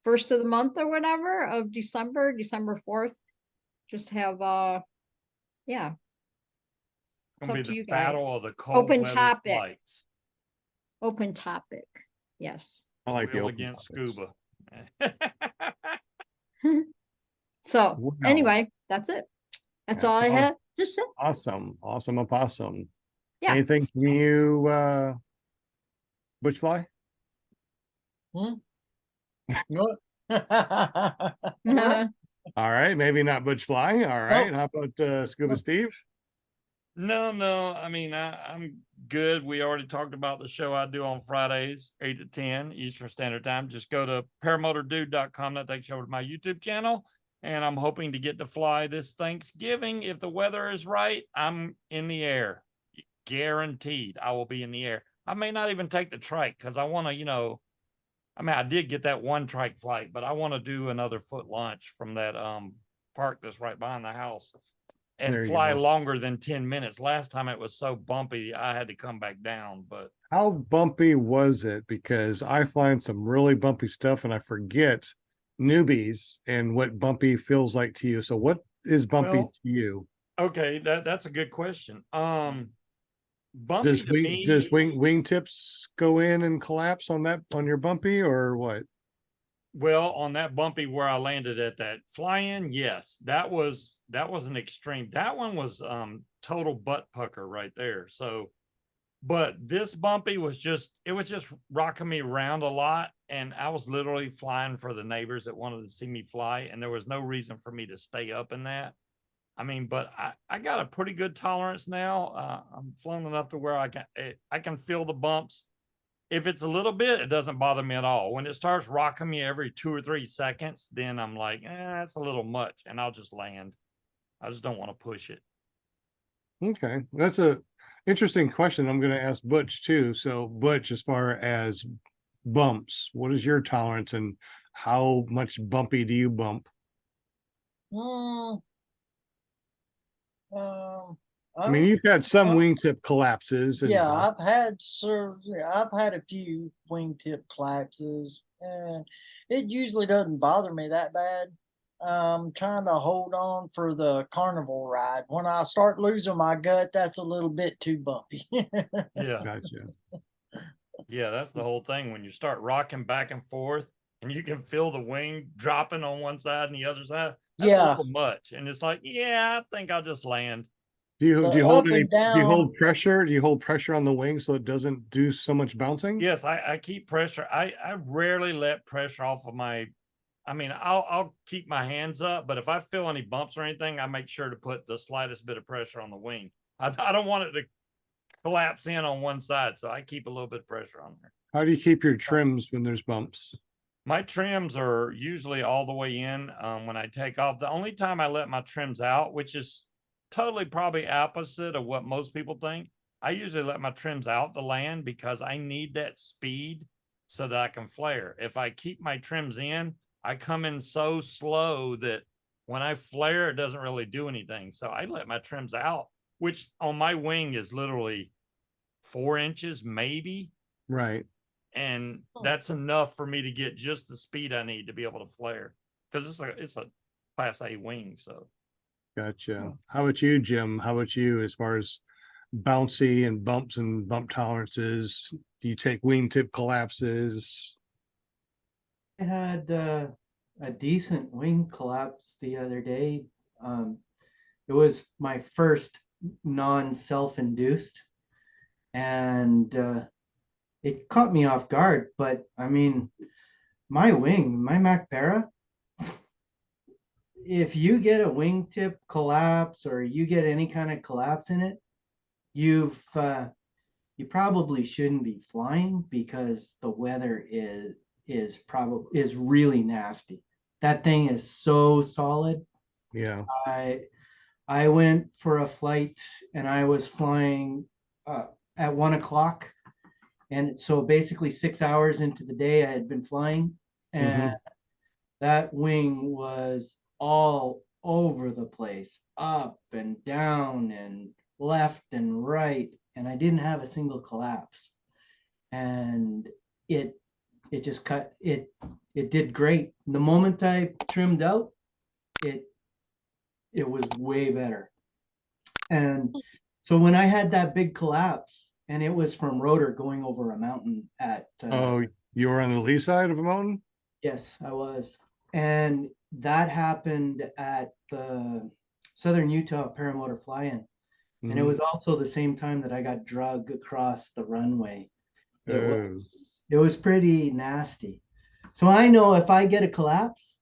first of the month or whatever of December 4th, just have yeah, it's
Gonna
up
be
to you
the
guys.
battle of the cold
Open
weather
topic.
flights.
Open topic. Yes.
I like the
Wheel
open
against
topics.
scuba.
So
Wow.
anyway, that's it. That's all I
That's
had to say.
Awesome. Awesome opossum.
Yeah.
Anything from you, Butchfly?
What?
All right, maybe not Butchfly. All right. How about Scuba Steve?
No. I mean, I'm good. We already talked about the show I do on Fridays, 8 to 10 Eastern Standard Time. Just go to paramotordude.com. That takes you over to my YouTube channel. And I'm hoping to get to fly this Thanksgiving. If the weather is right, I'm in the air. Guaranteed I will be in the air. I may not even take the trike because I want to, I did get that one trike flight, but I want to do another foot launch from that park that's right behind the house and
There you
fly
go.
longer than 10 minutes. Last time it was so bumpy, I had to come back down. But
How bumpy was it? Because I find some really bumpy stuff and I forget newbies and what bumpy feels like to you. So what is bumpy
Well,
to you?
okay, that's a good question. Bumpy
Does
to me,
wingtips go in and collapse on your bumpy or what?
well, on that bumpy where I landed at that fly-in, yes, that was an extreme. That one was total butt pucker right there. So, but this bumpy was just rocking me around a lot, and I was literally flying for the neighbors that wanted to see me fly, and there was no reason for me to stay up in that. But I got a pretty good tolerance now. I'm flown enough to where I can feel the bumps. If it's a little bit, it doesn't bother me at all. When it starts rocking me every 2 or 3 seconds, then I'm like, that's a little much, and I'll just land. I just don't want to push it.
Okay, that's a interesting question. I'm going to ask Butch too. So Butch, as far as bumps, what is your tolerance and how much bumpy do you bump? I mean, you've had some wingtip collapses. And
Yeah, I've had a few wingtip collapses, and it usually doesn't bother me that bad. I'm trying to hold on for the carnival ride. When I start losing my gut, that's a little bit too bumpy.
Yeah.
Gotcha.
Yeah, that's the whole thing. When you start rocking back and forth and you can feel the wing dropping on one side and the other side, that's a little much. And it's like, yeah, I think I'll just land.
Do you hold pressure? Do you hold pressure on the wing so it doesn't do so much bouncing?
Yes, I keep pressure. I rarely let pressure off of my, I'll keep my hands up, but if I feel any bumps or anything, I make sure to put the slightest bit of pressure on the wing. I don't want it to collapse in on one side, so I keep a little bit of pressure on there.
How do you keep your trims when there's bumps?
My trims are usually all the way in when I take off. The only time I let my trims out, which is totally probably opposite of what most people think, I usually let my trims out to land because I need that speed so that I can flare. If I keep my trims in, I come in so slow that when I flare, it doesn't really do anything. So I let my trims out, which on my wing is literally 4 inches, maybe.
Right.
And that's enough for me to get just the speed I need to be able to flare, because it's a Class A wing. So
Gotcha. How about you, Jim? How about you as far as bouncy and bumps and bump tolerances? Do you take wingtip collapses?
I had a decent wing collapse the other day. It was my first non-self-induced, and it caught me off guard. But I mean, my wing, my Mac Para, if you get a wingtip collapse or you get any kind of collapse in it, you probably shouldn't be flying because the weather is really nasty. That thing is so solid.
Yeah.
I went for a flight and I was flying at 1 o'clock. And so basically 6 hours into the day I had been flying, and that wing was all over the place, up and down and left and right. And I didn't have a single collapse. And it just it did great. The moment I trimmed out, it was way better. And so when I had that big collapse, and it was from rotor going over a mountain at
Oh, you were on the lee side of a mountain?
yes, I was. And that happened at the Southern Utah Paramotor Fly-In. And it
Mhm.
was also the same time that I got drug across the runway. It
Oh.
was pretty nasty. So I know if I get a collapse,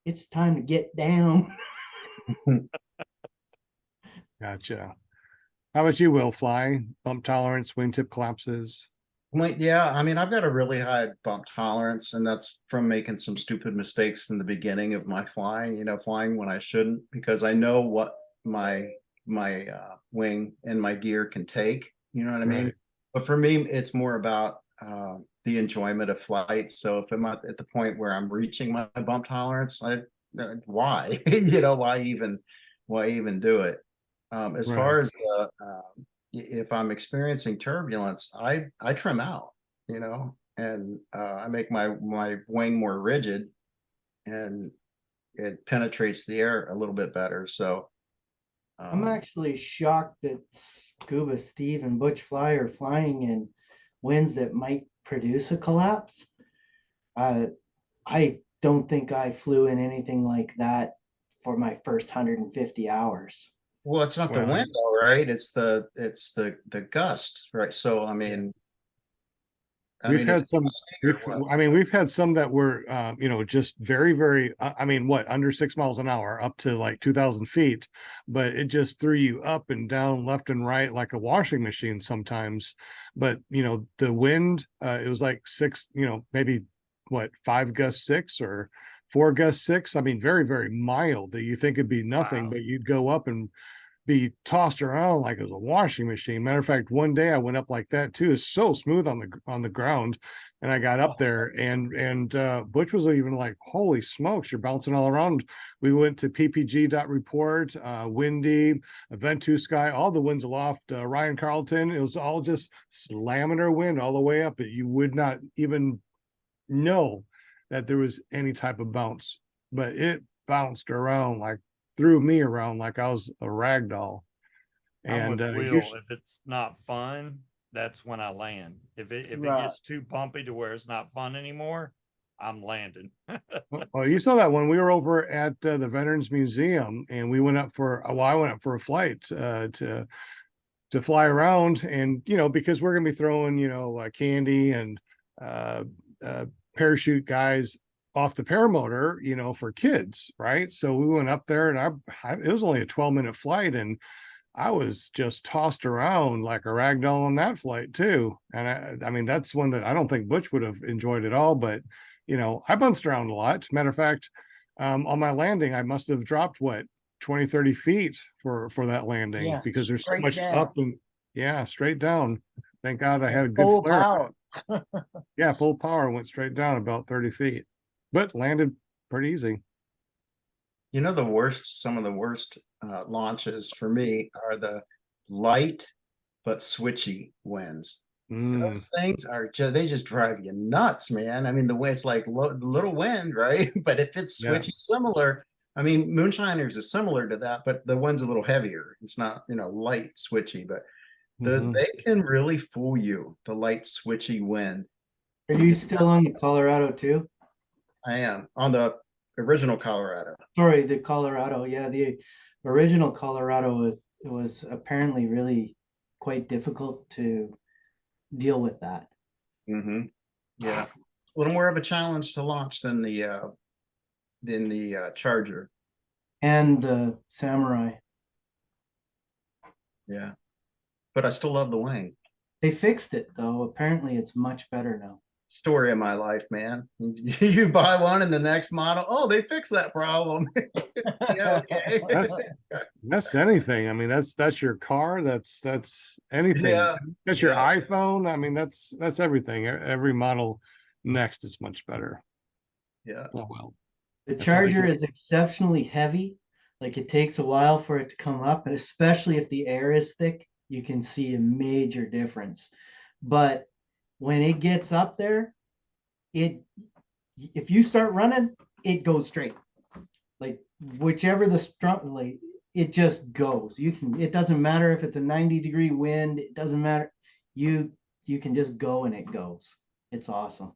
it's time to get down.
Gotcha. How about you, Will? Fly, bump tolerance, wingtip collapses?
Yeah, I mean, I've got a really high bump tolerance, and that's from making some stupid mistakes in the beginning of my flying, flying when I shouldn't, because I know what my wing and my gear can take, you know what I mean?
Right.
But for me, it's more about the enjoyment of flight. So if I'm at the point where I'm reaching my bump tolerance, why? Why even do it? As
Right.
far as the if I'm experiencing turbulence, I trim out, and I make my wing more rigid, and it penetrates the air a little bit better. So
I'm actually shocked that Scuba Steve and Butch Fly are flying in winds that might produce a collapse. I don't think I flew in anything like that for my first 150 hours.
well, it's not the
Well,
wind though, right? It's the gust, right? So
we've
is
had
it
some,
gusty or what?
we've had some that were, just very, very, under 6 miles an hour, up to like 2,000 feet, but it just threw you up and down, left and right, like a washing machine sometimes. But, the wind, it was like six, maybe what, 5 gust 6 or 4 gust 6. I mean, very, very mild that you think it'd be nothing,
Wow.
but you'd go up and be tossed around like it was a washing machine. Matter of fact, one day I went up like that too. It's so smooth on the ground, and I got up there, and Butch was even like, "Holy smokes, you're bouncing all around." We went to ppg.report, windy, Ventu Sky, all the winds aloft, Ryan Carlton. It was all just laminar wind all the way up that you would not even know that there was any type of bounce, but it bounced around like threw me around like I was a rag doll.
I'm
And
with Will. If it's not fun, that's when I land. If it
Right.
gets too bumpy to where it's not fun anymore, I'm landing.
well, you saw that when we were over at the Veterans Museum, and we went up for I went up for a flight to fly around, and because we're gonna be throwing candy and uh, parachute guys off the paramotor, for kids, right? So we went up there, and it was only a 12-minute flight, and I was just tossed around like a rag doll on that flight too. And I mean, that's one that I don't think Butch would have enjoyed at all, but I bounced around a lot. Matter of fact, on my landing, I must have dropped 20, 30 feet for that landing,
Yeah,
because there's so
straight
much
down.
up and straight down. Thank God I had a good
Full
flare.
power.
Yeah, full power, went straight down about 30 feet, but landed pretty easy.
Some of the worst launches for me are the light but switchy winds. Those things they just drive you nuts, man. I mean, the way it's like little wind, right? But if it's
Yeah.
switchy, similar. I mean, moonshiners is similar to that, but the wind's a little heavier. It's not, light switchy, but they can really fool you. The light switchy wind.
Are you still on the Colorado too?
I am on the original Colorado.
Sorry, the Colorado. Yeah, the original Colorado, it was apparently really quite difficult to deal with that.
Mm-hmm. Yeah, a little more of a challenge to launch than the Charger.
And the Samurai.
Yeah, but I still love the wing.
They fixed it though. Apparently it's much better now.
story of my life, man. You buy one and the next model, oh, they fixed that problem. Yeah, okay.
That's anything. I mean, that's your car. That's anything.
Yeah,
That's your
yeah.
iPhone. I mean, that's everything. Every model next is much better.
Yeah.
Oh well.
The
That's all I
charger
get.
is exceptionally heavy. Like it takes a while for it to come up, and especially if the air is thick, you can see a major difference. But when it gets up there, if you start running, it goes straight. Like whichever the strong, like it just goes. It doesn't matter if it's a 90-degree wind, it doesn't matter. You can just go and it goes. It's awesome.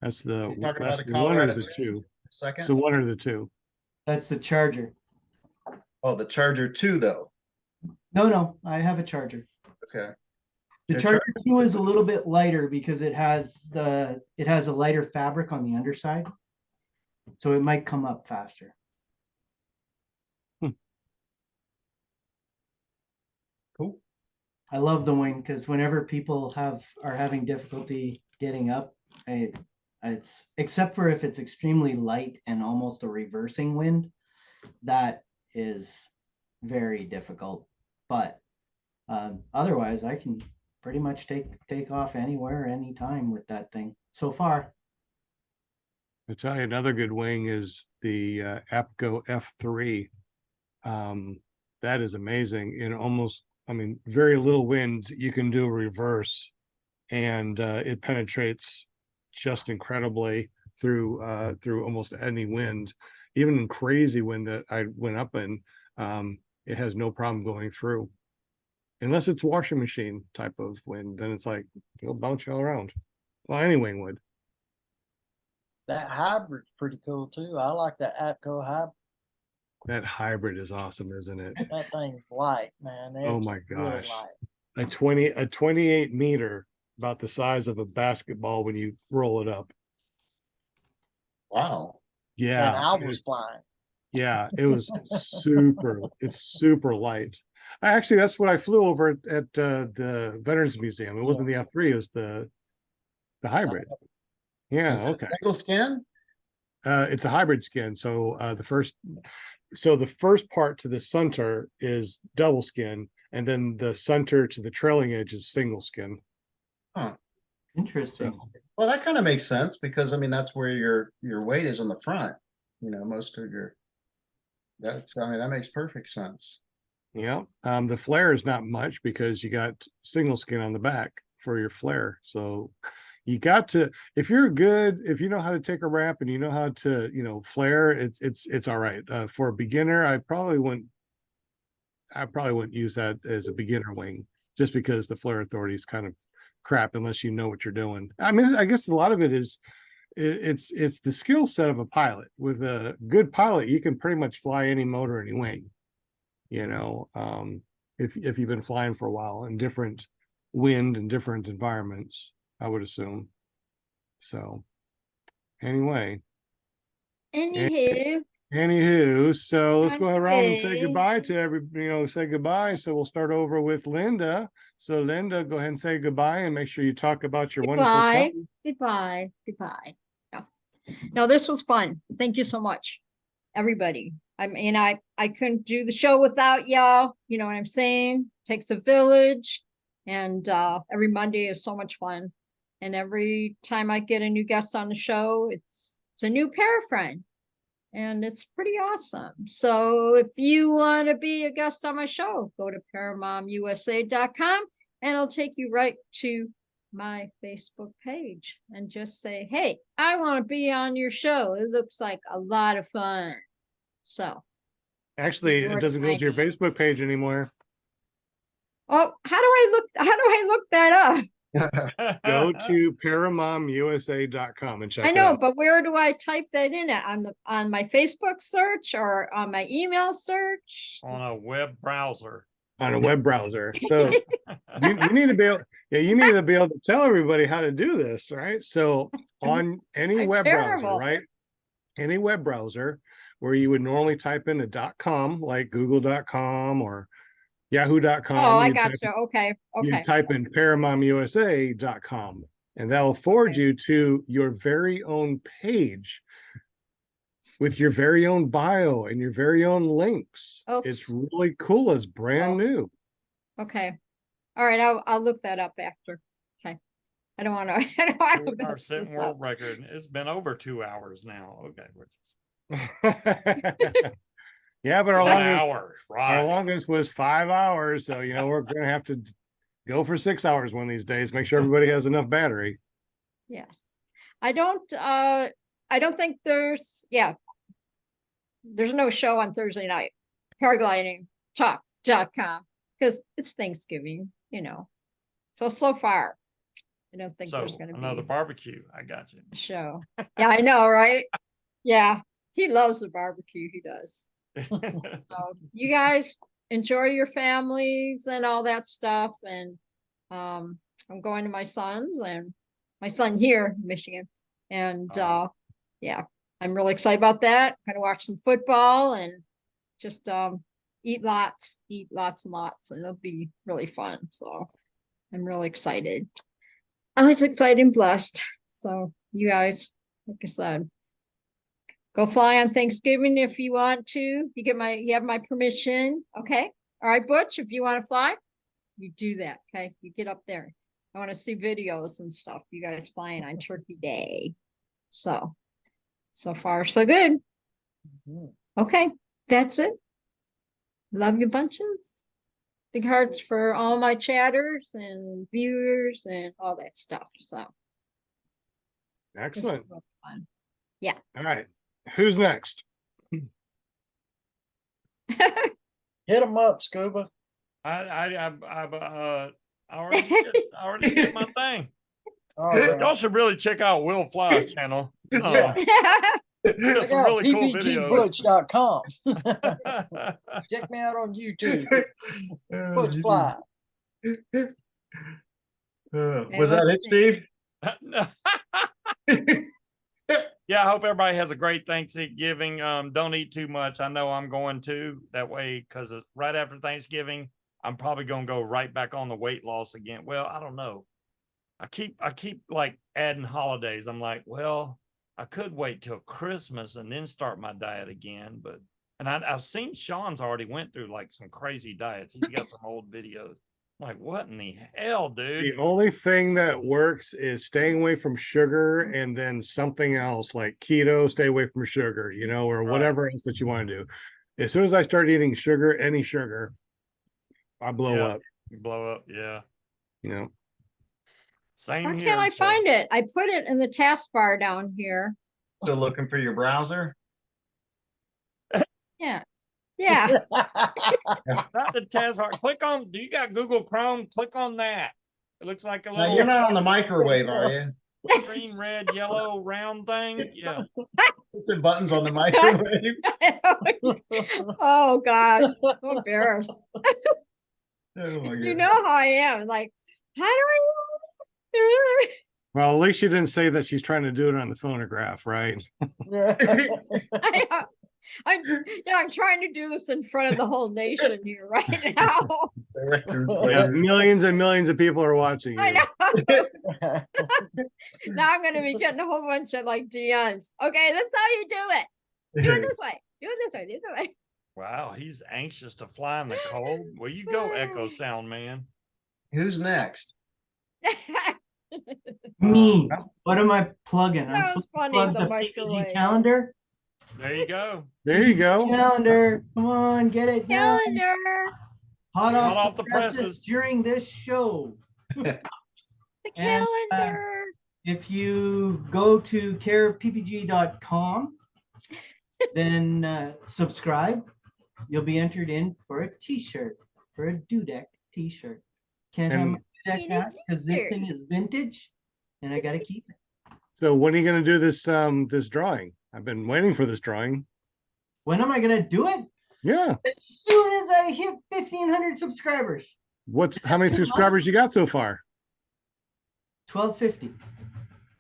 That's
You're talking about
the
the
one or
Colorado
the two.
second.
So one or the two.
That's the charger.
Oh, the Charger 2 though.
No, I have a charger.
Okay.
The
Yeah,
Charger 2 is a little bit lighter because it has a lighter fabric on the underside. So it might come up faster.
Cool.
I love the wing because whenever people are having difficulty getting up, it's except for if it's extremely light and almost a reversing wind, that is very difficult. But otherwise, I can pretty much take off anywhere, anytime with that thing so far.
I tell you, another good wing is the APCO F3. That is amazing. In almost, I mean, very little wind, you can do a reverse, and it penetrates just incredibly through almost any wind, even in crazy wind that I went up in. It has no problem going through, unless it's washing machine type of wind. Then it's like it'll bounce you all around. Well, any wing would.
That hybrid's pretty cool too. I like that APCO hybrid.
That hybrid is awesome, isn't it?
That thing's light, man.
Oh
It's
my
really
gosh.
light.
A 28 meter, about the size of a basketball when you roll it up.
Wow.
Yeah.
And I was flying.
Yeah, it was it's super light. Actually, that's what I flew over at the Veterans Museum. It wasn't the F3, it was the hybrid. Yeah,
Is it
okay.
single skin?
It's a hybrid skin. So the first part to the center is double skin, and then the center to the trailing edge is single skin.
Huh.
Interesting.
So,
Well, that kind of makes sense because I mean that's where your weight is on the front. You know, most of your I mean that makes perfect sense.
yeah. The flare is not much because you got single skin on the back for your flare. So you got to, if you know how to take a ramp and you know how to, flare, it's all right. For a beginner, I probably wouldn't use that as a beginner wing, just because the flare authority is kind of crap unless you know what you're doing. I mean, I guess a lot of it is it's the skill set of a pilot. With a good pilot, you can pretty much fly any motor, any wing. If you've been flying for a while in different wind and different environments, I would assume. So anyway.
Anywho,
So let's go around and say
okay.
goodbye to say goodbye. So we'll start over with Linda. So Linda, go ahead and say goodbye and make sure you talk about your wonderful self.
Goodbye. No, this was fun. Thank you so much, everybody. I mean, I couldn't do the show without y'all. You know what I'm saying? Takes a village, and every Monday is so much fun. And every time I get a new guest on the show, it's a new para friend. And it's pretty awesome. So if you want to be a guest on my show, go to paramomusa.com and it'll take you right to my Facebook page and just say, hey, I want to be on your show. It looks like a lot of fun. So
Actually, it doesn't go to your Facebook page anymore.
Oh, how do I look that up?
Go to paramomusa.com and check
I
it
know,
out.
but where do I type that in at? On my Facebook search or on my email search?
On a web browser.
On a web browser. So you need to be able, you need to be able to tell everybody how to do this, right? So on any web browser, right? Any web browser where you would normally type in a .com, like google.com or yahoo.com.
Oh, I got you. Okay.
You type in paramomusa.com and that will forward you to your very own page with your very own bio and your very own links. It's
Oops.
really cool. It's brand new.
Okay. All right. I'll look that up after. Okay. I don't want to. I don't want to
Our
mess
setting
this
world
up.
record. It's been over 2 hours now. Okay.
Yeah, but our
1
longest,
hour,
our
right?
longest was 5 hours. So, you know, we're going to have to go for 6 hours one of these days. Make sure everybody has enough battery.
Yes. I don't think there's no show on Thursday night. Paragliding talk.com because it's Thanksgiving, you know. So far, I don't think
So
there's going to be
another barbecue. I got you.
a show. Yeah, I know, right? Yeah, he loves the barbecue. He does. So you guys enjoy your families and all that stuff. And I'm going to my son's and my son here in Michigan. And yeah, I'm really excited about that. Going to watch some football and just eat lots and lots, and it'll be really fun. So I'm really excited. I was excited and blessed. So you guys, like I said, go fly on Thanksgiving if you want to. You have my permission. Okay. All right, Butch, if you want to fly, you do that. Okay. You get up there. I want to see videos and stuff. You guys flying on Turkey Day. So far, so good. Okay. That's it. Love you bunches. Big hearts for all my chatters and viewers and all that stuff. So
Excellent.
fun. Yeah.
All right. Who's next?
Hit them up, Scuba.
I already did my thing.
All right.
Y'all should really check out Will Fly's channel.
Yeah.
Got some really cool videos.
PPGButch.com. Check me out on YouTube. Butch Fly.
Was that it, Steve?
Yeah, I hope everybody has a great Thanksgiving. Don't eat too much. I know I'm going to that way because right after Thanksgiving, I'm probably going to go right back on the weight loss again. Well, I don't know. I keep like adding holidays. I'm like, well, I could wait till Christmas and then start my diet again. But I've seen Sean's already went through like some crazy diets. He's got some old videos. I'm like, what in the hell, dude?
The only thing that works is staying away from sugar and then something else like keto, stay away from sugar, you know, or whatever else that you want to do. As soon as I start eating sugar, any sugar, I blow up.
You blow up, yeah.
You know.
Same
Why
here.
can't I find it? I put it in the taskbar down here.
Still looking for your browser?
Yeah. Yeah.
Not the taskbar. Click on. Do you got Google Chrome? Click on that. It looks like a
Now,
little
you're not on the microwave, are you?
green, red, yellow round thing. Yeah.
Put the buttons on the microwave.
Oh God. So embarrassed.
Oh my
You
God.
know how I am. Like, how do I do it?
Well, at least she didn't say that she's trying to do it on the phonograph, right?
I'm trying to do this in front of the whole nation here right now.
Yeah, millions and millions of people are watching you.
I know. Now I'm gonna be getting a whole bunch of like DMs. Okay, that's how you do it. Do it this way. Do it this way. Do it this way.
Wow, he's anxious to fly in the cold. Well, you go, Echo Sound Man.
Who's next?
Me. What am I plugging?
That
I'm
was
supposed to
funny,
plug
the
the
microwave.
PPG calendar.
There you go.
There you go.
Calendar. Come on, get it now.
Calendar.
Hot
off the
presses
presses.
during this show.
The
And,
calendar.
If you go to careppg.com, then subscribe, you'll be entered in for a t-shirt, for a dudek t-shirt. Can't have
And-
my dudek hat because this thing is vintage and I gotta keep it.
So when are you going to do this this drawing? I've been waiting for this drawing.
When am I gonna do it?
Yeah.
As soon as I hit 1,500 subscribers.
How many subscribers you got so far?
1,250.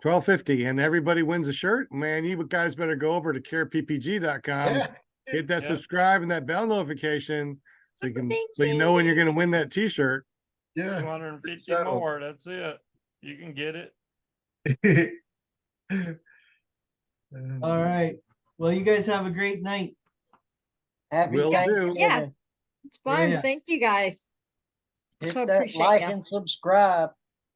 1250, and everybody wins a shirt. Man, you guys better go over to careppg.com,
Yeah.
hit that
Yeah.
subscribe and that bell notification so you can
Bing,
so you know when
bing.
you're going to win that t-shirt.
Yeah.
250
settled.
more. That's it. You can get it.
All right. Well, you guys have a great night.
Happy
Will do.
Thanksgiving.
Yeah. It's fun.
Yeah.
Thank you guys.
Hit
So
that
appreciate
like
ya.
and subscribe.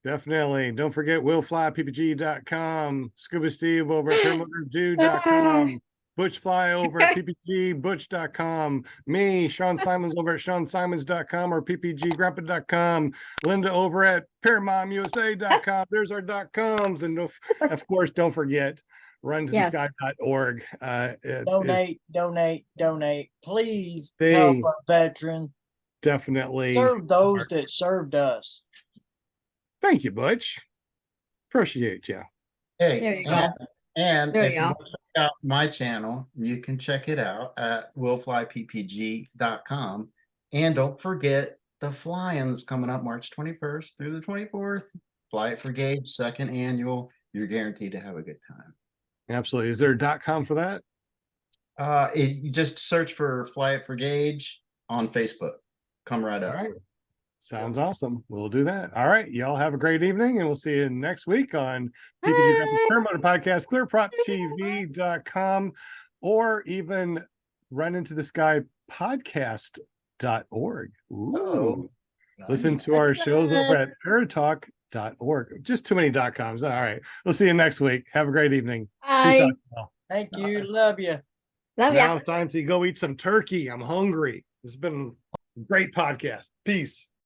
Definitely. Don't forget willflyppg.com, Scuba Steve over at paramotordude.com, Butchfly over at ppgbutch.com, me, Sean Simons over at seansimons.com or ppggrandpa.com, Linda over at paramomusa.com. There's our .coms. And of course, don't forget, runtothesky.org.
Donate. Please
They-
help a veteran.
Definitely.
Serve those that served us.
Thank you, Butch. Appreciate you.
Hey,
There you go.
and
There
if
you
you
go.
want to check out my channel, you can check it out at willflyppg.com. And don't forget the fly-ins coming up March 21st through the 24th. Fly It for Gauge, second annual. You're guaranteed to have a good time.
Absolutely. Is there a .com for that?
You just search for Fly It for Gauge on Facebook. Come right
All
up.
right. Sounds awesome. We'll do that. All right. Y'all have a great evening, and we'll see you next week on PPG Grandpa's Paramotor Podcast, ClearPropTV.com, or even Run Into the Sky podcast.org. Ooh.
Oh,
Listen to our shows over at paratalk.org. Just too many .coms. All right. We'll see you next week. Have a great evening. Peace
Bye.
out, y'all.
Thank you. Love you.
Love ya.
Now it's time to go eat some turkey. I'm hungry. This has been a great podcast. Peace.